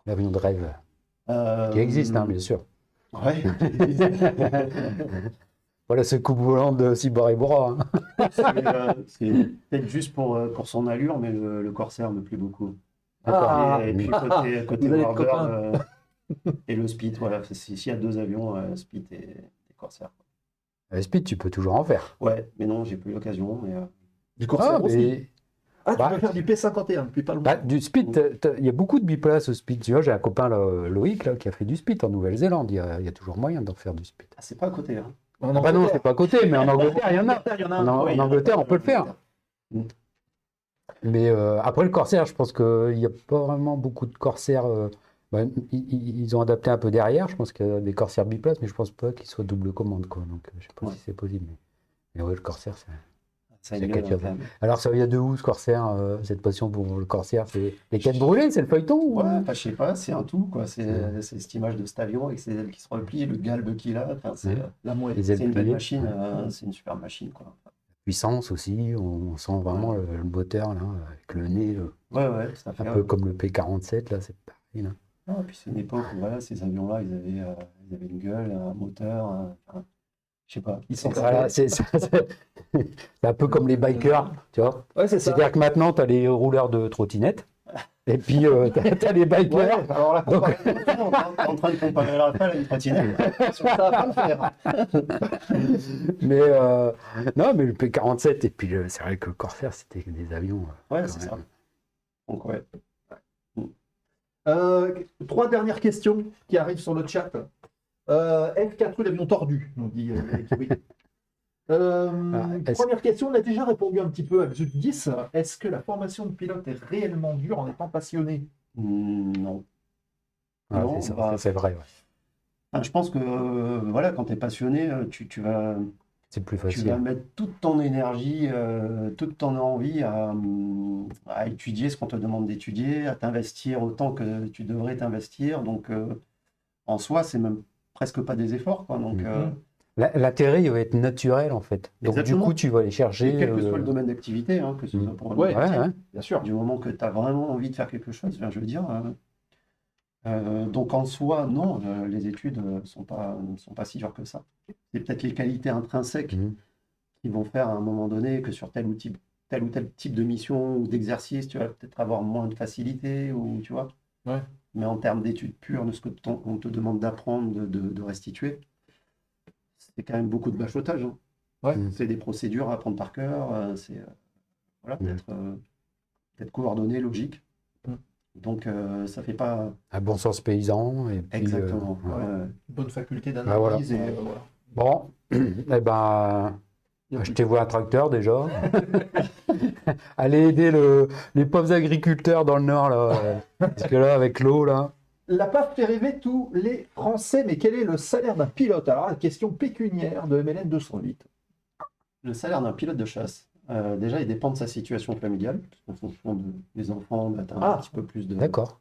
L'avion de rêve, qui existe, hein, bien sûr. Ouais. Voilà ce coupe volant de Cibar et Bora. Hein. C'est peut-être juste pour son allure, mais le Corsair me plaît beaucoup. Ah. Et puis côté Vous allez être Warbird copains. et le Speed, voilà. S'il y a deux avions, Speed et Corsair. Speed, tu peux toujours en faire. Ouais, mais non, j'ai plus l'occasion. Mais, Du Corsair Ah, aussi. mais Ah, tu bah, peux faire du P51 depuis pas longtemps. bah, du speed, il y a beaucoup de biplaces au speed. Tu vois, j'ai un copain, là, Loïc, là, qui a fait du speed en Nouvelle-Zélande. Il y a toujours moyen d'en faire du speed. c'est pas à côté. Hein. En Ah bah non, Angleterre. c'est pas à côté, mais en Angleterre, il y en a. Il y en a En, un. Oui, en Angleterre, on peut le faire. Mm. Mais après le Corsair, je pense qu'il n'y a pas vraiment beaucoup de Corsair. Ils ont adapté un peu derrière. Je pense qu'il y a des Corsair biplaces, mais je pense pas qu'ils soient double commande, quoi. Donc je sais pas Ouais. si c'est possible. Mais ouais, le Corsair, c'est. Ça a C'est une quelque gueule, chose. quand même. Alors ça vient de où ce Corsair, cette passion pour le Corsair? C'est les quêtes brûlées, c'est le feuilleton ou... Ouais, enfin, je sais pas, c'est un tout, quoi. C'est cette image de cet avion avec ses ailes qui se replient, le galbe qu'il a. Enfin, c'est La mouette. Les ailes c'est une belle pliées. machine, c'est une super machine, quoi. Puissance aussi, on sent vraiment le moteur là, avec le nez, Ouais, tout à fait. un peu comme le P47 là, c'est pareil là. Ah, puis c'est une époque où voilà, ces avions-là, ils avaient une gueule, un moteur. Enfin, Je sais pas. Ils sont Voilà, c'est un peu comme les bikers, tu vois. Ouais, c'est ça. C'est-à-dire que maintenant, tu as les rouleurs de trottinettes, et puis tu as les bikers. Ouais, alors là, Donc- On est en train de comparer Raphaël à une trottinette. ça va pas le faire. Mais non, mais le P-47, et puis c'est vrai que le Corsair, c'était des avions. Ouais, quand c'est même. ça. Donc, ouais. 3 dernières questions qui arrivent sur le chat. F4U, l'avion tordu, nous dit Kiwi. est-ce- Première question, on a déjà répondu un petit peu à Xut 10. Est-ce que la formation de pilote est réellement dure en étant passionné? Non. Ouais, Non, c'est ça, bah, c'est vrai, ouais. Enfin, je pense que voilà, quand tu es passionné, tu vas C'est plus tu vas facile. mettre toute ton énergie, toute ton envie à étudier ce qu'on te demande d'étudier, à t'investir autant que tu devrais t'investir. Donc, en soi, c'est même presque pas des efforts, quoi. Donc, L'intérêt, il va être naturel, en fait. Donc, Exactement. du coup, tu vas aller chercher. et quel que soit le domaine d'activité, hein, que ce soit pour un Ouais, métier, ouais. Bien sûr. du moment que tu as vraiment envie de faire quelque chose, enfin, je veux dire. Donc en soi, non, les études sont pas si dures que ça. C'est peut-être les qualités intrinsèques Mhm. qui vont faire à un moment donné que sur tel ou tel type de mission ou d'exercice, tu vas peut-être avoir moins de facilité, ou tu vois. Ouais. Mais en termes d'études pures, de ce qu'on te demande d'apprendre, de restituer, c'est quand même beaucoup de bachotage, hein. Ouais. C'est des procédures à apprendre par cœur, c'est voilà, Ouais. d'être coordonné, logique. Mm. Donc ça fait pas Un bon sens paysan. Et puis, exactement. ouais. Ouais. Bonne faculté Bah, d'analyse. voilà. Et, voilà. Bon, eh ben, achetez-vous un tracteur déjà. Allez aider les pauvres agriculteurs dans le Nord, là. Parce que là, avec l'eau, là. La PAF fait rêver tous les Français, mais quel est le salaire d'un pilote? Alors, la question pécuniaire de MLN 208. Le salaire d'un pilote de chasse, déjà, il dépend de sa situation familiale. En fonction des enfants, bah, tu as un petit peu plus D'accord.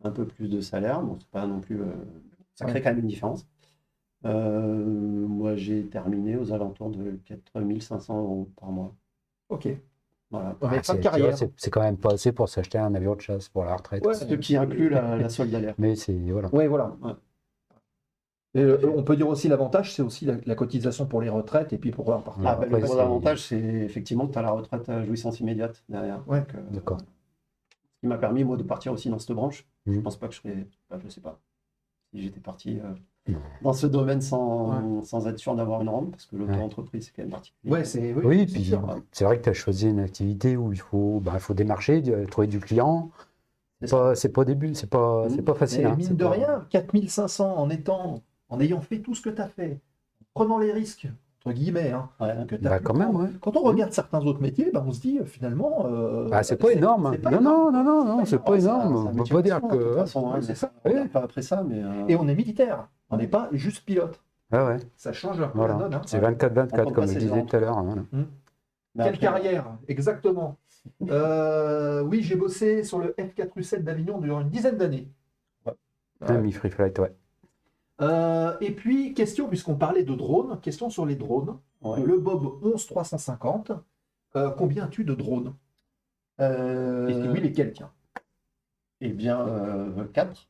un peu plus de salaire. Bon, c'est pas non plus. Ça crée Ouais. quand même une différence. Moi, j'ai terminé aux alentours de 4 500 € par mois. Ok. Voilà. Avec fin de Tu vois, carrière. c'est quand même pas assez pour s'acheter un avion de chasse pour la retraite. Ouais. Ce qui inclut la solde à l'air. Mais c'est. Voilà. Oui, voilà. Ouais. Et, on peut dire aussi l'avantage, c'est aussi la cotisation pour les retraites et puis pour repartir. Ouais. Ah, bah, Après, le gros c'est- avantage, c'est effectivement que tu as la retraite à jouissance immédiate derrière. Ouais. Donc, D'accord. ce qui m'a permis, moi, de partir aussi dans cette branche. Je Mhm. pense pas que je serais. Enfin, je sais pas. Si j'étais parti Non. dans ce domaine sans être sûr d'avoir une rente, parce que l'auto-entreprise, c'est quand même particulier. Ouais, c'est Oui, c'est puis sûr. c'est vrai que tu as choisi une activité où il faut démarcher, trouver du client. C'est C'est pas au début, c'est pas facile. Mais hein, mine c'est de pas- rien, 4500 en ayant fait tout ce que tu as fait, en prenant les risques, entre guillemets, hein, Ouais. que t'as Bah, pu quand même, prendre. ouais. Quand on regarde certains autres métiers, bah, on se dit finalement. Ah, c'est pas énorme. c'est pas Non, énorme. non, c'est pas énorme. Ça, On ça peut pas dire motive de toute que. façon, hein, c'est ça. on Oui. regarde pas après ça, mais Et on est militaire, on n'est pas juste pilote. Ah ouais, Ça change un peu voilà. la donne. Hein. C'est On 24-24, compte comme pas je ses disais heures. tout à l'heure. Voilà. mais Quelle après, carrière, exactement. Oui, j'ai bossé sur le F4U7 d'Avignon durant une dizaine d'années. Ah, mi-free flight, ouais. Et puis, question, puisqu'on parlait de drones, question sur les drones. ouais. Le Bob 11350, combien as-tu de drones? Et si oui, lesquels, tiens? Eh bien, 4.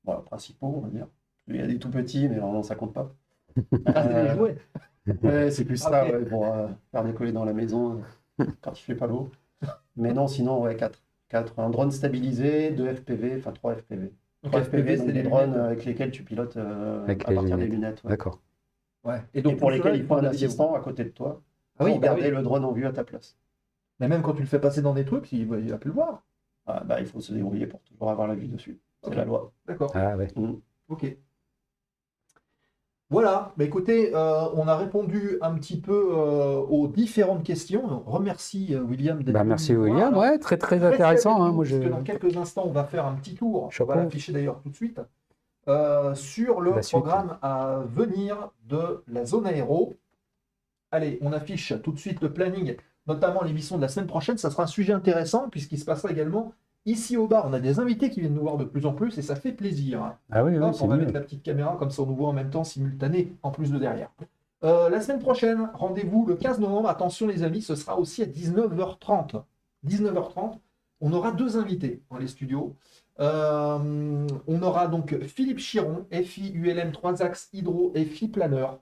Voilà, principaux, on va dire. Il y a des tout petits, mais vraiment, ça compte pas. Ah, c'est les jouets. Ouais, c'est plus ça, Ok. ouais, pour faire décoller dans la maison quand il fait pas beau. Mais non, sinon, ouais, 4. 4. Un drone stabilisé, 2 FPV, enfin 3 FPV. Donc, 3 FPV, donc c'est des les drones lunettes. avec lesquels tu pilotes Avec à les partir des lunettes. lunettes. Ouais. D'accord. Ouais. Et donc, pour tout lesquels cela, il faut un la vidéo. assistant à côté de toi Ah oui, pour bah garder oui. le drone en vue à ta place. Mais même quand tu le fais passer dans des trucs, il va plus le voir. Ah, bah, il faut se débrouiller pour toujours avoir la vue dessus. C'est Ok. la loi. D'accord. Ah ouais. Ok. Voilà, bah écoutez, on a répondu un petit peu aux différentes questions. Donc, remercie William d'être Bah, venu merci nous voir. William, ouais, très Restez intéressant. avec Hein, nous, moi, parce que dans quelques instants, on va faire un petit tour, on Chapeau. va l'afficher d'ailleurs tout de suite, sur le La suite. programme à venir de la zone aéro. Allez, on affiche tout de suite le planning, notamment l'émission de la semaine prochaine. Ça sera un sujet intéressant, puisqu'il se passera également ici au bar. On a des invités qui viennent nous voir de plus en plus, et ça fait plaisir. Ah oui, oui, Hop, c'est on va mieux. mettre la petite caméra, comme ça on nous voit en même temps simultané, en plus de derrière. La semaine prochaine, rendez-vous le 15 novembre. Attention les amis, ce sera aussi à 19h30. 19h30, on aura 2 invités dans les studios. On aura donc Philippe Chiron, FI ULM 3 axes hydro FI planeur.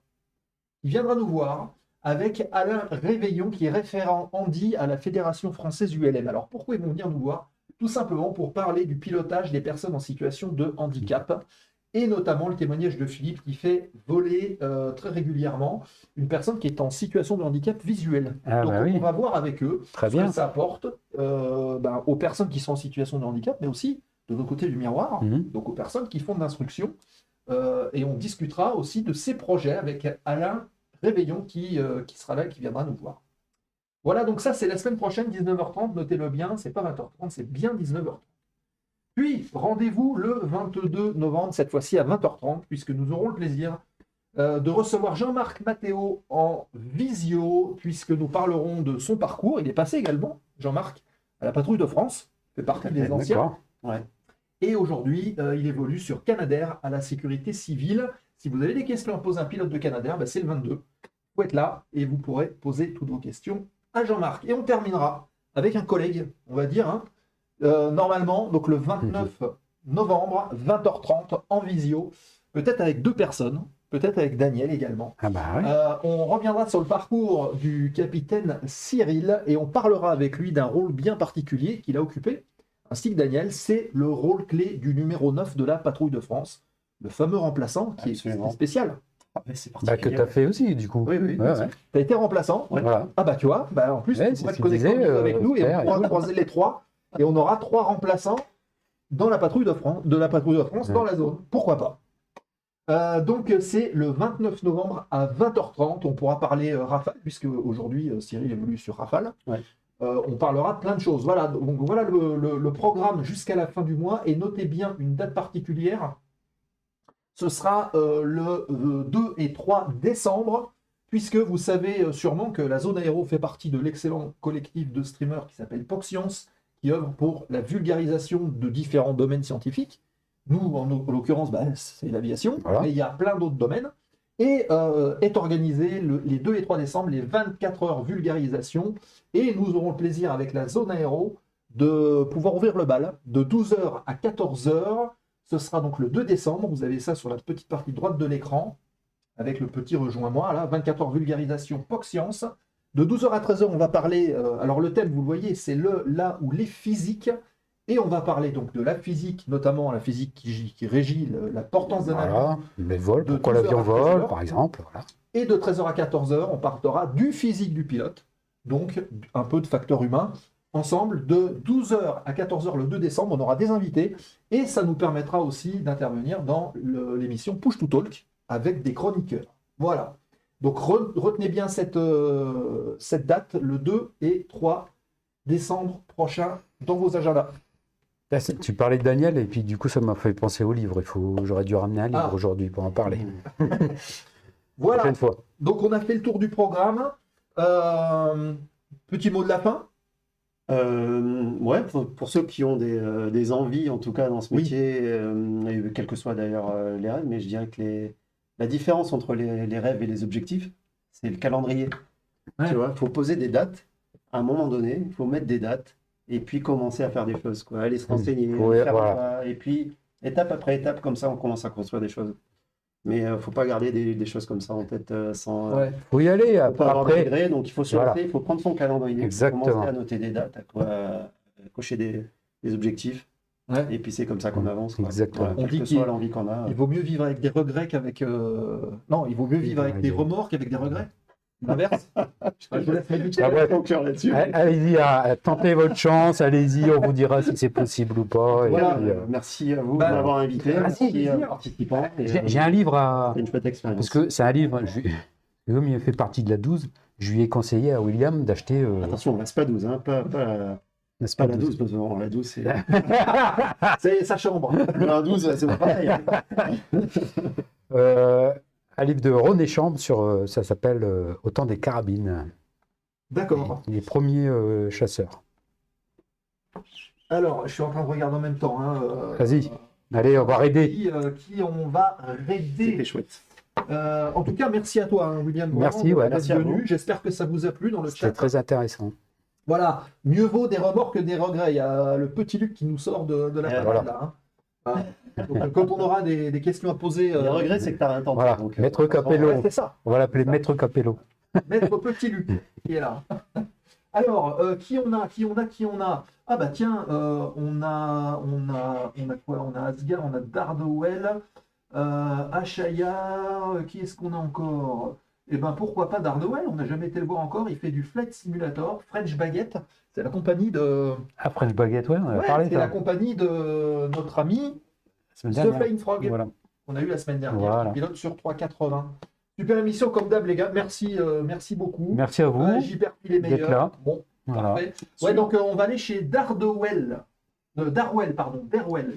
qui viendra nous voir avec Alain Réveillon, qui est référent handi à la Fédération française ULM. Alors pourquoi ils vont venir nous voir? Tout simplement pour parler du pilotage des personnes en situation de handicap, et notamment le témoignage de Philippe qui fait voler très régulièrement une personne qui est en situation de handicap visuel. Ah, Donc bah oui. on va voir avec eux Très ce bien. que ça apporte aux personnes qui sont en situation de handicap, mais aussi de l'autre côté du miroir, Mhm. donc aux personnes qui font de l'instruction. Et on discutera aussi de ces projets avec Alain Réveillon qui sera là et qui viendra nous voir. Voilà, donc ça c'est la semaine prochaine, 19h30, notez-le bien, c'est pas 20h30, c'est bien 19h30. Puis, rendez-vous le 22 novembre, cette fois-ci à 20h30, puisque nous aurons le plaisir de recevoir Jean-Marc Mathéo en visio, puisque nous parlerons de son parcours. Il est passé également, Jean-Marc, à la Patrouille de France, fait partie des anciens. D'accord. Ouais. Et aujourd'hui, il évolue sur Canadair à la sécurité civile. Si vous avez des questions à poser à un pilote de Canadair, c'est le 22. Vous pouvez être là et vous pourrez poser toutes vos questions à Jean-Marc. Et on terminera avec un collègue, on va dire, hein, normalement, donc le 29 novembre, 20h30, en visio, peut-être avec 2 personnes, peut-être avec Daniel également. Ah bah ouais. On reviendra sur le parcours du capitaine Cyril et on parlera avec lui d'un rôle bien particulier qu'il a occupé, ainsi que Daniel, c'est le rôle clé du numéro 9 de la Patrouille de France, le fameux remplaçant qui Absolument. est spécial. Ah, mais c'est Bah, que particulier. tu as fait aussi, du coup. Oui, oui, Ouais, bien ouais. sûr. Tu as été remplaçant. Ouais. Voilà. Ah bah tu vois, en plus Ouais, tu c'est pourrais ce te qu'il connecter disait, avec nous et frère, on pourra et tout. croiser les 3 et on aura 3 remplaçants dans la Patrouille de France, dans la zone. Pourquoi pas? Donc c'est le 29 novembre à 20h30. On pourra parler Rafale, puisque aujourd'hui Cyril évolue sur Rafale. Ouais. On parlera de plein de choses. Voilà, donc voilà le programme jusqu'à la fin du mois. Et notez bien une date particulière. Ce sera le 2 et 3 décembre, puisque vous savez sûrement que la zone aéro fait partie de l'excellent collectif de streamers qui s'appelle POC-Science, qui œuvre pour la vulgarisation de différents domaines scientifiques. Nous, en l'occurrence, c'est l'aviation, Voilà. mais il y a plein d'autres domaines. Et est organisé les 2 et 3 décembre, les 24 heures vulgarisation. Et nous aurons le plaisir, avec la zone aéro, de pouvoir ouvrir le bal de 12h à 14h. Ce sera donc le 2 décembre. Vous avez ça sur la petite partie droite de l'écran, avec le petit rejoins-moi, là, 24 heures vulgarisation POC-Science. De 12h à 13h, on va parler, alors le thème, vous le voyez, c'est là où les physiques. Et on va parler donc de la physique, notamment la physique qui régit la portance d'un avion. Voilà. Les vols, De pourquoi 12 l'avion heures à 13 vole, heures. par exemple. Voilà. Et de 13h à 14h, on partira du physique du pilote, donc un peu de facteur humain. Ensemble, de 12h à 14h le 2 décembre, on aura des invités et ça nous permettra aussi d'intervenir dans l'émission Push to Talk avec des chroniqueurs. Voilà. Donc retenez bien cette date, le 2 et 3 décembre prochain dans vos agendas. Là, tu parlais de Daniel et puis du coup ça m'a fait penser au livre. J'aurais dû ramener un livre Ah. aujourd'hui pour en parler. Voilà. Prochaine fois. Donc on a fait le tour du programme. Petit mot de la fin. Ouais, pour ceux qui ont des envies, en tout cas dans ce Oui. métier, et quels que soient d'ailleurs les rêves, mais je dirais que la différence entre les rêves et les objectifs, c'est le calendrier. Ouais. Tu vois, il faut poser des dates. À un moment donné, il faut mettre des dates et puis commencer à faire des choses, quoi. Aller se renseigner, Ouais, faire voilà. un pas, et puis étape après étape, comme ça, on commence à construire des choses. Mais faut pas garder des choses comme ça en tête sans. Ouais. Faut y aller. Faut pas avoir de Après, regret, donc il faut se Voilà. lancer, il faut prendre son calendrier, Exactement. commencer à noter des dates, à cocher des objectifs, Ouais. et puis c'est comme ça qu'on avance, quoi. Exactement. Voilà, On quelle dit que qu'il- soit l'envie qu'on a. Il vaut mieux vivre avec des regrets qu'avec. Non, il vaut mieux vivre avec des remords qu'avec des regrets. L'inverse. Je vous laisse méditer. Ah ouais. Ton cœur là-dessus. allez-y, tentez votre chance, allez-y, on vous dira si c'est possible ou pas. et Voilà, puis, merci à vous Bah, de m'avoir invité, merci, merci plaisir. participants. et, j'ai un livre à. c'est une chouette expérience. Parce que c'est un livre, comme il fait partie de la 12, je lui ai conseillé à William d'acheter. Attention, là, c'est pas 12, hein, pas n'est-ce pas pas, la 12. 12, parce que bon, la 12, c'est. C'est sa chambre. La 12, c'est pas pareil. Hein. Un livre de René Chambre sur, ça s'appelle Au temps des carabines. D'accord. Les premiers chasseurs. Alors, je suis en train de regarder en même temps. Hein, Vas-y. Allez, on va raider. qui on va raider. C'était chouette. En tout cas, merci à toi, hein, William. vraiment, Merci, ouais, d'être merci à venu. vous. J'espère que ça vous a plu dans le C'était chat. très intéressant. Voilà, mieux vaut des remords que des regrets. Il y a le petit Luc qui nous sort de la Et parade, voilà. là. Hein. Donc, quand on aura des questions à poser, Le regret, c'est que tu n'as rien tenté. Voilà, donc, Maître Capello. ouais, c'est ça. On va l'appeler Maître Capello. Maître Petit Luc qui est là. Alors, qui on a? Ah bah tiens, on a quoi? On a Asgard, on a Dardowell, Ashaya, qui est-ce qu'on a encore? Eh ben pourquoi pas Dardowell? On n'a jamais été le voir encore. Il fait du Flight Simulator, French Baguette. C'est la compagnie de. Ah, French Baguette, ouais, on en a Ouais, parlé. c'est ça. la compagnie de notre ami La semaine The dernière. Flying Frog. Voilà. On a eu la semaine dernière, Voilà. qui pilote sur 380. Super émission comme d'hab les gars. Merci beaucoup. Merci à vous. JPRP les d'être meilleurs. là. Bon, Voilà. parfait. Ouais, donc on va aller chez Darwell. Darwell, pardon. Darwell.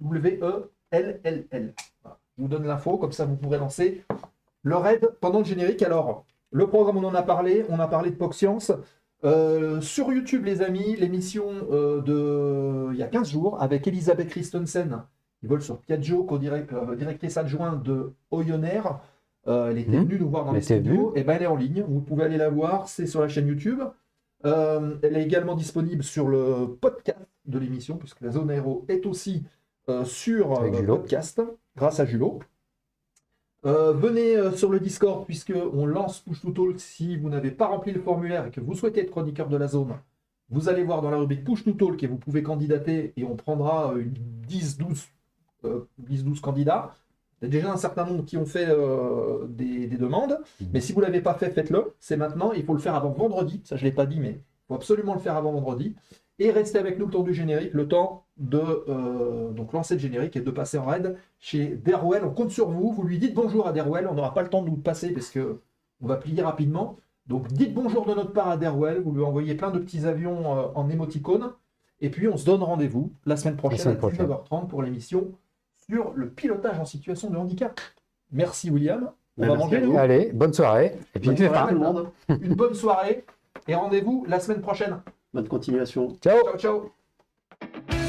D-A-R-E-W-E-L-L-L. Voilà. Je vous donne l'info, comme ça vous pourrez lancer le raid pendant le générique. Alors, le programme, on en a parlé. On a parlé de POC Science. Sur YouTube, les amis, l'émission il y a 15 jours avec Elisabeth Christensen, qui vole sur Piaggio, directrice adjointe de Oyonnax. Elle était venue nous voir dans Elle les était studios. Et ben, elle est en ligne. Vous pouvez aller la voir. C'est sur la chaîne YouTube. Elle est également disponible sur le podcast de l'émission, puisque la zone aéro est aussi sur Avec Julot. podcast, grâce à Julot. Venez sur le Discord, puisqu'on lance Push to Talk. Si vous n'avez pas rempli le formulaire et que vous souhaitez être chroniqueur de la zone, vous allez voir dans la rubrique Push to Talk et vous pouvez candidater et on prendra 10-12 candidats. Il y a déjà un certain nombre qui ont fait des demandes, mais si vous ne l'avez pas fait, faites-le. C'est maintenant, il faut le faire avant vendredi. Ça, je ne l'ai pas dit, mais il faut absolument le faire avant vendredi. Et restez avec nous le temps du générique, le temps de donc lancer le générique et de passer en raid chez Darwell. On compte sur vous. Vous lui dites bonjour à Darwell. On n'aura pas le temps de nous le passer parce qu'on va plier rapidement. Donc dites bonjour de notre part à Darwell. Vous lui envoyez plein de petits avions en émoticône. Et puis on se donne rendez-vous la semaine prochaine à 19h30 pour l'émission sur le pilotage en situation de handicap. Merci William. On va manger nous. Allez, bonne soirée. Et puis, Bonne soirée à tout le monde. Une bonne soirée et rendez-vous la semaine prochaine. Bonne continuation. ciao. Ciao, ciao.